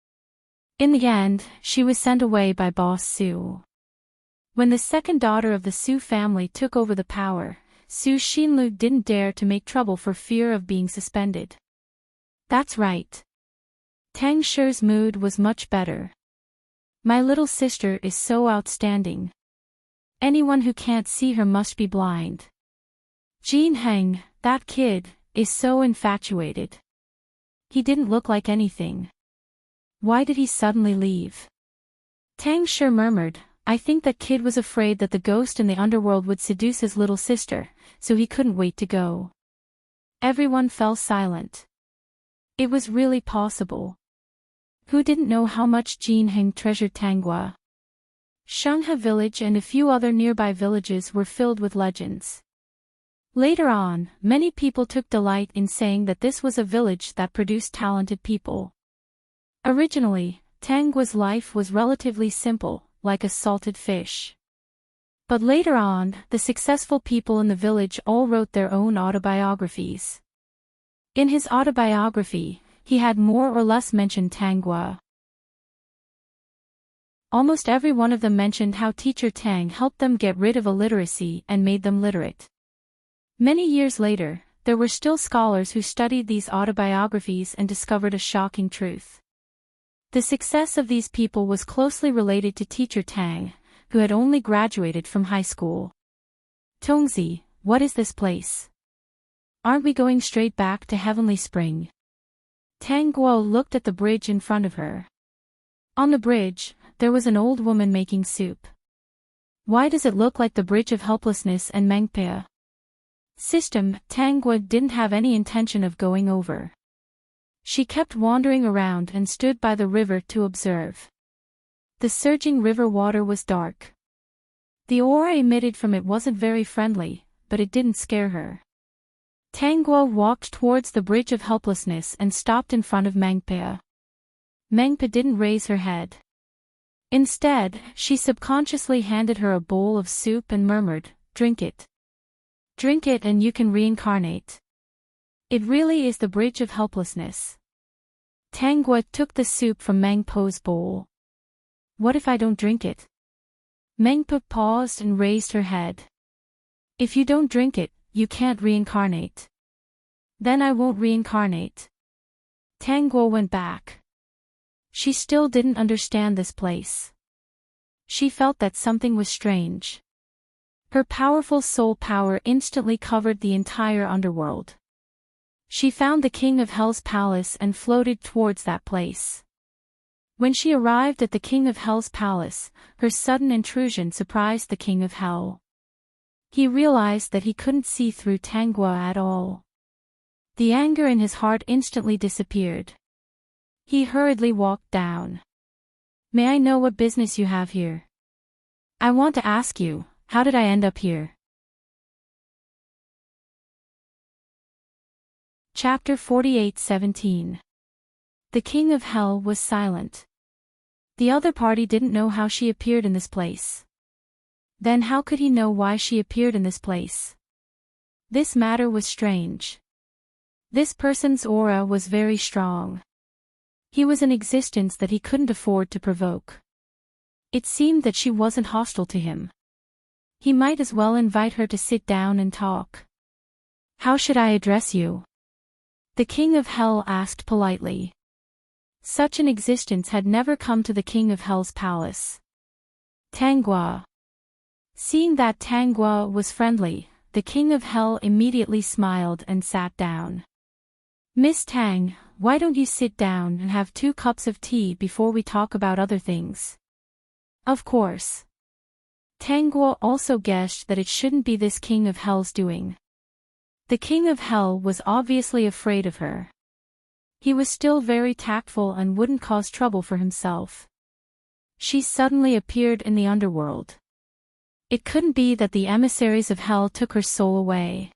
In the end, she was sent away by Boss Su. When the second daughter of the Su family took over the power, Su Xinlu didn't dare to make trouble for fear of being suspended. That's right. Tang Shi's mood was much better. My little sister is so outstanding. Anyone who can't see her must be blind. Jin Heng, that kid, is so infatuated. He didn't look like anything. Why did he suddenly leave? Tang Shi murmured, I think that kid was afraid that the ghost in the underworld would seduce his little sister, so he couldn't wait to go. Everyone fell silent. It was really possible. Who didn't know how much Jin Heng treasured Tang Gua? Shanghe village and a few other nearby villages were filled with legends. Later on, many people took delight in saying that this was a village that produced talented people. Originally, Tang Gua's life was relatively simple, like a salted fish. But later on, the successful people in the village all wrote their own autobiographies. In his autobiography, he had more or less mentioned Tang Gua. Almost every one of them mentioned how teacher Tang helped them get rid of illiteracy and made them literate. Many years later, there were still scholars who studied these autobiographies and discovered a shocking truth. The success of these people was closely related to teacher Tang, who had only graduated from high school. Tongzi, what is this place? Aren't we going straight back to Heavenly Spring? Tang Guo looked at the bridge in front of her. On the bridge, there was an old woman making soup. Why does it look like the Bridge of Helplessness and Mengpea? System, Tang Guo didn't have any intention of going over. She kept wandering around and stood by the river to observe. The surging river water was dark. The aura emitted from it wasn't very friendly, but it didn't scare her. Tangguo walked towards the Bridge of Helplessness and stopped in front of Mengpa. Mengpa didn't raise her head. Instead, she subconsciously handed her a bowl of soup and murmured, "Drink it. Drink it and you can reincarnate. It really is the Bridge of Helplessness." Tangguo took the soup from Mengpa's bowl. "What if I don't drink it?" Mengpa paused and raised her head. "If you don't drink it, you can't reincarnate." "Then I won't reincarnate." Tangguo went back. She still didn't understand this place. She felt that something was strange. Her powerful soul power instantly covered the entire underworld. She found the King of Hell's palace and floated towards that place. When she arrived at the King of Hell's palace, her sudden intrusion surprised the King of Hell. He realized that he couldn't see through Tangguo at all. The anger in his heart instantly disappeared. He hurriedly walked down. "May I know what business you have here? I want to ask you, how did I end up here?" Chapter 48:17. The King of Hell was silent. The other party didn't know how she appeared in this place. Then how could he know why she appeared in this place? This matter was strange. This person's aura was very strong. He was an existence that he couldn't afford to provoke. It seemed that she wasn't hostile to him. He might as well invite her to sit down and talk. "How should I address you?" the King of Hell asked politely. Such an existence had never come to the King of Hell's palace. "Tangguo." Seeing that Tangguo was friendly, the King of Hell immediately smiled and sat down. "Miss Tang, why don't you sit down and have 2 cups of tea before we talk about other things?" "Of course." Tangguo also guessed that it shouldn't be this King of Hell's doing. The King of Hell was obviously afraid of her. He was still very tactful and wouldn't cause trouble for himself. She suddenly appeared in the underworld. It couldn't be that the emissaries of Hell took her soul away.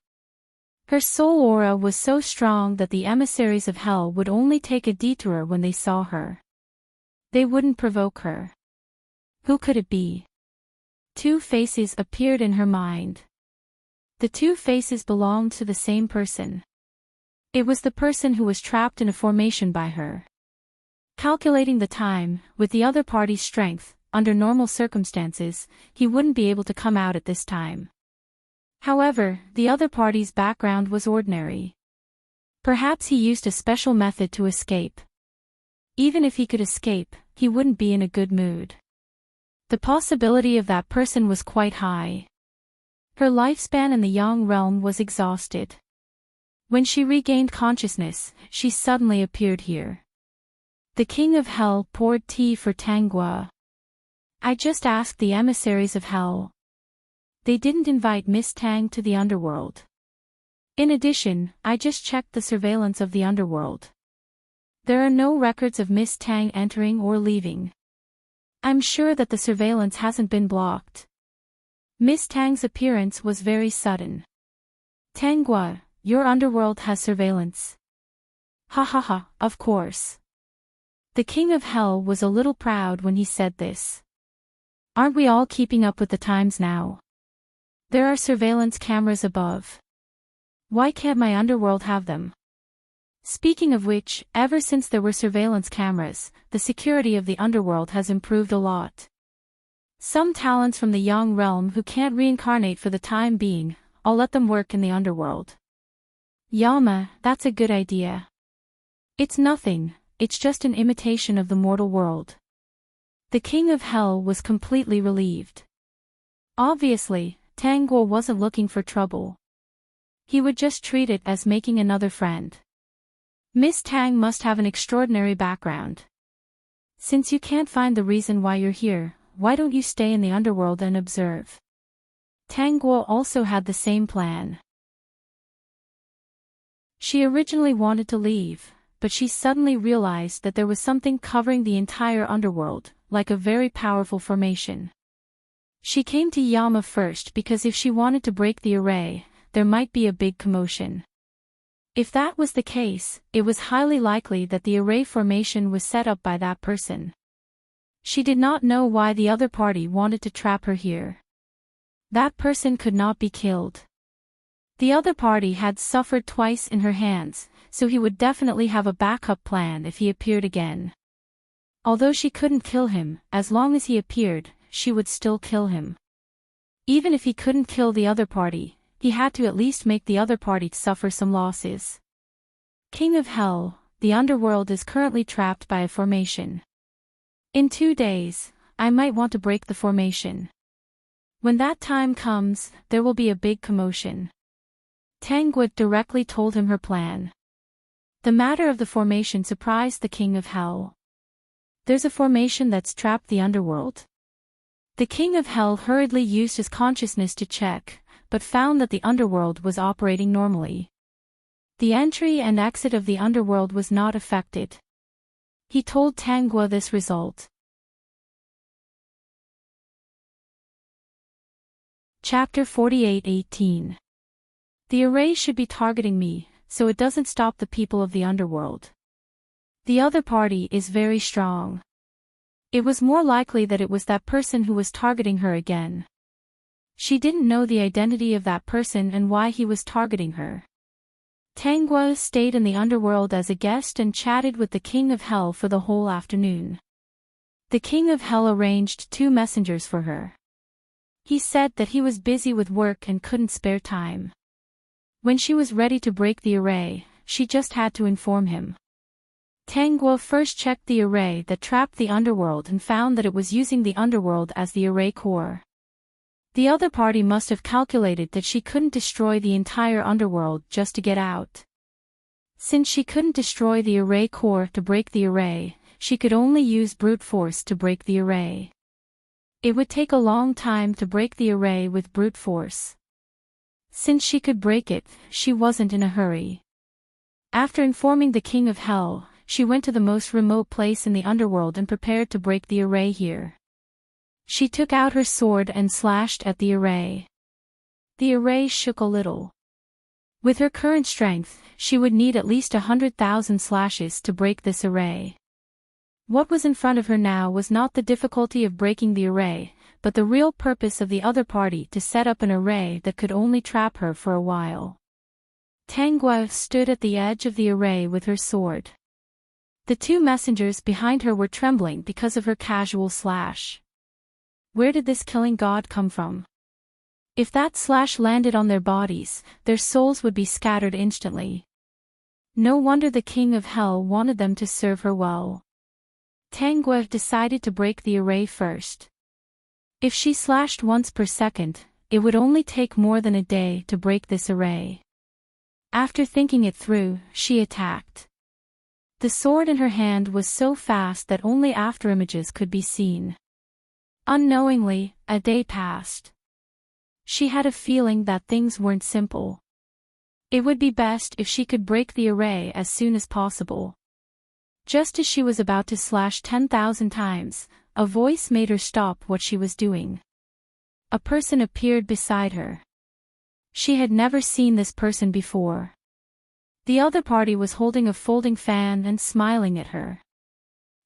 Her soul aura was so strong that the emissaries of Hell would only take a detour when they saw her. They wouldn't provoke her. Who could it be? 2 faces appeared in her mind. The 2 faces belonged to the same person. It was the person who was trapped in a formation by her. Calculating the time, with the other party's strength, under normal circumstances, he wouldn't be able to come out at this time. However, the other party's background was ordinary. Perhaps he used a special method to escape. Even if he could escape, he wouldn't be in a good mood. The possibility of that person was quite high. Her lifespan in the Yang realm was exhausted. When she regained consciousness, she suddenly appeared here. The King of Hell poured tea for Tangguo. "I just asked the emissaries of Hell. They didn't invite Miss Tang to the underworld. In addition, I just checked the surveillance of the underworld. There are no records of Miss Tang entering or leaving. I'm sure that the surveillance hasn't been blocked." Miss Tang's appearance was very sudden. "Tangguo, your underworld has surveillance." "Ha ha ha, of course." The King of Hell was a little proud when he said this. "Aren't we all keeping up with the times now? There are surveillance cameras above. Why can't my underworld have them?" Speaking of which, ever since there were surveillance cameras, the security of the underworld has improved a lot. Some talents from the Yang realm who can't reincarnate for the time being, I'll let them work in the underworld. "Yama, that's a good idea." "It's nothing, it's just an imitation of the mortal world." The King of Hell was completely relieved. Obviously, Tangguo wasn't looking for trouble. He would just treat it as making another friend. Miss Tang must have an extraordinary background. Since you can't find the reason why you're here, why don't you stay in the underworld and observe? Tangguo also had the same plan. She originally wanted to leave, but she suddenly realized that there was something covering the entire underworld, like a very powerful formation. She came to Yama first because if she wanted to break the array, there might be a big commotion. If that was the case, it was highly likely that the array formation was set up by that person. She did not know why the other party wanted to trap her here. That person could not be killed. The other party had suffered twice in her hands, so he would definitely have a backup plan if he appeared again. Although she couldn't kill him, as long as he appeared, she would still kill him. Even if he couldn't kill the other party, he had to at least make the other party suffer some losses. King of Hell, the underworld is currently trapped by a formation. In 2 days, I might want to break the formation. When that time comes, there will be a big commotion. Tangguo directly told him her plan. The matter of the formation surprised the King of Hell. There's a formation that's trapped the underworld. The King of Hell hurriedly used his consciousness to check, but found that the underworld was operating normally. The entry and exit of the underworld was not affected. He told Tangguo this result. Chapter 48:18. The array should be targeting me, so it doesn't stop the people of the underworld. The other party is very strong. It was more likely that it was that person who was targeting her again. She didn't know the identity of that person and why he was targeting her. Tangguo stayed in the underworld as a guest and chatted with the King of Hell for the whole afternoon. The King of Hell arranged 2 messengers for her. He said that he was busy with work and couldn't spare time. When she was ready to break the array, she just had to inform him. Tangguo first checked the array that trapped the underworld and found that it was using the underworld as the array core. The other party must have calculated that she couldn't destroy the entire underworld just to get out. Since she couldn't destroy the array core to break the array, she could only use brute force to break the array. It would take a long time to break the array with brute force. Since she could break it, she wasn't in a hurry. After informing the King of Hell, she went to the most remote place in the underworld and prepared to break the array here. She took out her sword and slashed at the array. The array shook a little. With her current strength, she would need at least 100,000 slashes to break this array. What was in front of her now was not the difficulty of breaking the array, but the real purpose of the other party to set up an array that could only trap her for a while. Tangguo stood at the edge of the array with her sword. The 2 messengers behind her were trembling because of her casual slash. Where did this killing god come from? If that slash landed on their bodies, their souls would be scattered instantly. No wonder the King of Hell wanted them to serve her well. Tangguo decided to break the array first. If she slashed once per second, it would only take more than a day to break this array. After thinking it through, she attacked. The sword in her hand was so fast that only afterimages could be seen. Unknowingly, a day passed. She had a feeling that things weren't simple. It would be best if she could break the array as soon as possible. Just as she was about to slash 10,000 times, a voice made her stop what she was doing. A person appeared beside her. She had never seen this person before. The other party was holding a folding fan and smiling at her.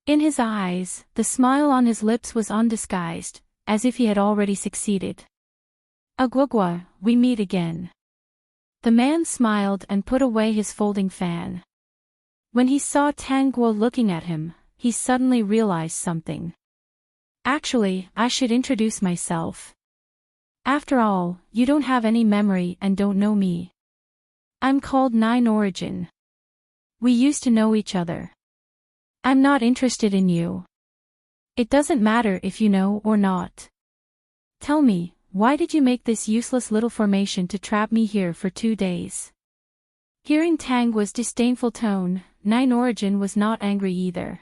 In his eyes, the smile on his lips was undisguised, as if he had already succeeded. Agwagwa, we meet again. The man smiled and put away his folding fan. When he saw Tangguo looking at him, he suddenly realized something. Actually, I should introduce myself. After all, you don't have any memory and don't know me. I'm called Nine Origin. We used to know each other. I'm not interested in you. It doesn't matter if you know or not. Tell me, why did you make this useless little formation to trap me here for 2 days? Hearing Tangguo's disdainful tone, Nine Origin was not angry either.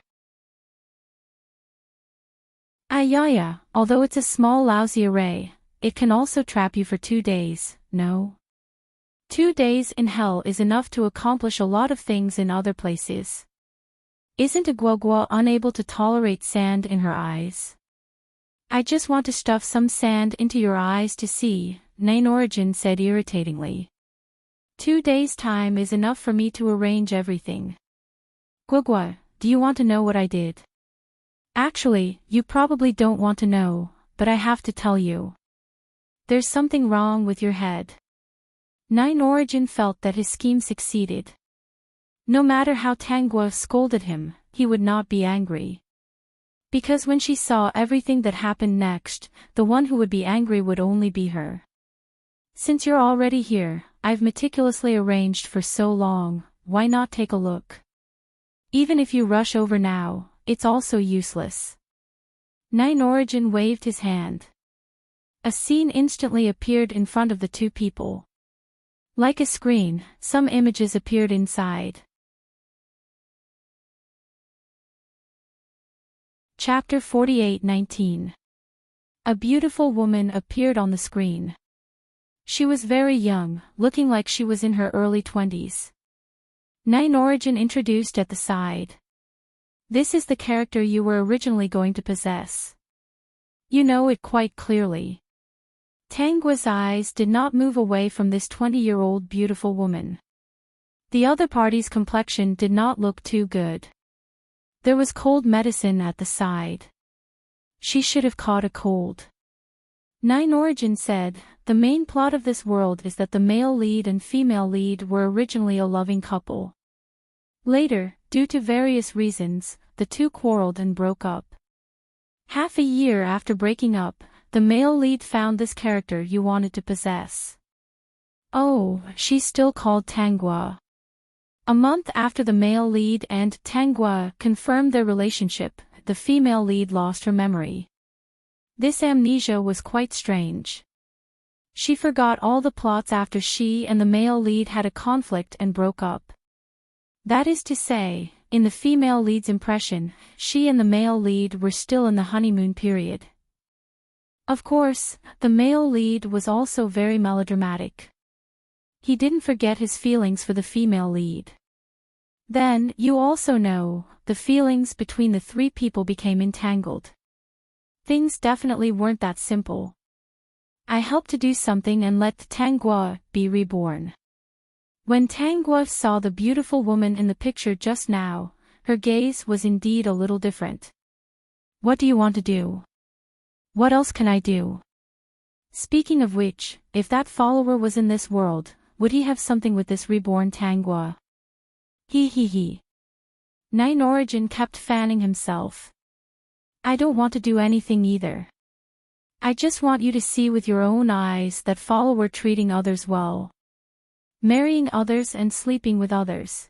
Ayaya, although it's a small lousy array, it can also trap you for 2 days, no? 2 days in hell is enough to accomplish a lot of things in other places. Isn't Agwagwa unable to tolerate sand in her eyes? I just want to stuff some sand into your eyes to see, Nine Origin said irritatingly. 2 days' time is enough for me to arrange everything. Guogua, do you want to know what I did? Actually, you probably don't want to know, but I have to tell you. There's something wrong with your head. Nine Origin felt that his scheme succeeded. No matter how Tangua scolded him, he would not be angry. Because when she saw everything that happened next, the one who would be angry would only be her. Since you're already here, I've meticulously arranged for so long, why not take a look? Even if you rush over now, it's also useless. Nine Origin waved his hand. A scene instantly appeared in front of the two people. Like a screen, some images appeared inside. Chapter 48:19. A beautiful woman appeared on the screen. She was very young, looking like she was in her early 20s. Nine Origin introduced at the side. This is the character you were originally going to possess. You know it quite clearly. Tangua's eyes did not move away from this 20-year-old beautiful woman. The other party's complexion did not look too good. There was cold medicine at the side. She should have caught a cold. Nine Origin said, the main plot of this world is that the male lead and female lead were originally a loving couple. Later, due to various reasons, the two quarreled and broke up. Half a year after breaking up, the male lead found this character you wanted to possess. Oh, she's still called Tangua. A month after the male lead and Tangua confirmed their relationship, the female lead lost her memory. This amnesia was quite strange. She forgot all the plots after she and the male lead had a conflict and broke up. That is to say, in the female lead's impression, she and the male lead were still in the honeymoon period. Of course, the male lead was also very melodramatic. He didn't forget his feelings for the female lead. Then, you also know, the feelings between the three people became entangled. Things definitely weren't that simple. I helped to do something and let Tangua be reborn. When Tangua saw the beautiful woman in the picture just now, her gaze was indeed a little different. What do you want to do? What else can I do? Speaking of which, if that follower was in this world, would he have something with this reborn Tangua? He. Nine Origin kept fanning himself. I don't want to do anything either. I just want you to see with your own eyes that follower treating others well. Marrying others and sleeping with others.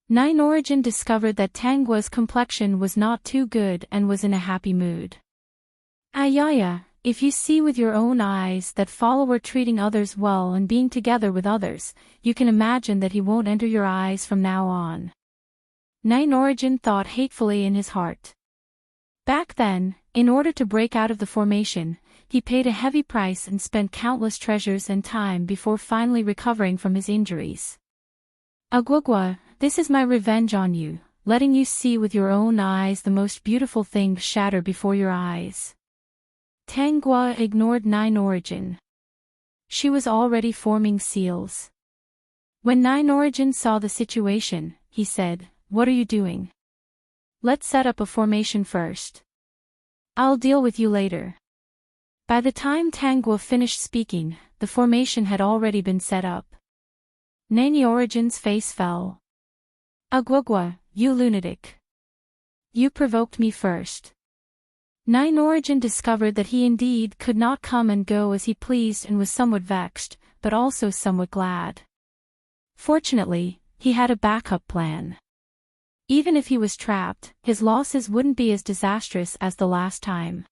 Nine Origin discovered that Tangua's complexion was not too good and was in a happy mood. Ayaya, if you see with your own eyes that follower treating others well and being together with others, you can imagine that he won't enter your eyes from now on. Nine Origin thought hatefully in his heart. Back then, in order to break out of the formation, he paid a heavy price and spent countless treasures and time before finally recovering from his injuries. Aguagua, this is my revenge on you, letting you see with your own eyes the most beautiful thing shatter before your eyes. Tangua ignored Nine Origin. She was already forming seals. When Nine Origin saw the situation, he said, "What are you doing? Let's set up a formation first. I'll deal with you later." By the time Tangua finished speaking, the formation had already been set up. Nine Origin's face fell. Aguagua, you lunatic. You provoked me first. Nine Origin discovered that he indeed could not come and go as he pleased and was somewhat vexed, but also somewhat glad. Fortunately, he had a backup plan. Even if he was trapped, his losses wouldn't be as disastrous as the last time.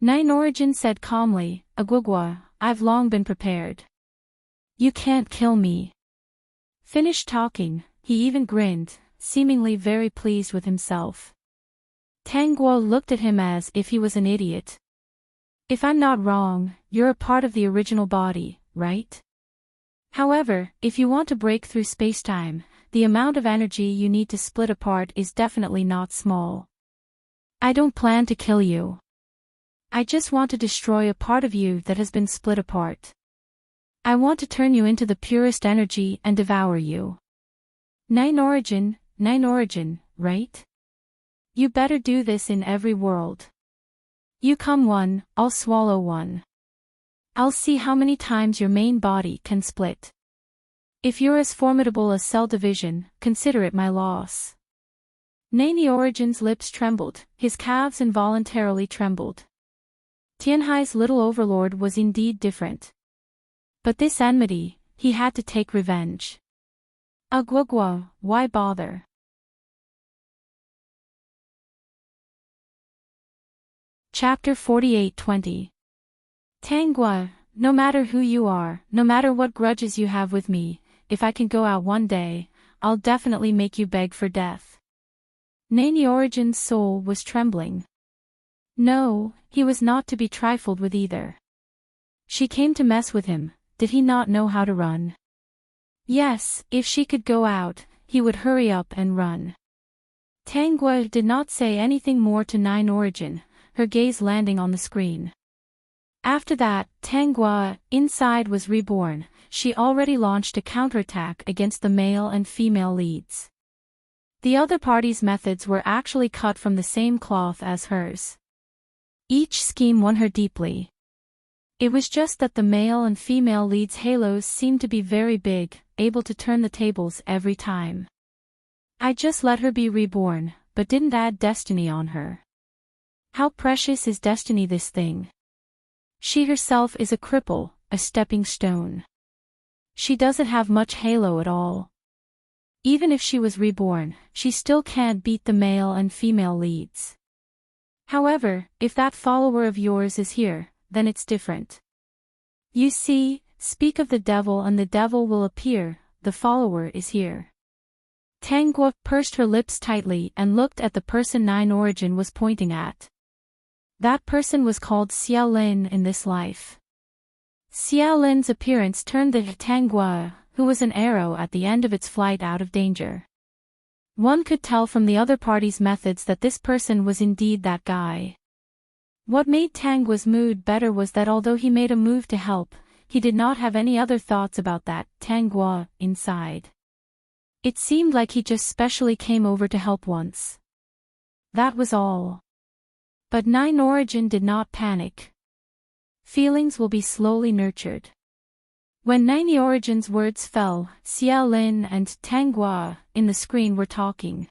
Nine Origin said calmly, "Aguagua, I've long been prepared. You can't kill me." Finished talking, he even grinned, seemingly very pleased with himself. Tangua looked at him as if he was an idiot. "If I'm not wrong, you're a part of the original body, right? However, if you want to break through space-time, the amount of energy you need to split apart is definitely not small. I don't plan to kill you. I just want to destroy a part of you that has been split apart." I want to turn you into the purest energy and devour you. Nine origin, right? You better do this in every world. You come one, I'll swallow one. I'll see how many times your main body can split. If you're as formidable as cell division, consider it my loss. Nani Origin's lips trembled, his calves involuntarily trembled. Tianhai's little overlord was indeed different. But this enmity, he had to take revenge. Agwagwa, why bother? Chapter 48:20. Tangua, no matter who you are, no matter what grudges you have with me, if I can go out one day, I'll definitely make you beg for death. Nani Origin's soul was trembling. No, he was not to be trifled with either. She came to mess with him, did he not know how to run? Yes, if she could go out, he would hurry up and run. Tangua did not say anything more to Nine Origin, her gaze landing on the screen. After that, Tangua, inside was reborn, she already launched a counterattack against the male and female leads. The other party's methods were actually cut from the same cloth as hers. Each scheme won her deeply. It was just that the male and female leads' halos seemed to be very big, able to turn the tables every time. I just let her be reborn, but didn't add destiny on her. How precious is destiny, this thing? She herself is a cripple, a stepping stone. She doesn't have much halo at all. Even if she was reborn, she still can't beat the male and female leads. However, if that follower of yours is here, then it's different. You see, speak of the devil and the devil will appear, the follower is here. Tangua pursed her lips tightly and looked at the person Nine Origin was pointing at. That person was called Xiao Lin in this life. Xiao Lin's appearance turned the Tangua, who was an arrow at the end of its flight, out of danger. One could tell from the other party's methods that this person was indeed that guy. What made Tangua's mood better was that although he made a move to help, he did not have any other thoughts about that Tangua inside. It seemed like he just specially came over to help once. That was all. But Nine Origin did not panic. Feelings will be slowly nurtured. When Nine Origin's words fell, Xiao Lin and Tangua in the screen were talking.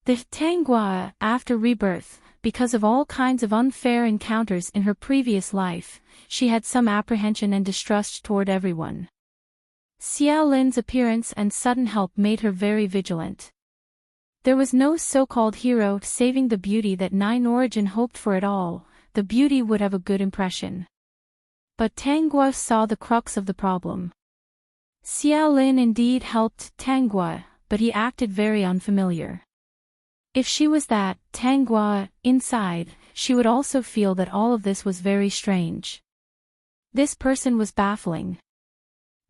The Tangua, after rebirth, because of all kinds of unfair encounters in her previous life, she had some apprehension and distrust toward everyone. Xiao Lin's appearance and sudden help made her very vigilant. There was no so-called hero saving the beauty that Nine Origin hoped for at all, the beauty would have a good impression. But Tangua saw the crux of the problem. Xiao Lin indeed helped Tangua, but he acted very unfamiliar. If she was that Tangua inside, she would also feel that all of this was very strange. This person was baffling.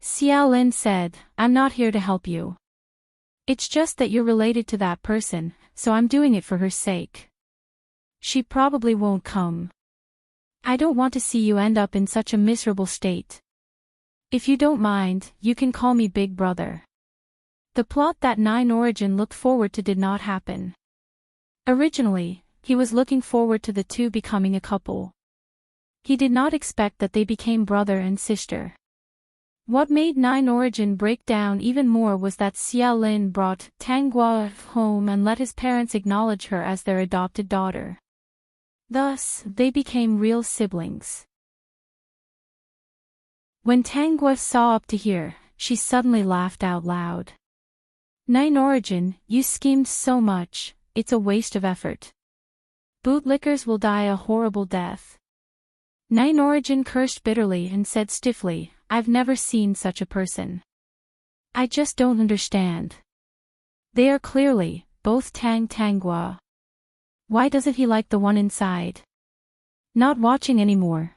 Xiao Lin said, "I'm not here to help you. It's just that you're related to that person, so I'm doing it for her sake. She probably won't come. I don't want to see you end up in such a miserable state. If you don't mind, you can call me Big Brother." The plot that Nine Origin looked forward to did not happen. Originally, he was looking forward to the two becoming a couple. He did not expect that they became brother and sister. What made Nine Origin break down even more was that Xiao Lin brought Tangua home and let his parents acknowledge her as their adopted daughter. Thus, they became real siblings. When Tangua saw up to here, she suddenly laughed out loud. "Nine Origin, you schemed so much, it's a waste of effort. Bootlickers will die a horrible death." Nine Origin cursed bitterly and said stiffly, "I've never seen such a person. I just don't understand. They are clearly, both Tangua. Why doesn't he like the one inside? Not watching anymore?"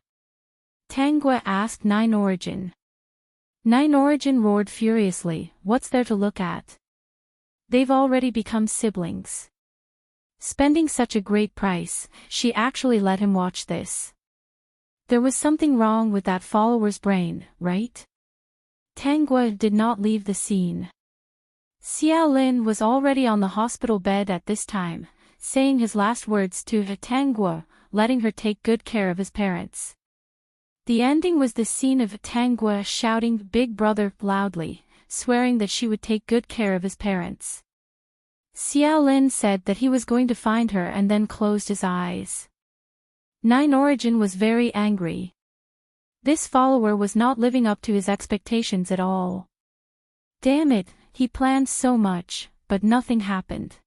Tangua asked Nine Origin. Nine Origin roared furiously, "What's there to look at? They've already become siblings." Spending such a great price, she actually let him watch this. There was something wrong with that follower's brain, right? Tangua did not leave the scene. Xiaolin was already on the hospital bed at this time, saying his last words to Tangua, letting her take good care of his parents. The ending was the scene of Tangua shouting "Big Brother" loudly, swearing that she would take good care of his parents. Xiaolin said that he was going to find her and then closed his eyes. Nine Origin was very angry. This follower was not living up to his expectations at all. Damn it, he planned so much, but nothing happened.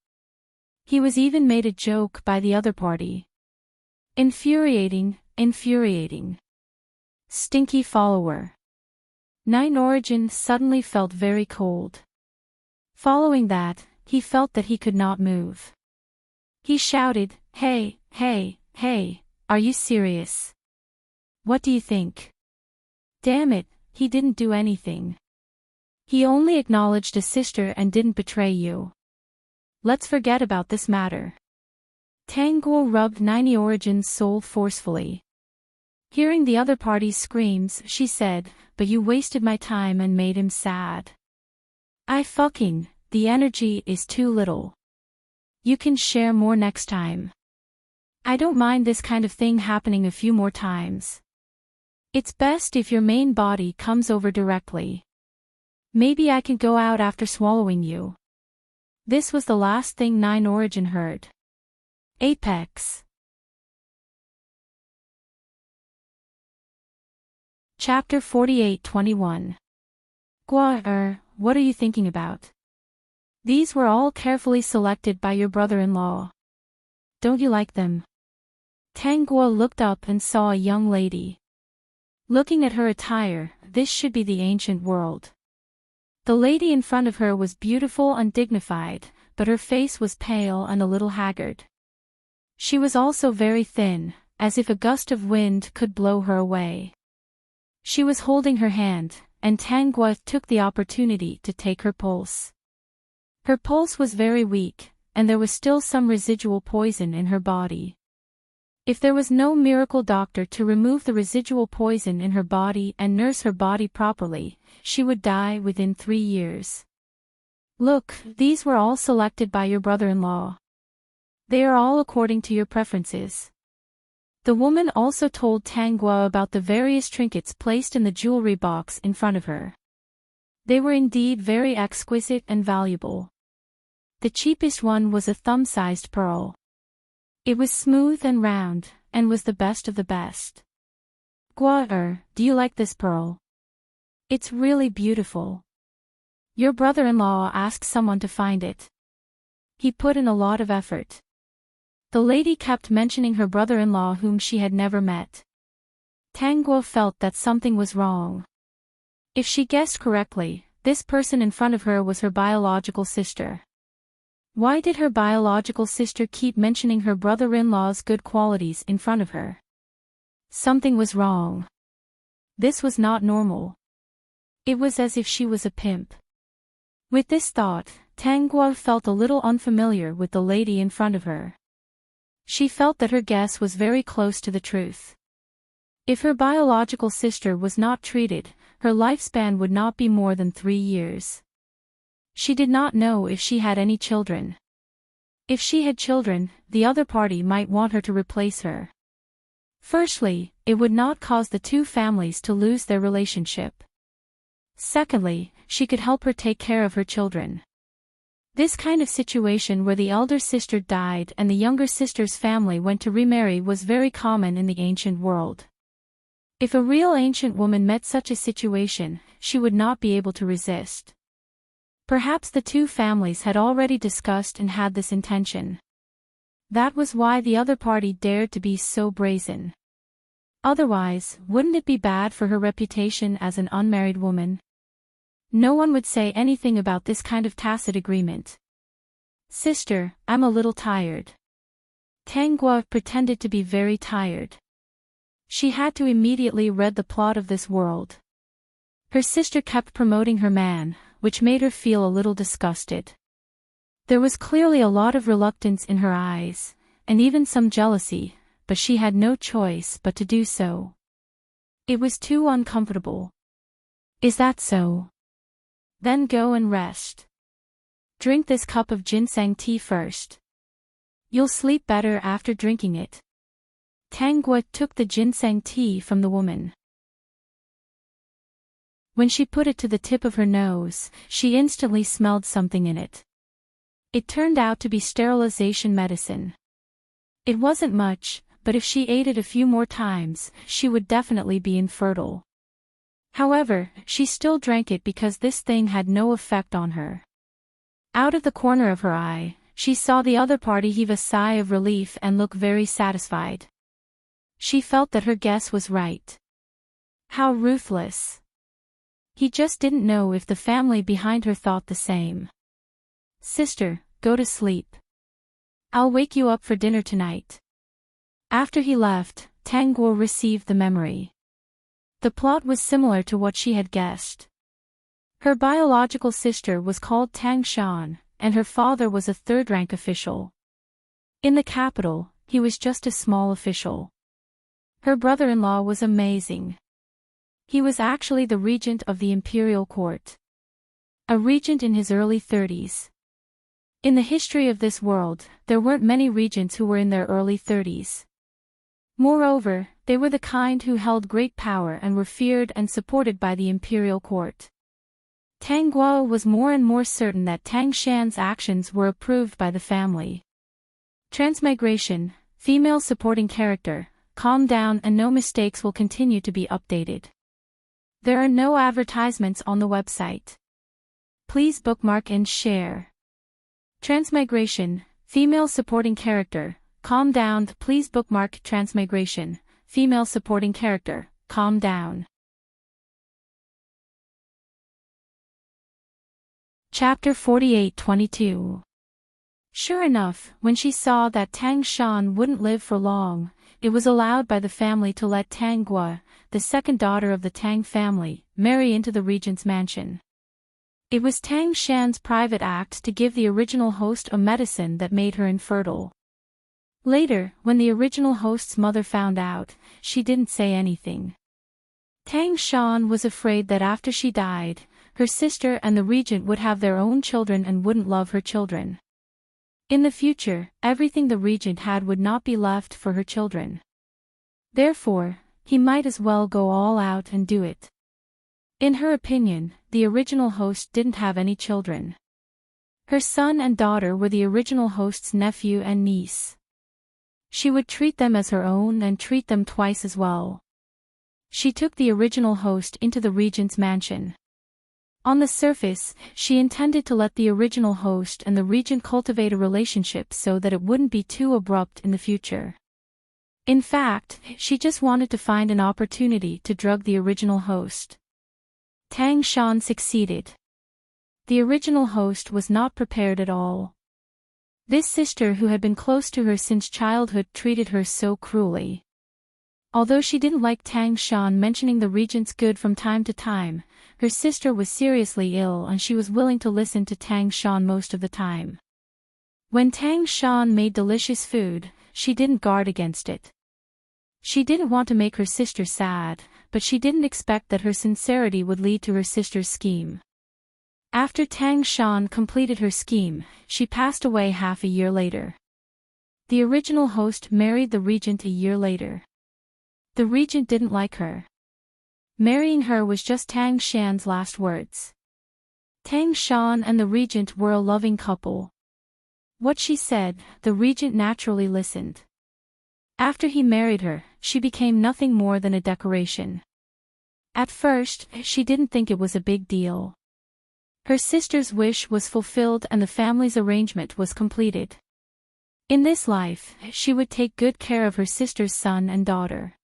He was even made a joke by the other party. Infuriating, infuriating. Stinky follower. Nine Origin suddenly felt very cold. Following that, he felt that he could not move. He shouted, "Hey, hey, hey, are you serious? What do you think? Damn it, he didn't do anything. He only acknowledged a sister and didn't betray you. Let's forget about this matter." Tangguo rubbed Nine Origin's soul forcefully. Hearing the other party's screams, she said, "But you wasted my time and made him sad. The energy is too little. You can share more next time. I don't mind this kind of thing happening a few more times. It's best if your main body comes over directly. Maybe I can go out after swallowing you." This was the last thing Nine Origin heard. Apex. Chapter 48-21. Gua what are you thinking about? These were all carefully selected by your brother-in-law. Don't you like them? Tangguo looked up and saw a young lady. Looking at her attire, this should be the ancient world. The lady in front of her was beautiful and dignified, but her face was pale and a little haggard. She was also very thin, as if a gust of wind could blow her away. She was holding her hand, and Tangguo took the opportunity to take her pulse. Her pulse was very weak, and there was still some residual poison in her body. If there was no miracle doctor to remove the residual poison in her body and nurse her body properly, she would die within 3 years. Look, these were all selected by your brother-in-law. They are all according to your preferences. The woman also told Tangguo about the various trinkets placed in the jewelry box in front of her. They were indeed very exquisite and valuable. The cheapest one was a thumb-sized pearl. It was smooth and round, and was the best of the best. Gua do you like this pearl? It's really beautiful. Your brother-in-law asked someone to find it. He put in a lot of effort. The lady kept mentioning her brother-in-law whom she had never met. Tangguo felt that something was wrong. If she guessed correctly, this person in front of her was her biological sister. Why did her biological sister keep mentioning her brother-in-law's good qualities in front of her? Something was wrong. This was not normal. It was as if she was a pimp. With this thought, Tangguo felt a little unfamiliar with the lady in front of her. She felt that her guess was very close to the truth. If her biological sister was not treated, her lifespan would not be more than 3 years. She did not know if she had any children. If she had children, the other party might want her to replace her. Firstly, it would not cause the two families to lose their relationship. Secondly, she could help her take care of her children. This kind of situation where the elder sister died and the younger sister's family went to remarry was very common in the ancient world. If a real ancient woman met such a situation, she would not be able to resist. Perhaps the two families had already discussed and had this intention. That was why the other party dared to be so brazen. Otherwise, wouldn't it be bad for her reputation as an unmarried woman? No one would say anything about this kind of tacit agreement. Sister, I'm a little tired. Tangguo pretended to be very tired. She had to immediately read the plot of this world. Her sister kept promoting her man, which made her feel a little disgusted. There was clearly a lot of reluctance in her eyes, and even some jealousy, but she had no choice but to do so. It was too uncomfortable. Is that so? Then go and rest. Drink this cup of ginseng tea first. You'll sleep better after drinking it. Tang Gua took the ginseng tea from the woman. When she put it to the tip of her nose, she instantly smelled something in it. It turned out to be sterilization medicine. It wasn't much, but if she ate it a few more times, she would definitely be infertile. However, she still drank it because this thing had no effect on her. Out of the corner of her eye, she saw the other party heave a sigh of relief and look very satisfied. She felt that her guess was right. How ruthless. He just didn't know if the family behind her thought the same. Sister, go to sleep. I'll wake you up for dinner tonight. After he left, Tang Guo received the memory. The plot was similar to what she had guessed. Her biological sister was called Tang Shan, and her father was a third-rank official. In the capital, he was just a small official. Her brother-in-law was amazing. He was actually the regent of the imperial court. A regent in his early 30s. In the history of this world, there weren't many regents who were in their early 30s. Moreover, they were the kind who held great power and were feared and supported by the imperial court. Tang Guo was more and more certain that Tang Shan's actions were approved by the family. Transmigration, female supporting character, calm down and no mistakes will continue to be updated. There are no advertisements on the website. Please bookmark and share. Transmigration, female supporting character, calm down. Please bookmark transmigration, female supporting character, calm down. Chapter 48-22. Sure enough, when she saw that Tang Shan wouldn't live for long, it was allowed by the family to let Tang Gua, the second daughter of the Tang family, marry into the regent's mansion. It was Tang Shan's private act to give the original host a medicine that made her infertile. Later, when the original host's mother found out, she didn't say anything. Tang Shan was afraid that after she died, her sister and the regent would have their own children and wouldn't love her children. In the future, everything the regent had would not be left for her children. Therefore, he might as well go all out and do it. In her opinion, the original host didn't have any children. Her son and daughter were the original host's nephew and niece. She would treat them as her own and treat them twice as well. She took the original host into the regent's mansion. On the surface, she intended to let the original host and the regent cultivate a relationship so that it wouldn't be too abrupt in the future. In fact, she just wanted to find an opportunity to drug the original host. Tang Shan succeeded. The original host was not prepared at all. This sister who had been close to her since childhood treated her so cruelly. Although she didn't like Tang Shan mentioning the regent's good from time to time, her sister was seriously ill and she was willing to listen to Tang Shan most of the time. When Tang Shan made delicious food, she didn't guard against it. She didn't want to make her sister sad, but she didn't expect that her sincerity would lead to her sister's scheme. After Tang Shan completed her scheme, she passed away half a year later. The original host married the regent a year later. The regent didn't like her. Marrying her was just Tang Shan's last words. Tang Shan and the regent were a loving couple. What she said, the regent naturally listened. After he married her, she became nothing more than a decoration. At first, she didn't think it was a big deal. Her sister's wish was fulfilled and the family's arrangement was completed. In this life, she would take good care of her sister's son and daughter.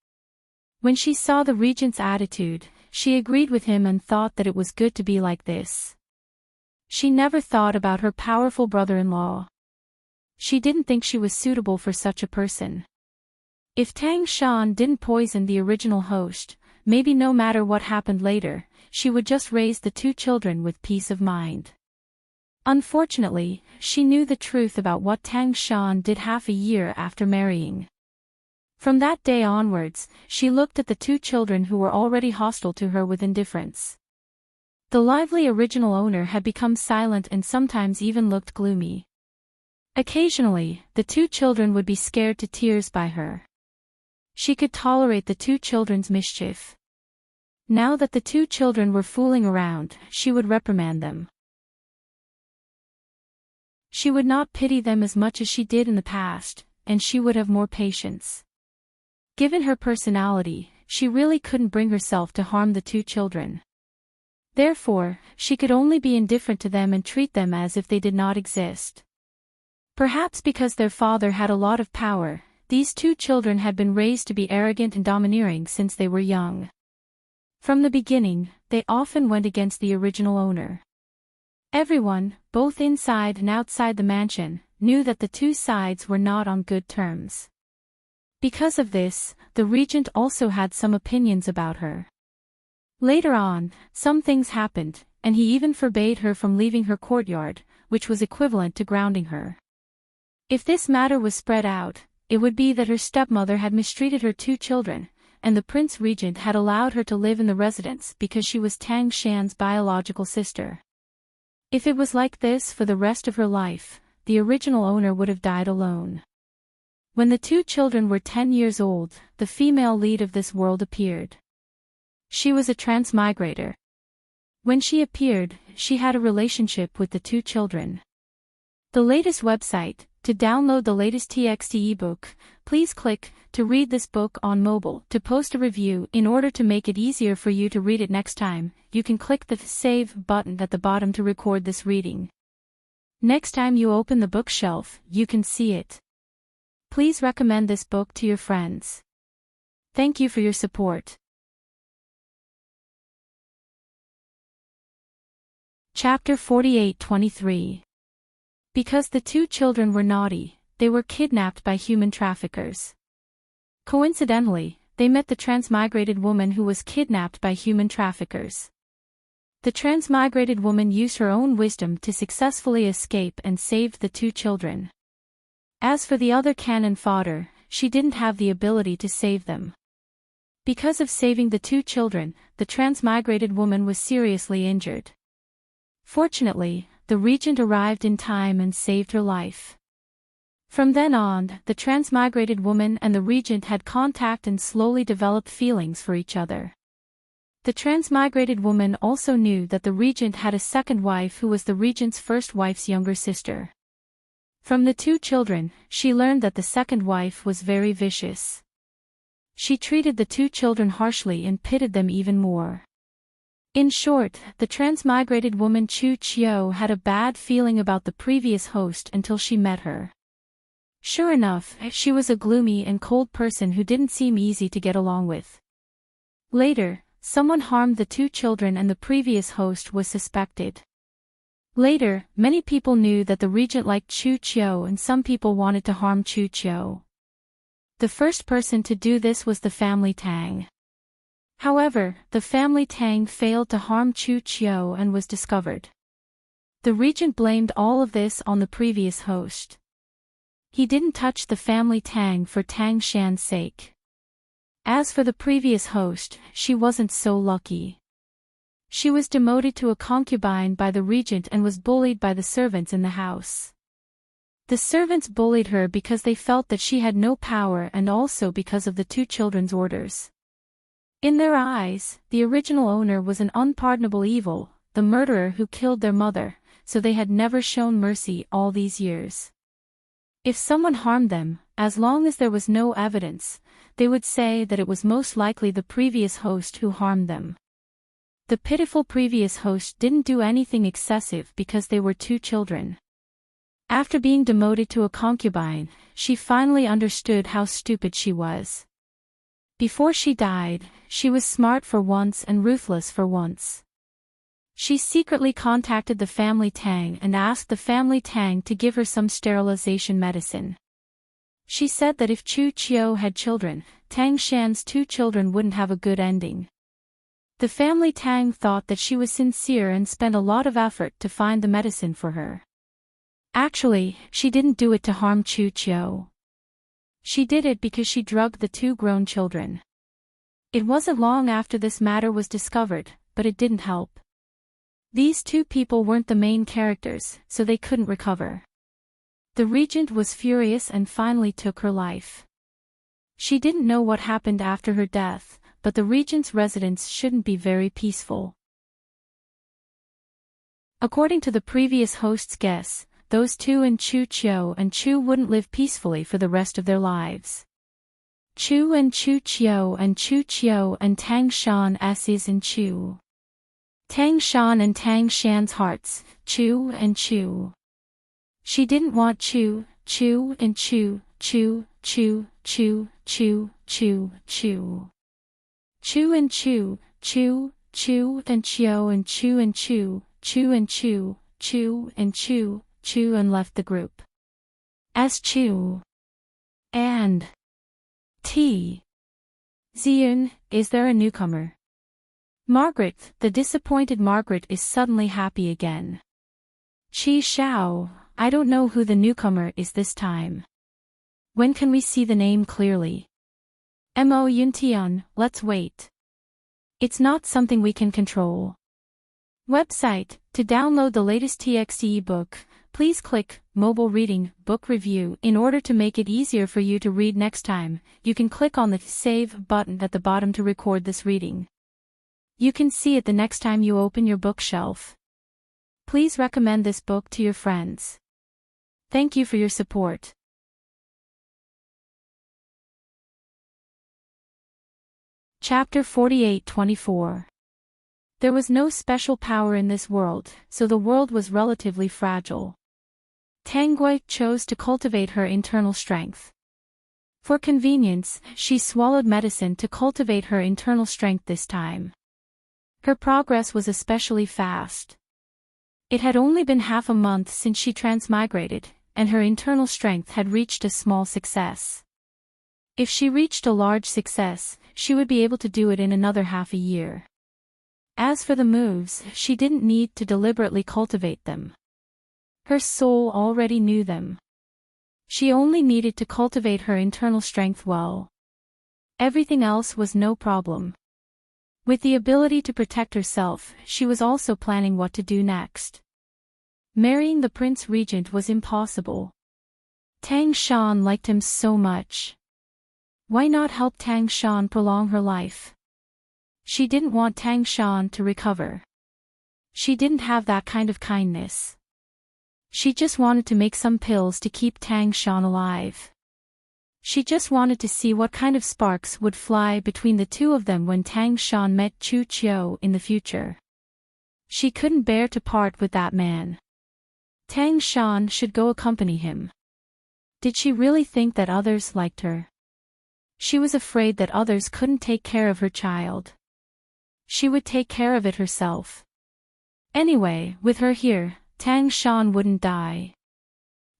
When she saw the regent's attitude, she agreed with him and thought that it was good to be like this. She never thought about her powerful brother-in-law. She didn't think she was suitable for such a person. If Tang Shan didn't poison the original host, maybe no matter what happened later, she would just raise the two children with peace of mind. Unfortunately, she knew the truth about what Tang Shan did half a year after marrying. From that day onwards, she looked at the two children who were already hostile to her with indifference. The lively original owner had become silent and sometimes even looked gloomy. Occasionally, the two children would be scared to tears by her. She could tolerate the two children's mischief. Now that the two children were fooling around, she would reprimand them. She would not pity them as much as she did in the past, and she would have more patience. Given her personality, she really couldn't bring herself to harm the two children. Therefore, she could only be indifferent to them and treat them as if they did not exist. Perhaps because their father had a lot of power, these two children had been raised to be arrogant and domineering since they were young. From the beginning, they often went against the original owner. Everyone, both inside and outside the mansion, knew that the two sides were not on good terms. Because of this, the regent also had some opinions about her. Later on, some things happened, and he even forbade her from leaving her courtyard, which was equivalent to grounding her. If this matter was spread out, it would be that her stepmother had mistreated her two children, and the prince regent had allowed her to live in the residence because she was Tang Shan's biological sister. If it was like this for the rest of her life, the original owner would have died alone. When the two children were 10 years old, the female lead of this world appeared. She was a transmigrator. When she appeared, she had a relationship with the two children. The latest website. To download the latest TXT ebook, please click to read this book on mobile. To post a review, in order to make it easier for you to read it next time, you can click the Save button at the bottom to record this reading. Next time you open the bookshelf, you can see it. Please recommend this book to your friends. Thank you for your support. Chapter 48-23. Because the two children were naughty, they were kidnapped by human traffickers. Coincidentally, they met the transmigrated woman who was kidnapped by human traffickers. The transmigrated woman used her own wisdom to successfully escape and saved the two children. As for the other cannon fodder, she didn't have the ability to save them. Because of saving the two children, the transmigrated woman was seriously injured. Fortunately, the regent arrived in time and saved her life. From then on, the transmigrated woman and the regent had contact and slowly developed feelings for each other. The transmigrated woman also knew that the regent had a second wife who was the regent's first wife's younger sister. From the two children, she learned that the second wife was very vicious. She treated the two children harshly and pitted them even more. In short, the transmigrated woman Chu Chiu had a bad feeling about the previous host until she met her. Sure enough, she was a gloomy and cold person who didn't seem easy to get along with. Later, someone harmed the two children and the previous host was suspected. Later, many people knew that the regent liked Chu Chiu and some people wanted to harm Chu Chiu. The first person to do this was the family Tang. However, the family Tang failed to harm Chu Chiu and was discovered. The regent blamed all of this on the previous host. He didn't touch the family Tang for Tang Shan's sake. As for the previous host, she wasn't so lucky. She was demoted to a concubine by the regent and was bullied by the servants in the house. The servants bullied her because they felt that she had no power and also because of the two children's orders. In their eyes, the original owner was an unpardonable evil, the murderer who killed their mother, so they had never shown mercy all these years. If someone harmed them, as long as there was no evidence, they would say that it was most likely the previous host who harmed them. The pitiful previous host didn't do anything excessive because they were two children. After being demoted to a concubine, she finally understood how stupid she was. Before she died, she was smart for once and ruthless for once. She secretly contacted the family Tang and asked the family Tang to give her some sterilization medicine. She said that if Chu Chiu had children, Tang Shan's two children wouldn't have a good ending. The family Tang thought that she was sincere and spent a lot of effort to find the medicine for her. Actually, she didn't do it to harm Chu Chiu. She did it because she drugged the two grown children. It wasn't long after this matter was discovered, but it didn't help. These two people weren't the main characters, so they couldn't recover. The regent was furious and finally took her life. She didn't know what happened after her death, but the regent's residence shouldn't be very peaceful. According to the previous host's guess, those two and Chu and Chu wouldn't live peacefully for the rest of their lives. Chu and Chu and Tang Shan S's and Chu. Tang Shan and Tang Shan's hearts, Chu and Chu. She didn't want Chu and Chu and Chu and Chiu and Chu and left the group. As Chu and T. Ziyun, is there a newcomer? Margaret, the disappointed Margaret, is suddenly happy again. Qi Xiao, I don't know who the newcomer is this time. When can we see the name clearly? Mo Yuntian, let's wait. It's not something we can control. Website, to download the latest TXT ebook, please click Mobile Reading Book Review. In order to make it easier for you to read next time, you can click on the Save button at the bottom to record this reading. You can see it the next time you open your bookshelf. Please recommend this book to your friends. Thank you for your support. Chapter 48-24. There was no special power in this world, so the world was relatively fragile. Tang Gui chose to cultivate her internal strength. For convenience, she swallowed medicine to cultivate her internal strength this time. Her progress was especially fast. It had only been half a month since she transmigrated, and her internal strength had reached a small success. If she reached a large success, she would be able to do it in another half a year. As for the moves, she didn't need to deliberately cultivate them. Her soul already knew them. She only needed to cultivate her internal strength well. Everything else was no problem. With the ability to protect herself, she was also planning what to do next. Marrying the Prince Regent was impossible. Tang Shan liked him so much. Why not help Tang Shan prolong her life? She didn't want Tang Shan to recover. She didn't have that kind of kindness. She just wanted to make some pills to keep Tang Shan alive. She just wanted to see what kind of sparks would fly between the two of them when Tang Shan met Chu Qiu in the future. She couldn't bear to part with that man. Tang Shan should go accompany him. Did she really think that others liked her? She was afraid that others couldn't take care of her child. She would take care of it herself. Anyway, with her here, Tang Shan wouldn't die.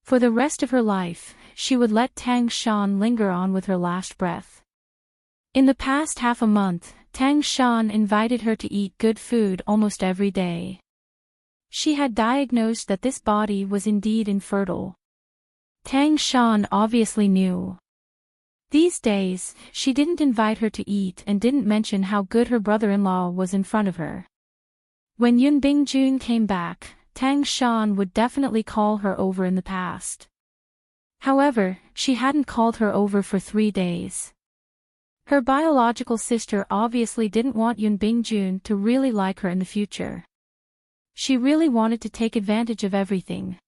For the rest of her life, she would let Tang Shan linger on with her last breath. In the past half a month, Tang Shan invited her to eat good food almost every day. She had diagnosed that this body was indeed infertile. Tang Shan obviously knew. These days, she didn't invite her to eat and didn't mention how good her brother-in-law was in front of her. When Yun Bingjun came back, Tang Shan would definitely call her over in the past. However, she hadn't called her over for 3 days. Her biological sister obviously didn't want Yun Bingjun to really like her in the future. She really wanted to take advantage of everything.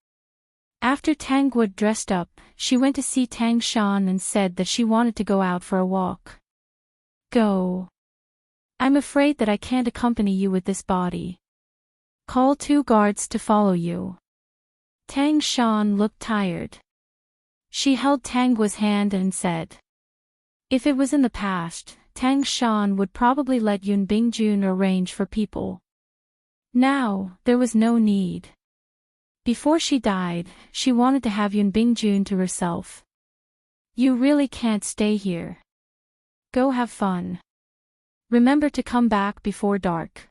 After Tang Guo dressed up, she went to see Tang Shan and said that she wanted to go out for a walk. Go. I'm afraid that I can't accompany you with this body. Call 2 guards to follow you. Tang Shan looked tired. She held Tang Guo's hand and said. If it was in the past, Tang Shan would probably let Yun Bingjun arrange for people. Now, there was no need. Before she died, she wanted to have Yun Bingjun to herself. You really can't stay here. Go have fun. Remember to come back before dark.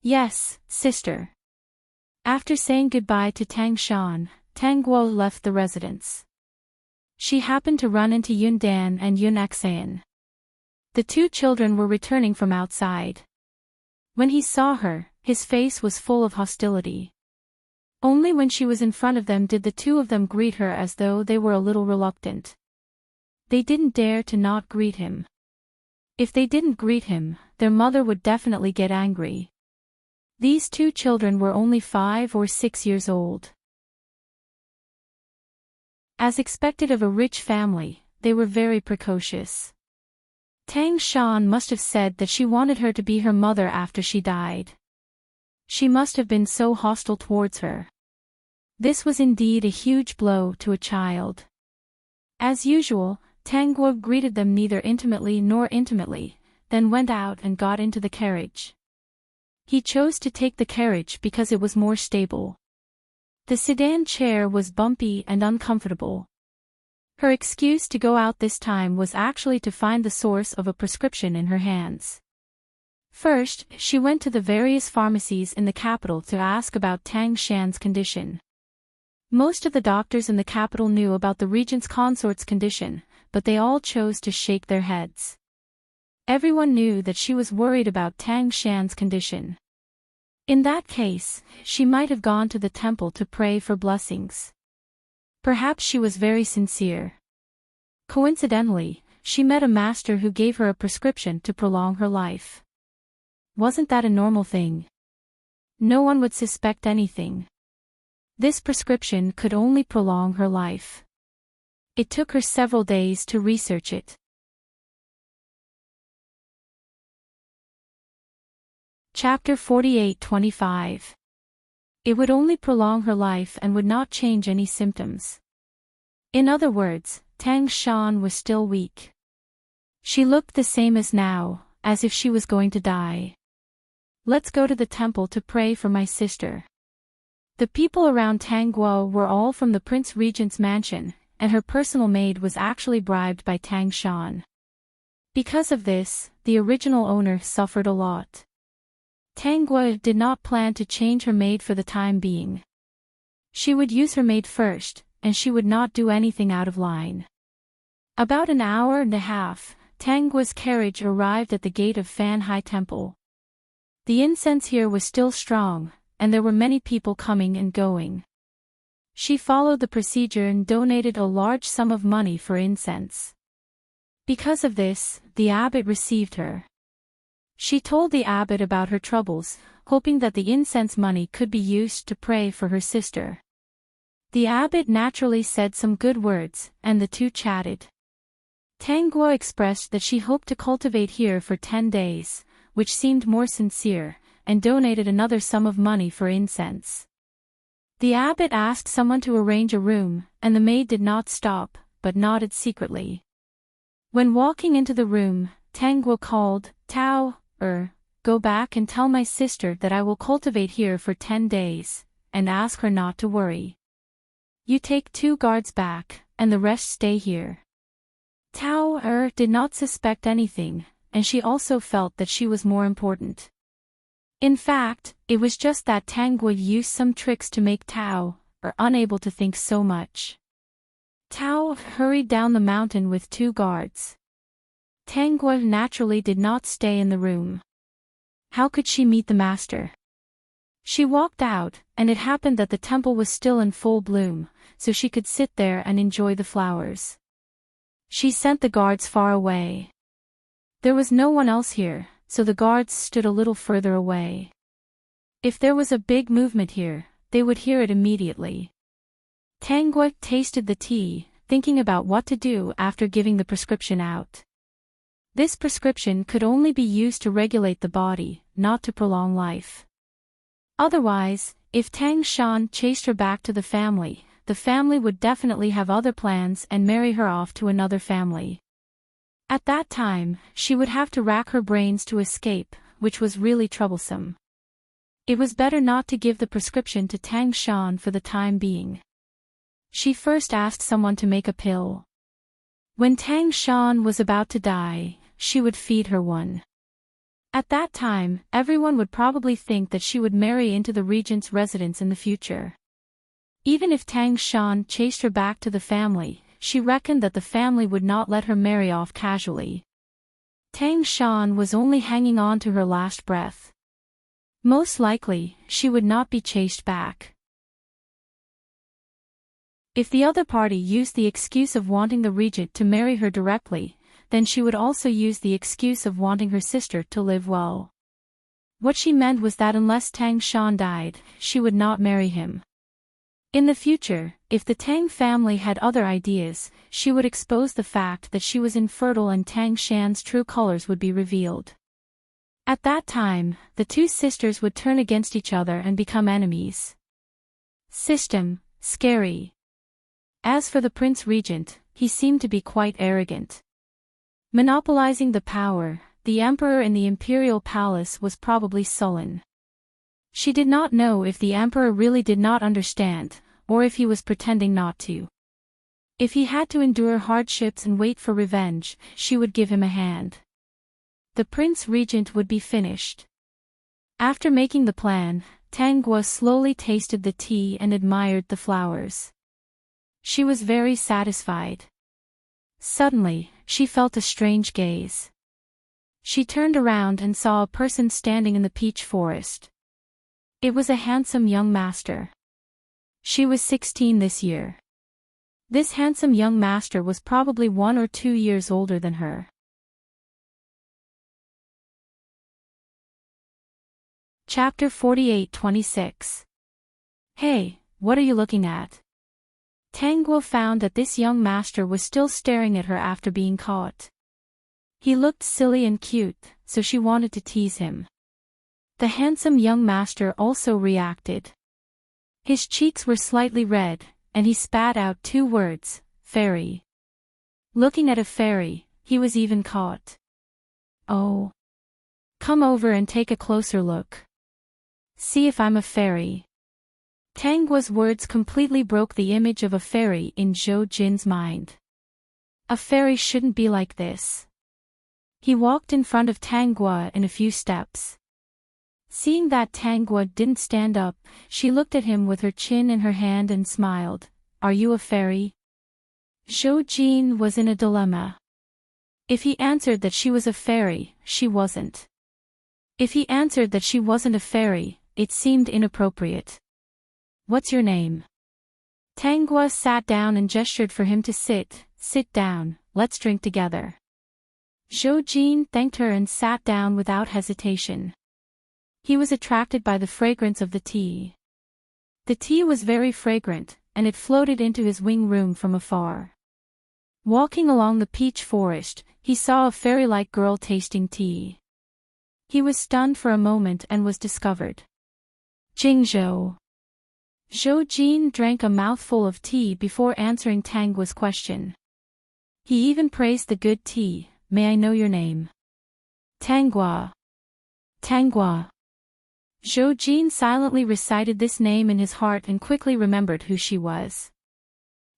Yes, sister. After saying goodbye to Tang Shan, Tang Guo left the residence. She happened to run into Yun Dan and Yun Xan. The two children were returning from outside. When he saw her, his face was full of hostility. Only when she was in front of them did the two of them greet her, as though they were a little reluctant. They didn't dare to not greet him. If they didn't greet him, their mother would definitely get angry. These two children were only 5 or 6 years old. As expected of a rich family, they were very precocious. Tang Shan must have said that she wanted her to be her mother after she died. She must have been so hostile towards her. This was indeed a huge blow to a child. As usual, Tang Guo greeted them neither intimately nor intimately, then went out and got into the carriage. He chose to take the carriage because it was more stable. The sedan chair was bumpy and uncomfortable. Her excuse to go out this time was actually to find the source of a prescription in her hands. First, she went to the various pharmacies in the capital to ask about Tang Shan's condition. Most of the doctors in the capital knew about the regent's consort's condition, but they all chose to shake their heads. Everyone knew that she was worried about Tang Shan's condition. In that case, she might have gone to the temple to pray for blessings. Perhaps she was very sincere. Coincidentally, she met a master who gave her a prescription to prolong her life. Wasn't that a normal thing? No one would suspect anything. This prescription could only prolong her life. It took her several days to research it. Chapter 48-25. It would only prolong her life and would not change any symptoms. In other words, Tang Shan was still weak. She looked the same as now, as if she was going to die. Let's go to the temple to pray for my sister. The people around Tang Guo were all from the Prince Regent's mansion, and her personal maid was actually bribed by Tang Shan. Because of this, the original owner suffered a lot. Tang Guo did not plan to change her maid for the time being. She would use her maid first, and she would not do anything out of line. About an hour and a half, Tang Guo's carriage arrived at the gate of Fan Hai Temple. The incense here was still strong, and there were many people coming and going. She followed the procedure and donated a large sum of money for incense. Because of this, the abbot received her. She told the abbot about her troubles, hoping that the incense money could be used to pray for her sister. The abbot naturally said some good words, and the two chatted. Tang Guo expressed that she hoped to cultivate here for 10 days, which seemed more sincere, and donated another sum of money for incense. The abbot asked someone to arrange a room, and the maid did not stop, but nodded secretly. When walking into the room, Tang Guo called, "Tao, go back and tell my sister that I will cultivate here for 10 days, and ask her not to worry. You take 2 guards back, and the rest stay here." Tao did not suspect anything, and she also felt that she was more important. In fact, it was just that Tang Guo used some tricks to make Tao unable to think so much. Tao hurried down the mountain with 2 guards. Tang Guo naturally did not stay in the room. How could she meet the master? She walked out, and it happened that the temple was still in full bloom, so she could sit there and enjoy the flowers. She sent the guards far away. There was no one else here, so the guards stood a little further away. If there was a big movement here, they would hear it immediately. Tang Guo tasted the tea, thinking about what to do after giving the prescription out. This prescription could only be used to regulate the body, not to prolong life. Otherwise, if Tang Shan chased her back to the family would definitely have other plans and marry her off to another family. At that time, she would have to rack her brains to escape, which was really troublesome. It was better not to give the prescription to Tang Shan for the time being. She first asked someone to make a pill. When Tang Shan was about to die, she would feed her one. At that time, everyone would probably think that she would marry into the regent's residence in the future. Even if Tang Shan chased her back to the family, she reckoned that the family would not let her marry off casually. Tang Shan was only hanging on to her last breath. Most likely, she would not be chased back. If the other party used the excuse of wanting the regent to marry her directly, then she would also use the excuse of wanting her sister to live well. What she meant was that unless Tang Shan died, she would not marry him. In the future, if the Tang family had other ideas, she would expose the fact that she was infertile and Tang Shan's true colors would be revealed. At that time, the two sisters would turn against each other and become enemies. System, scary. As for the Prince Regent, he seemed to be quite arrogant. Monopolizing the power, the emperor in the imperial palace was probably sullen. She did not know if the emperor really did not understand, or if he was pretending not to. If he had to endure hardships and wait for revenge, she would give him a hand. The Prince Regent would be finished. After making the plan, Tang Guo slowly tasted the tea and admired the flowers. She was very satisfied. Suddenly, she felt a strange gaze. She turned around and saw a person standing in the peach forest. It was a handsome young master. She was 16 this year. This handsome young master was probably 1 or 2 years older than her. Chapter 48-26. Hey, what are you looking at? Tang Guo found that this young master was still staring at her after being caught. He looked silly and cute, so she wanted to tease him. The handsome young master also reacted. His cheeks were slightly red, and he spat out 2 words, fairy. Looking at a fairy, he was even caught. Oh. Come over and take a closer look. See if I'm a fairy. Tang Guo's words completely broke the image of a fairy in Zhou Jin's mind. A fairy shouldn't be like this. He walked in front of Tang Guo in a few steps. Seeing that Tang Guo didn't stand up, she looked at him with her chin in her hand and smiled. Are you a fairy? Zhou Jin was in a dilemma. If he answered that she was a fairy, she wasn't. If he answered that she wasn't a fairy, it seemed inappropriate. What's your name? Tang Guo sat down and gestured for him to sit. Sit down, let's drink together. Zhou Jin thanked her and sat down without hesitation. He was attracted by the fragrance of the tea. The tea was very fragrant, and it floated into his wing room from afar. Walking along the peach forest, he saw a fairy-like girl tasting tea. He was stunned for a moment and was discovered. Jingzhou. Zhou Jin drank a mouthful of tea before answering Tang Guo's question. He even praised the good tea. May I know your name? Tang Guo. Tang Guo. Zhou Jin silently recited this name in his heart and quickly remembered who she was.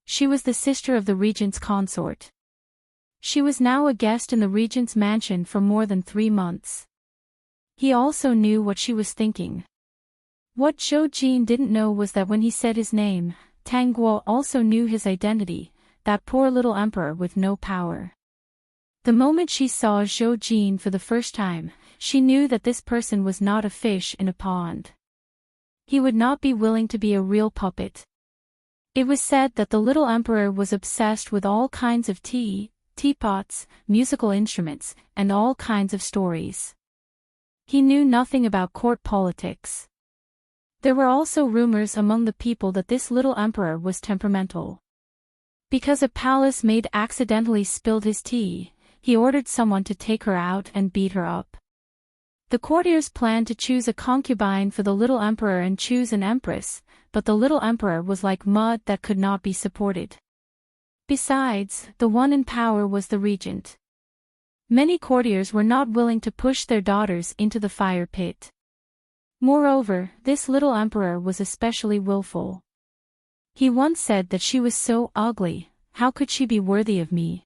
She was the sister of the regent's consort. She was now a guest in the regent's mansion for more than 3 months. He also knew what she was thinking. What Zhou Jin didn't know was that when he said his name, Tang Guo also knew his identity, that poor little emperor with no power. The moment she saw Zhou Jin for the first time, she knew that this person was not a fish in a pond. He would not be willing to be a real puppet. It was said that the little emperor was obsessed with all kinds of tea, teapots, musical instruments, and all kinds of stories. He knew nothing about court politics. There were also rumors among the people that this little emperor was temperamental. Because a palace maid accidentally spilled his tea, he ordered someone to take her out and beat her up. The courtiers planned to choose a concubine for the little emperor and choose an empress, but the little emperor was like mud that could not be supported. Besides, the one in power was the regent. Many courtiers were not willing to push their daughters into the fire pit. Moreover, this little emperor was especially willful. He once said that she was so ugly, how could she be worthy of me?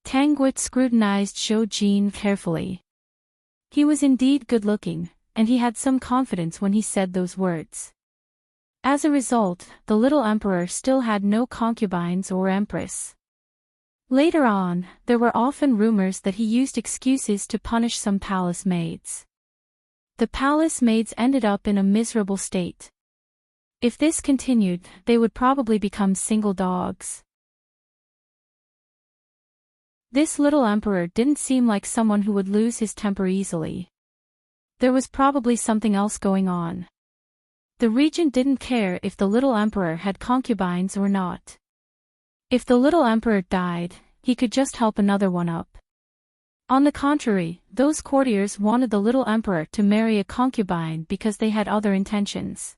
Tang Guo scrutinized Zhou Jin carefully. He was indeed good-looking, and he had some confidence when he said those words. As a result, the little emperor still had no concubines or empress. Later on, there were often rumors that he used excuses to punish some palace maids. The palace maids ended up in a miserable state. If this continued, they would probably become single dogs. This little emperor didn't seem like someone who would lose his temper easily. There was probably something else going on. The regent didn't care if the little emperor had concubines or not. If the little emperor died, he could just help another one up. On the contrary, those courtiers wanted the little emperor to marry a concubine because they had other intentions.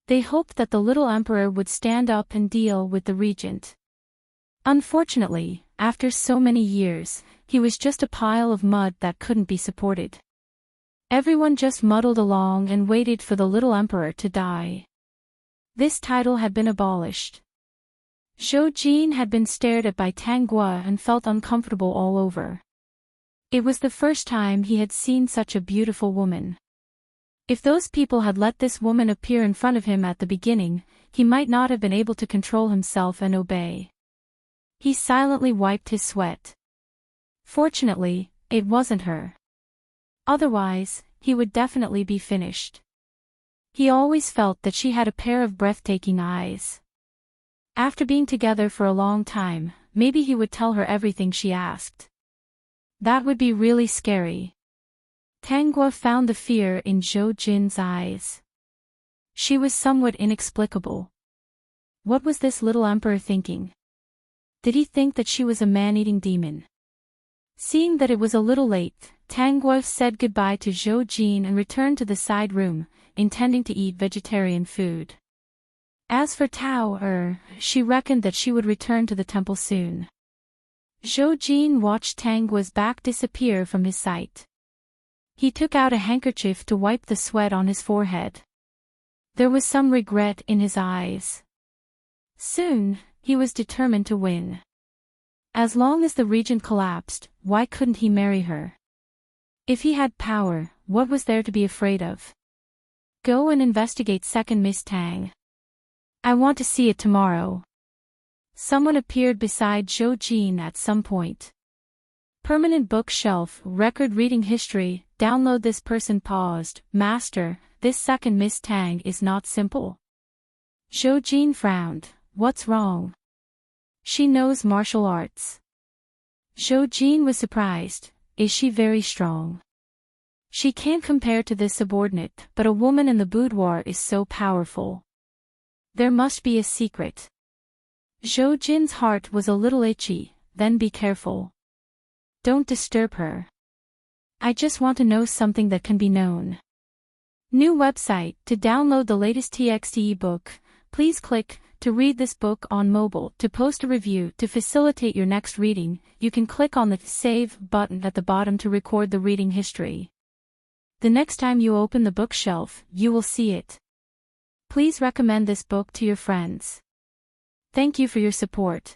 They hoped that the little emperor would stand up and deal with the regent. Unfortunately, after so many years, he was just a pile of mud that couldn't be supported. Everyone just muddled along and waited for the little emperor to die. This title had been abolished. Zhou Jin had been stared at by Tang Guo and felt uncomfortable all over. It was the first time he had seen such a beautiful woman. If those people had let this woman appear in front of him at the beginning, he might not have been able to control himself and obey. He silently wiped his sweat. Fortunately, it wasn't her. Otherwise, he would definitely be finished. He always felt that she had a pair of breathtaking eyes. After being together for a long time, maybe he would tell her everything she asked. That would be really scary. Tang Guo found the fear in Zhou Jin's eyes. She was somewhat inexplicable. What was this little emperor thinking? Did he think that she was a man-eating demon? Seeing that it was a little late, Tang Guo said goodbye to Zhou Jin and returned to the side room, intending to eat vegetarian food. As for Tao she reckoned that she would return to the temple soon. Zhou Jin watched Tang Guo's back disappear from his sight. He took out a handkerchief to wipe the sweat on his forehead. There was some regret in his eyes. Soon, he was determined to win. As long as the regent collapsed, why couldn't he marry her? If he had power, what was there to be afraid of? Go and investigate second Miss Tang. I want to see it tomorrow. Someone appeared beside Zhou Jin at some point. Permanent bookshelf, record reading history, download. This person paused. Master, this second Miss Tang is not simple. Zhou Jin frowned. What's wrong? She knows martial arts. Zhou Jin was surprised. Is she very strong? She can't compare to this subordinate, but a woman in the boudoir is so powerful. There must be a secret. Zhou Jin's heart was a little itchy. Then be careful. Don't disturb her. I just want to know something that can be known. New website. To download the latest TXT ebook, please click to read this book on mobile. To post a review. To facilitate your next reading, you can click on the Save button at the bottom to record the reading history. The next time you open the bookshelf, you will see it. Please recommend this book to your friends. Thank you for your support.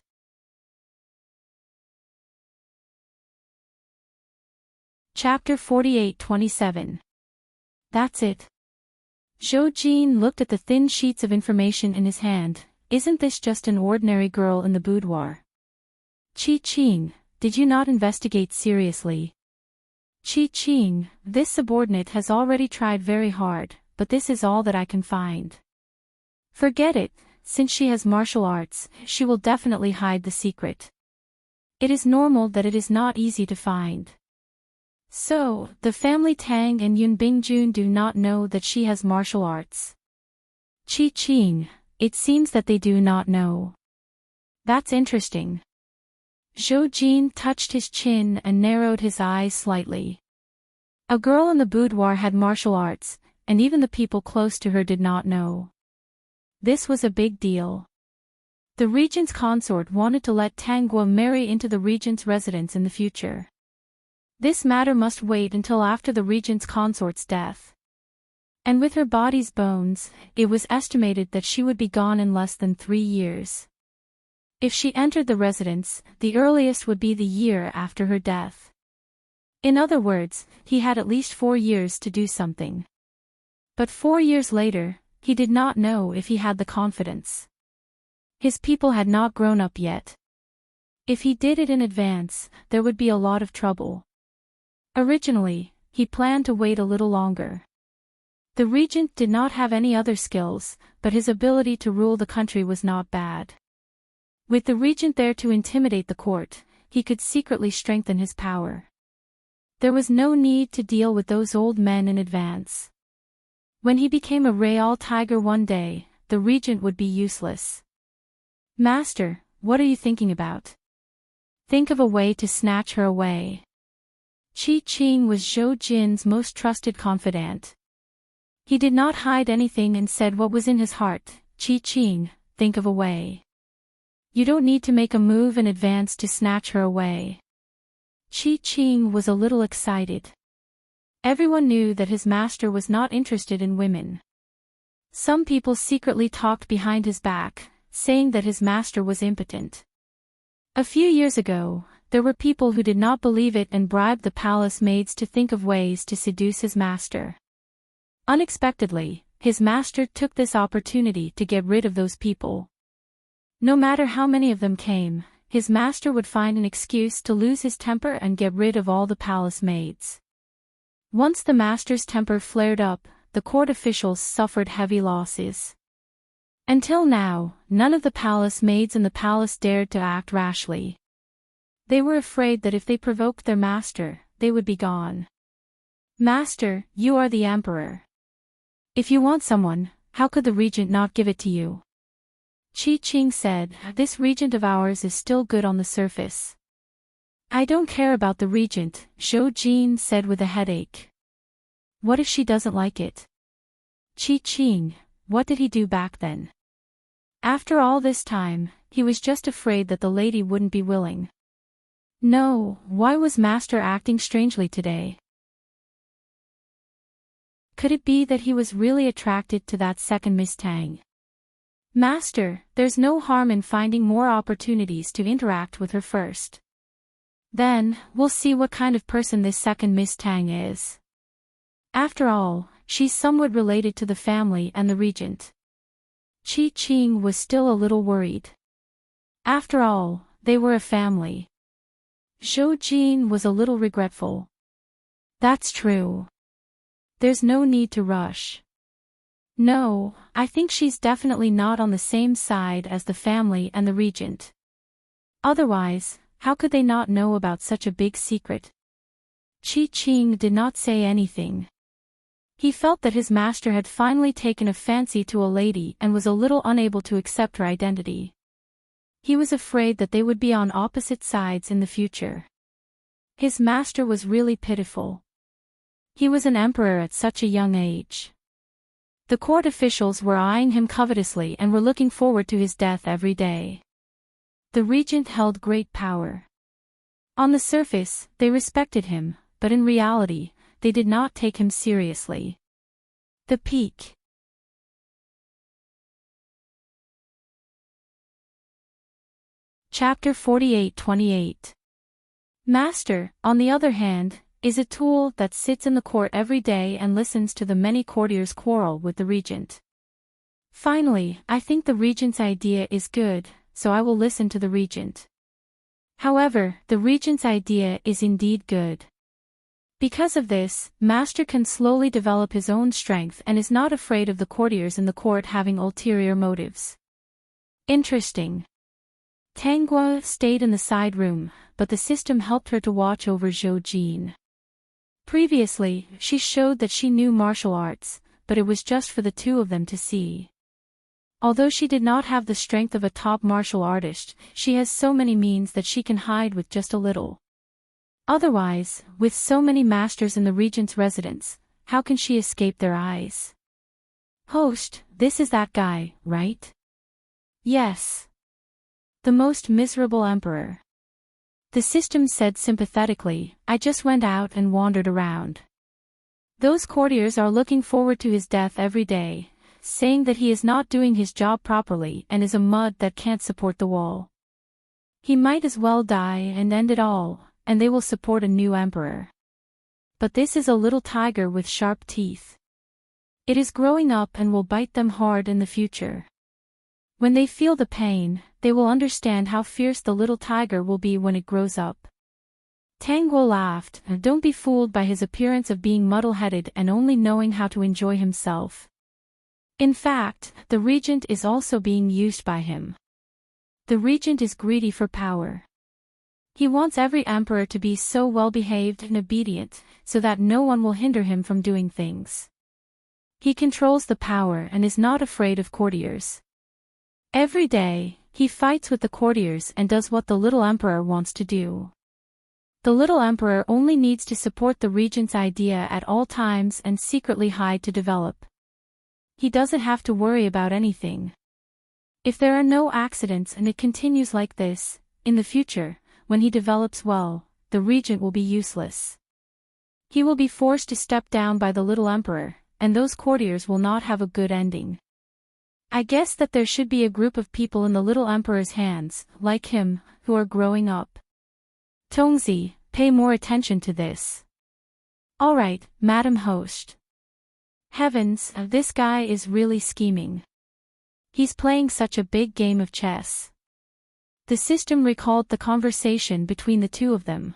Chapter 48-27. That's it. Zhou Jin looked at the thin sheets of information in his hand. Isn't this just an ordinary girl in the boudoir? Qi Qing, did you not investigate seriously? Qi Qing, this subordinate has already tried very hard, but this is all that I can find. Forget it, since she has martial arts, she will definitely hide the secret. It is normal that it is not easy to find. So, the family Tang and Yun Bingjun do not know that she has martial arts. Qi Qing, it seems that they do not know. That's interesting. Zhou Jin touched his chin and narrowed his eyes slightly. A girl in the boudoir had martial arts, and even the people close to her did not know. This was a big deal. The regent's consort wanted to let Tang Guo marry into the regent's residence in the future. This matter must wait until after the regent's consort's death. And with her body's bones, it was estimated that she would be gone in less than 3 years. If she entered the residence, the earliest would be the year after her death. In other words, he had at least 4 years to do something. But 4 years later, he did not know if he had the confidence. His people had not grown up yet. If he did it in advance, there would be a lot of trouble. Originally, he planned to wait a little longer. The regent did not have any other skills, but his ability to rule the country was not bad. With the regent there to intimidate the court, he could secretly strengthen his power. There was no need to deal with those old men in advance. When he became a real tiger one day, the regent would be useless. "Master, what are you thinking about? Think of a way to snatch her away." Qi was Zhou Jin's most trusted confidant. He did not hide anything and said what was in his heart. "Qi, think of a way. You don't need to make a move in advance to snatch her away." Qi was a little excited. Everyone knew that his master was not interested in women. Some people secretly talked behind his back, saying that his master was impotent. A few years ago, there were people who did not believe it and bribed the palace maids to think of ways to seduce his master. Unexpectedly, his master took this opportunity to get rid of those people. No matter how many of them came, his master would find an excuse to lose his temper and get rid of all the palace maids. Once the master's temper flared up, the court officials suffered heavy losses. Until now, none of the palace maids in the palace dared to act rashly. They were afraid that if they provoked their master, they would be gone. "Master, you are the emperor. If you want someone, how could the regent not give it to you?" Qi said, "This regent of ours is still good on the surface." "I don't care about the regent," Zhou Jin said with a headache. "What if she doesn't like it?" Qi, what did he do back then? After all this time, he was just afraid that the lady wouldn't be willing. No, why was master acting strangely today? Could it be that he was really attracted to that second Miss Tang? "Master, there's no harm in finding more opportunities to interact with her first. Then, we'll see what kind of person this second Miss Tang is. After all, she's somewhat related to the family and the regent." Qi was still a little worried. After all, they were a family. Zhou Jin was a little regretful. "That's true. There's no need to rush. No, I think she's definitely not on the same side as the family and the regent. Otherwise, how could they not know about such a big secret?" Qi did not say anything. He felt that his master had finally taken a fancy to a lady and was a little unable to accept her identity. He was afraid that they would be on opposite sides in the future. His master was really pitiful. He was an emperor at such a young age. The court officials were eyeing him covetously and were looking forward to his death every day. The regent held great power. On the surface, they respected him, but in reality, they did not take him seriously. The peak. Chapter 48-28. Master, on the other hand, is a tool that sits in the court every day and listens to the many courtiers quarrel with the regent. Finally, I think the regent's idea is good, so I will listen to the regent. However, the regent's idea is indeed good. Because of this, Master can slowly develop his own strength and is not afraid of the courtiers in the court having ulterior motives. Interesting. Tanguo stayed in the side room, but the system helped her to watch over Zhou Jin. Previously, she showed that she knew martial arts, but it was just for the two of them to see. Although she did not have the strength of a top martial artist, she has so many means that she can hide with just a little. Otherwise, with so many masters in the regent's residence, how can she escape their eyes? "Host, this is that guy, right?" "Yes. The most miserable emperor." The system said sympathetically, "I just went out and wandered around. Those courtiers are looking forward to his death every day, saying that he is not doing his job properly and is a mud that can't support the wall. He might as well die and end it all, and they will support a new emperor. But this is a little tiger with sharp teeth. It is growing up and will bite them hard in the future. When they feel the pain, they will understand how fierce the little tiger will be when it grows up. Tang Guo laughed. Don't be fooled by his appearance of being muddle-headed and only knowing how to enjoy himself. In fact, the regent is also being used by him. The regent is greedy for power. He wants every emperor to be so well-behaved and obedient, so that no one will hinder him from doing things. He controls the power and is not afraid of courtiers. Every day, he fights with the courtiers and does what the little emperor wants to do. The little emperor only needs to support the regent's idea at all times and secretly hide to develop. He doesn't have to worry about anything. If there are no accidents and it continues like this, in the future, when he develops well, the regent will be useless. He will be forced to step down by the little emperor, and those courtiers will not have a good ending. I guess that there should be a group of people in the little emperor's hands, like him, who are growing up. Tongzi, pay more attention to this. Alright, Madam Host. Heavens, this guy is really scheming. He's playing such a big game of chess. The system recalled the conversation between the two of them.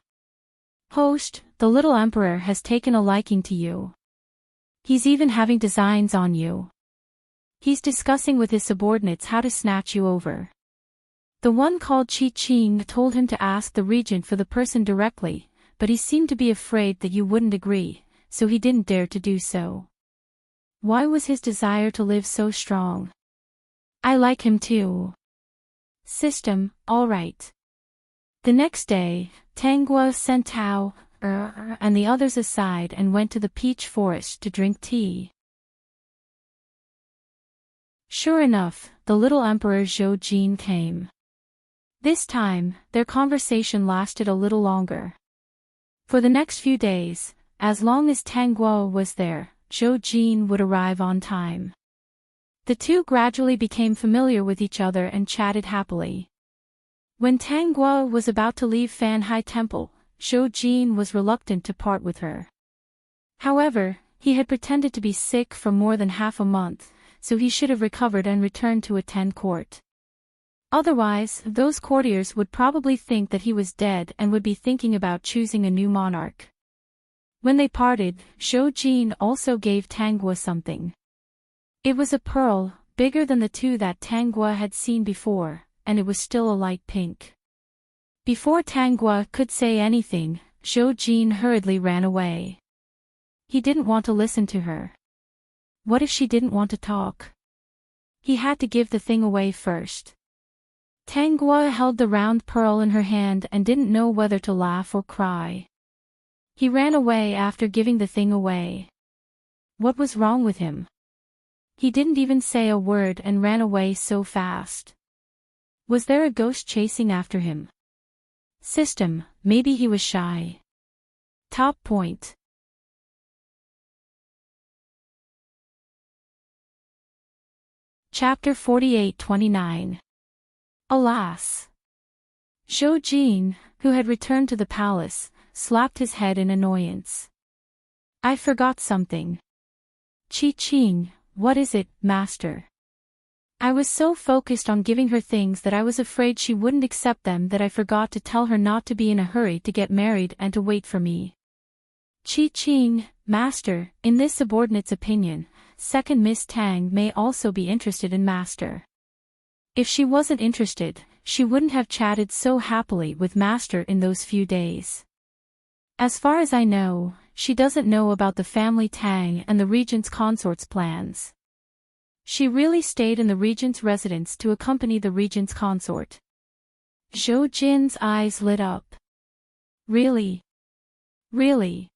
Host, the little emperor has taken a liking to you. He's even having designs on you. He's discussing with his subordinates how to snatch you over. The one called Qi told him to ask the regent for the person directly, but he seemed to be afraid that you wouldn't agree, so he didn't dare to do so. Why was his desire to live so strong? I like him too. System, alright. The next day, Tang Guo sent Tao and the others aside and went to the peach forest to drink tea. Sure enough, the little emperor Zhou Jin came. This time, their conversation lasted a little longer. For the next few days, as long as Tang Guo was there, Zhou Jin would arrive on time. The two gradually became familiar with each other and chatted happily. When Tang Guo was about to leave Fanhai Temple, Zhou Jin was reluctant to part with her. However, he had pretended to be sick for more than half a month, so he should have recovered and returned to attend court. Otherwise, those courtiers would probably think that he was dead and would be thinking about choosing a new monarch. When they parted, Zhou Jin also gave Tang Guo something. It was a pearl, bigger than the two that Tang Guo had seen before, and it was still a light pink. Before Tang Guo could say anything, Zhou Jin hurriedly ran away. He didn't want to listen to her. What if she didn't want to talk? He had to give the thing away first. Tang Guo held the round pearl in her hand and didn't know whether to laugh or cry. He ran away after giving the thing away. What was wrong with him? He didn't even say a word and ran away so fast. Was there a ghost chasing after him? System, maybe he was shy. Top point. Chapter 48-29. Alas! Zhou Jin, who had returned to the palace, slapped his head in annoyance. I forgot something. Qi, what is it, master? I was so focused on giving her things that I was afraid she wouldn't accept them that I forgot to tell her not to be in a hurry to get married and to wait for me. Qi, master, in this subordinate's opinion, second Miss Tang may also be interested in master. If she wasn't interested, she wouldn't have chatted so happily with master in those few days. As far as I know, she doesn't know about the family Tang and the regent's consort's plans. She really stayed in the regent's residence to accompany the regent's consort. Zhou Jin's eyes lit up. Really? Really?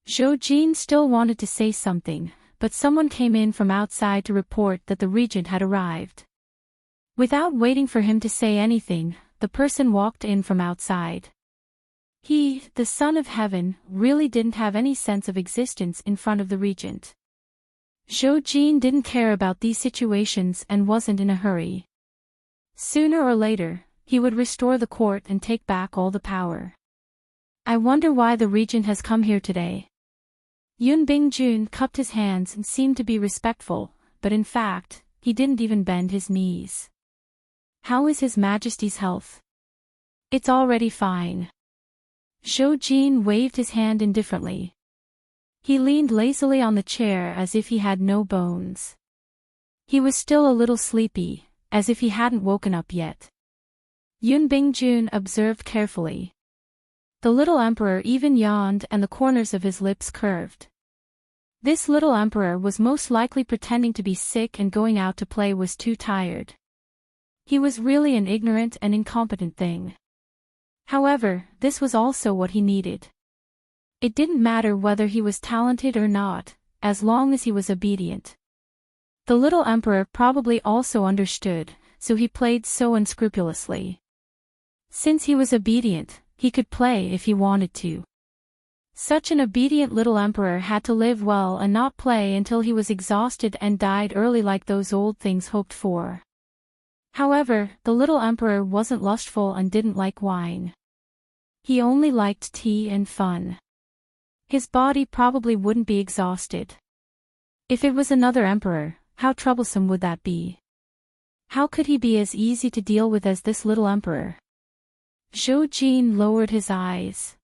Zhou Jin still wanted to say something, but someone came in from outside to report that the regent had arrived. Without waiting for him to say anything, the person walked in from outside. He, the son of heaven, really didn't have any sense of existence in front of the regent. Zhou Jin didn't care about these situations and wasn't in a hurry. Sooner or later, he would restore the court and take back all the power. I wonder why the regent has come here today. Yun Bingjun cupped his hands and seemed to be respectful, but in fact, he didn't even bend his knees. How is His Majesty's health? It's already fine. Zhou Jin waved his hand indifferently. He leaned lazily on the chair as if he had no bones. He was still a little sleepy, as if he hadn't woken up yet. Yun Bingjun observed carefully. The little emperor even yawned and the corners of his lips curved. This little emperor was most likely pretending to be sick and going out to play was too tired. He was really an ignorant and incompetent thing. However, this was also what he needed. It didn't matter whether he was talented or not, as long as he was obedient. The little emperor probably also understood, so he played so unscrupulously. Since he was obedient, he could play if he wanted to. Such an obedient little emperor had to live well and not play until he was exhausted and died early like those old things hoped for. However, the little emperor wasn't lustful and didn't like wine. He only liked tea and fun. His body probably wouldn't be exhausted. If it was another emperor, how troublesome would that be? How could he be as easy to deal with as this little emperor? Zhou Jin lowered his eyes.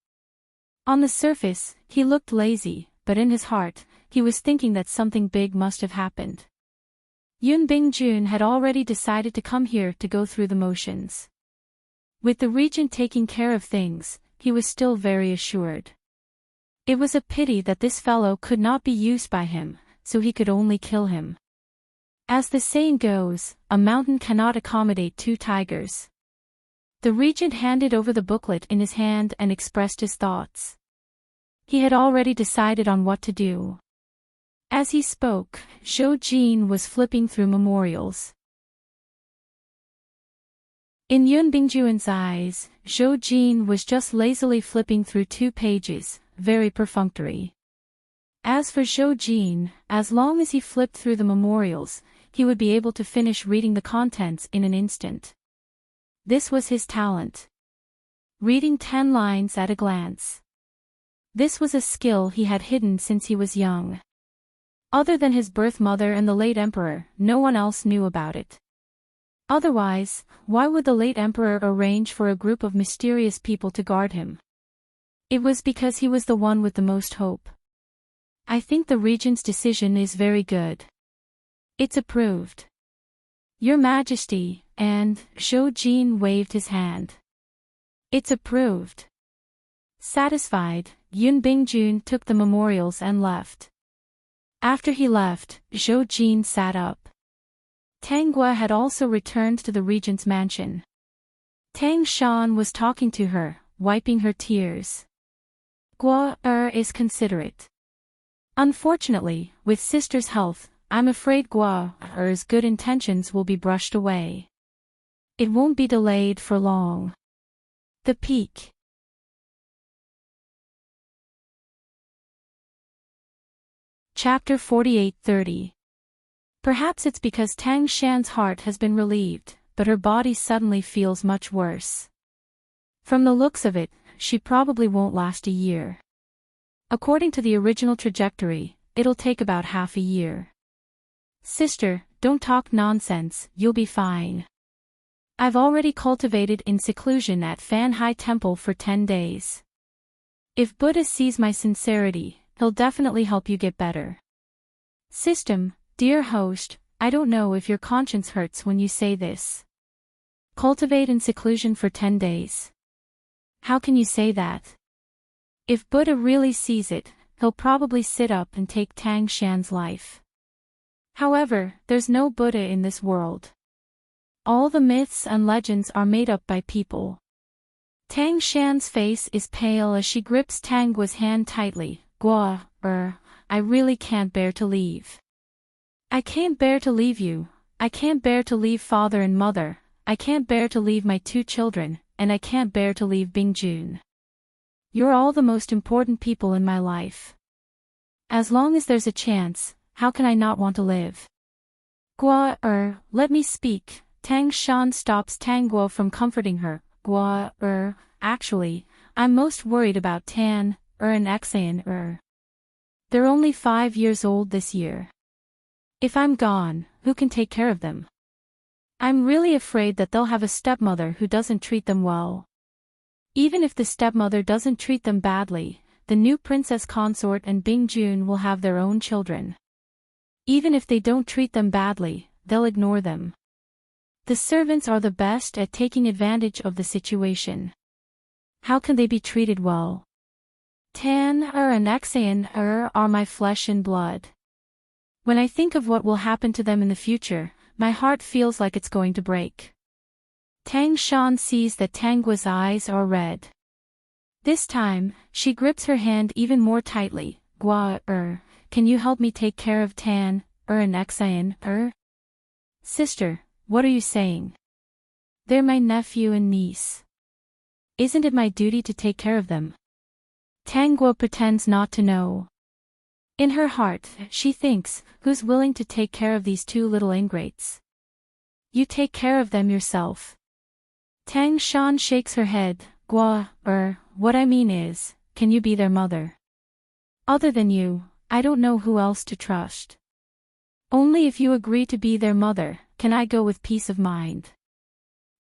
On the surface, he looked lazy, but in his heart, he was thinking that something big must have happened. Yun Bingjun had already decided to come here to go through the motions. With the regent taking care of things, he was still very assured. It was a pity that this fellow could not be used by him, so he could only kill him. As the saying goes, a mountain cannot accommodate two tigers. The regent handed over the booklet in his hand and expressed his thoughts. He had already decided on what to do. As he spoke, Zhou Jin was flipping through memorials. In Yun Bingjuan's eyes, Zhou Jin was just lazily flipping through 2 pages, very perfunctory. As for Zhou Jin, as long as he flipped through the memorials, he would be able to finish reading the contents in an instant. This was his talent. Reading 10 lines at a glance. This was a skill he had hidden since he was young. Other than his birth mother and the late emperor, no one else knew about it. Otherwise, why would the late emperor arrange for a group of mysterious people to guard him? It was because he was the one with the most hope. I think the regent's decision is very good. It's approved. Your Majesty, and Zhou Jin waved his hand. It's approved. Satisfied, Yun Bingjun took the memorials and left. After he left, Zhou Jin sat up. Tang Gua had also returned to the regent's mansion. Tang Shan was talking to her, wiping her tears. Gua is considerate. Unfortunately, with sister's health, I'm afraid Gua's good intentions will be brushed away. It won't be delayed for long. The Peak. Chapter 48-30. Perhaps it's because Tang Shan's heart has been relieved, but her body suddenly feels much worse. From the looks of it, she probably won't last a year. According to the original trajectory, it'll take about half a year. Sister, don't talk nonsense, you'll be fine. I've already cultivated in seclusion at Fan Hai Temple for 10 days. If Buddha sees my sincerity, he'll definitely help you get better. System, dear host, I don't know if your conscience hurts when you say this. Cultivate in seclusion for 10 days. How can you say that? If Buddha really sees it, he'll probably sit up and take Tang Shan's life. However, there's no Buddha in this world. All the myths and legends are made up by people. Tang Shan's face is pale as she grips Tang Gua's hand tightly. Gua, I really can't bear to leave. I can't bear to leave you, I can't bear to leave father and mother, I can't bear to leave my 2 children, and I can't bear to leave Bingjun. You're all the most important people in my life. As long as there's a chance, how can I not want to live? Gua, let me speak. Tang Shan stops Tang Gua from comforting her. Gua, actually, I'm most worried about Tan, and Xan, They're only 5 years old this year. If I'm gone, who can take care of them? I'm really afraid that they'll have a stepmother who doesn't treat them well. Even if the stepmother doesn't treat them badly, the new princess consort and Bingjun will have their own children. Even if they don't treat them badly, they'll ignore them. The servants are the best at taking advantage of the situation. How can they be treated well? Tan and Exayan are my flesh and blood. When I think of what will happen to them in the future, my heart feels like it's going to break. Tang Shan sees that Tangua's eyes are red. This time, she grips her hand even more tightly. Gua, can you help me take care of Tan, and Exayan, Sister, what are you saying? They're my nephew and niece. Isn't it my duty to take care of them? Tangua pretends not to know. In her heart, she thinks, who's willing to take care of these two little ingrates? You take care of them yourself. Tang Shan shakes her head. Gua, what I mean is, can you be their mother? Other than you, I don't know who else to trust. Only if you agree to be their mother, can I go with peace of mind.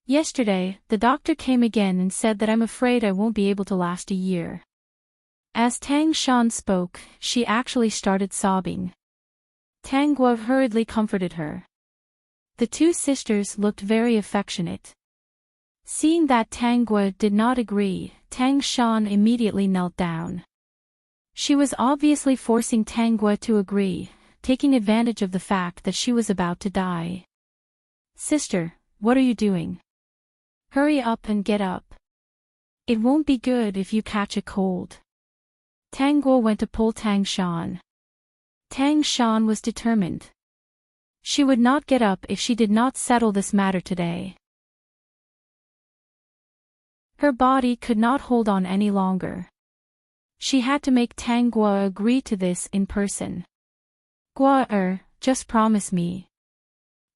Yesterday, the doctor came again and said that I'm afraid I won't be able to last a year. As Tang Shan spoke, she actually started sobbing. Tangua hurriedly comforted her. The two sisters looked very affectionate. Seeing that Tangua did not agree, Tang Shan immediately knelt down. She was obviously forcing Tangua to agree, taking advantage of the fact that she was about to die. Sister, what are you doing? Hurry up and get up. It won't be good if you catch a cold. Tangua went to pull Tang Shan. Tang Shan was determined. She would not get up if she did not settle this matter today. Her body could not hold on any longer. She had to make Tangua agree to this in person. Gua, just promise me.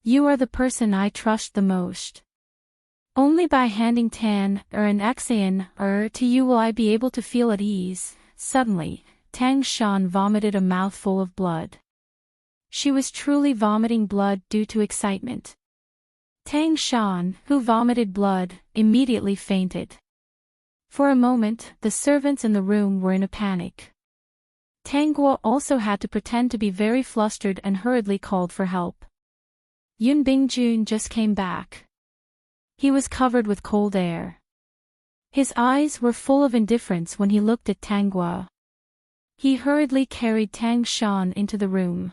You are the person I trust the most. Only by handing Tan, and Exayan, to you will I be able to feel at ease. Suddenly, Tang Shan vomited a mouthful of blood. She was truly vomiting blood due to excitement. Tang Shan, who vomited blood, immediately fainted. For a moment, the servants in the room were in a panic. Tangua also had to pretend to be very flustered and hurriedly called for help. Yun Bingjun just came back. He was covered with cold air. His eyes were full of indifference when he looked at Tangua. He hurriedly carried Tang Shan into the room.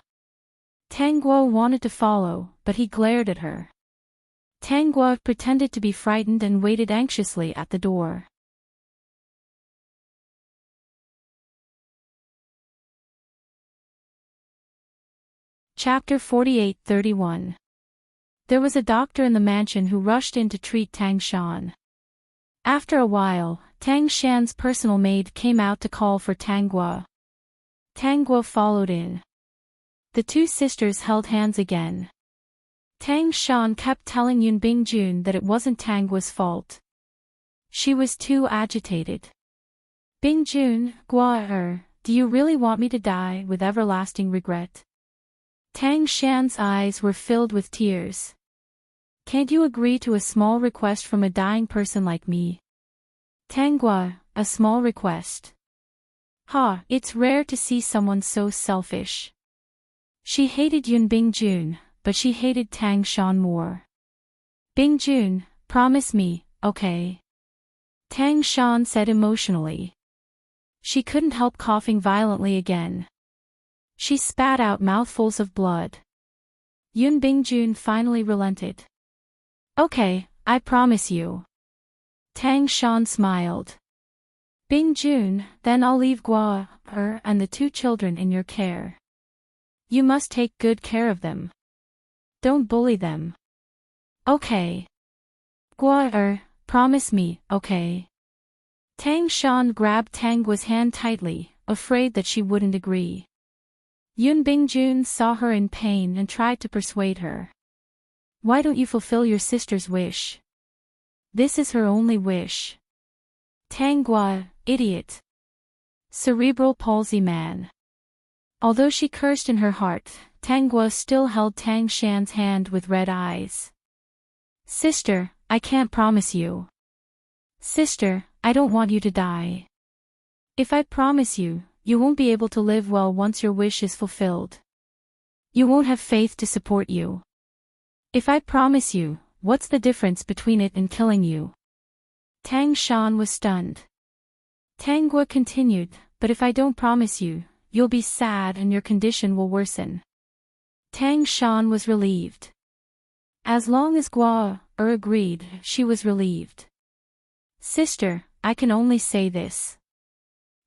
Tangua wanted to follow, but he glared at her. Tangua pretended to be frightened and waited anxiously at the door. Chapter 48-31. There was a doctor in the mansion who rushed in to treat Tang Shan. After a while, Tang Shan's personal maid came out to call for Tangua. Tangua followed in. The two sisters held hands again. Tang Shan kept telling Yun Bingjun that it wasn't Tangua's fault. She was too agitated. Bingjun, Gua, do you really want me to die with everlasting regret? Tang Shan's eyes were filled with tears. Can't you agree to a small request from a dying person like me? Tangua, a small request. Ha, it's rare to see someone so selfish. She hated Yun Bingjun, but she hated Tang Shan more. Bingjun, promise me, okay? Tang Shan said emotionally. She couldn't help coughing violently again. She spat out mouthfuls of blood. Yun Bingjun finally relented. Okay, I promise you. Tang Shan smiled. Bingjun, then I'll leave Gua, and the two children in your care. You must take good care of them. Don't bully them. Okay. Gua, promise me, okay? Tang Shan grabbed Tangua's hand tightly, afraid that she wouldn't agree. Yun Bingjun saw her in pain and tried to persuade her. Why don't you fulfill your sister's wish? This is her only wish. Tangua, idiot. Cerebral palsy man. Although she cursed in her heart, Tang Guo still held Tang Shan's hand with red eyes. Sister, I can't promise you. Sister, I don't want you to die. If I promise you, you won't be able to live well once your wish is fulfilled. You won't have faith to support you. If I promise you, what's the difference between it and killing you? Tang Shan was stunned. Tang Guo continued, but if I don't promise you, you'll be sad and your condition will worsen. Tang Shan was relieved. As long as Guo agreed, she was relieved. Sister, I can only say this.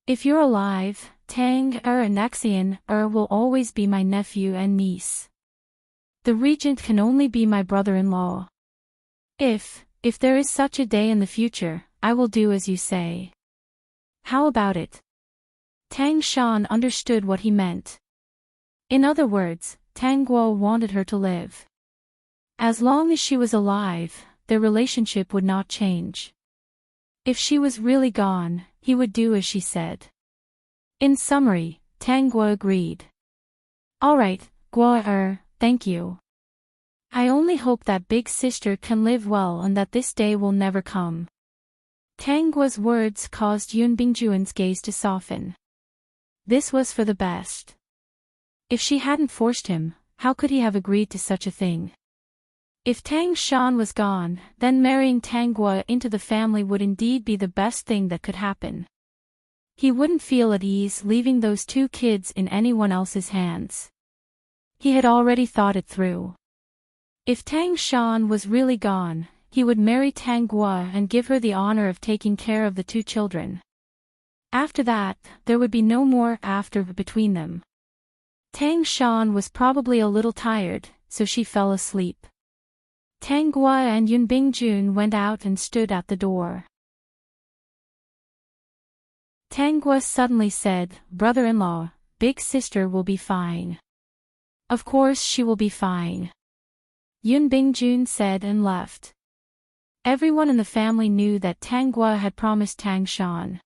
If you're alive, Tang and Axian will always be my nephew and niece. The regent can only be my brother-in-law. If there is such a day in the future, I will do as you say. How about it? Tang Shan understood what he meant. In other words, Tang Guo wanted her to live. As long as she was alive, their relationship would not change. If she was really gone, he would do as she said. In summary, Tang Guo agreed. Alright, Guo thank you. I only hope that big sister can live well and that this day will never come. Tang Guo's words caused Yun Bingjuan's gaze to soften. This was for the best. If she hadn't forced him, how could he have agreed to such a thing? If Tang Shan was gone, then marrying Tang Guo into the family would indeed be the best thing that could happen. He wouldn't feel at ease leaving those two kids in anyone else's hands. He had already thought it through. If Tang Shan was really gone, he would marry Tang Guo and give her the honor of taking care of the two children. After that, there would be no more after between them. Tang Shan was probably a little tired, so she fell asleep. Tang Guo and Yun Bingjun went out and stood at the door. Tang Guo suddenly said, "Brother-in-law, big sister will be fine." "Of course she will be fine," Yun Bingjun said and left. Everyone in the family knew that Tang Guo had promised Tang Shan.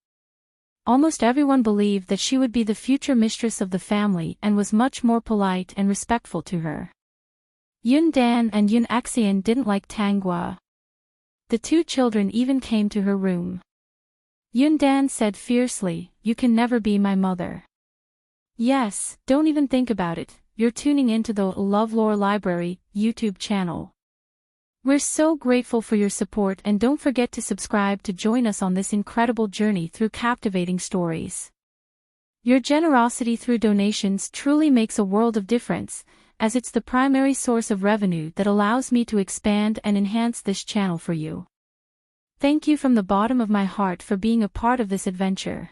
Almost everyone believed that she would be the future mistress of the family and was much more polite and respectful to her. Yun Dan and Yun Axian didn't like Tang Guo. The two children even came to her room. Yun Dan said fiercely, "You can never be my mother." Yes, don't even think about it, you're tuning into the LoveLore Library YouTube channel. We're so grateful for your support and don't forget to subscribe to join us on this incredible journey through captivating stories. Your generosity through donations truly makes a world of difference, as it's the primary source of revenue that allows me to expand and enhance this channel for you. Thank you from the bottom of my heart for being a part of this adventure.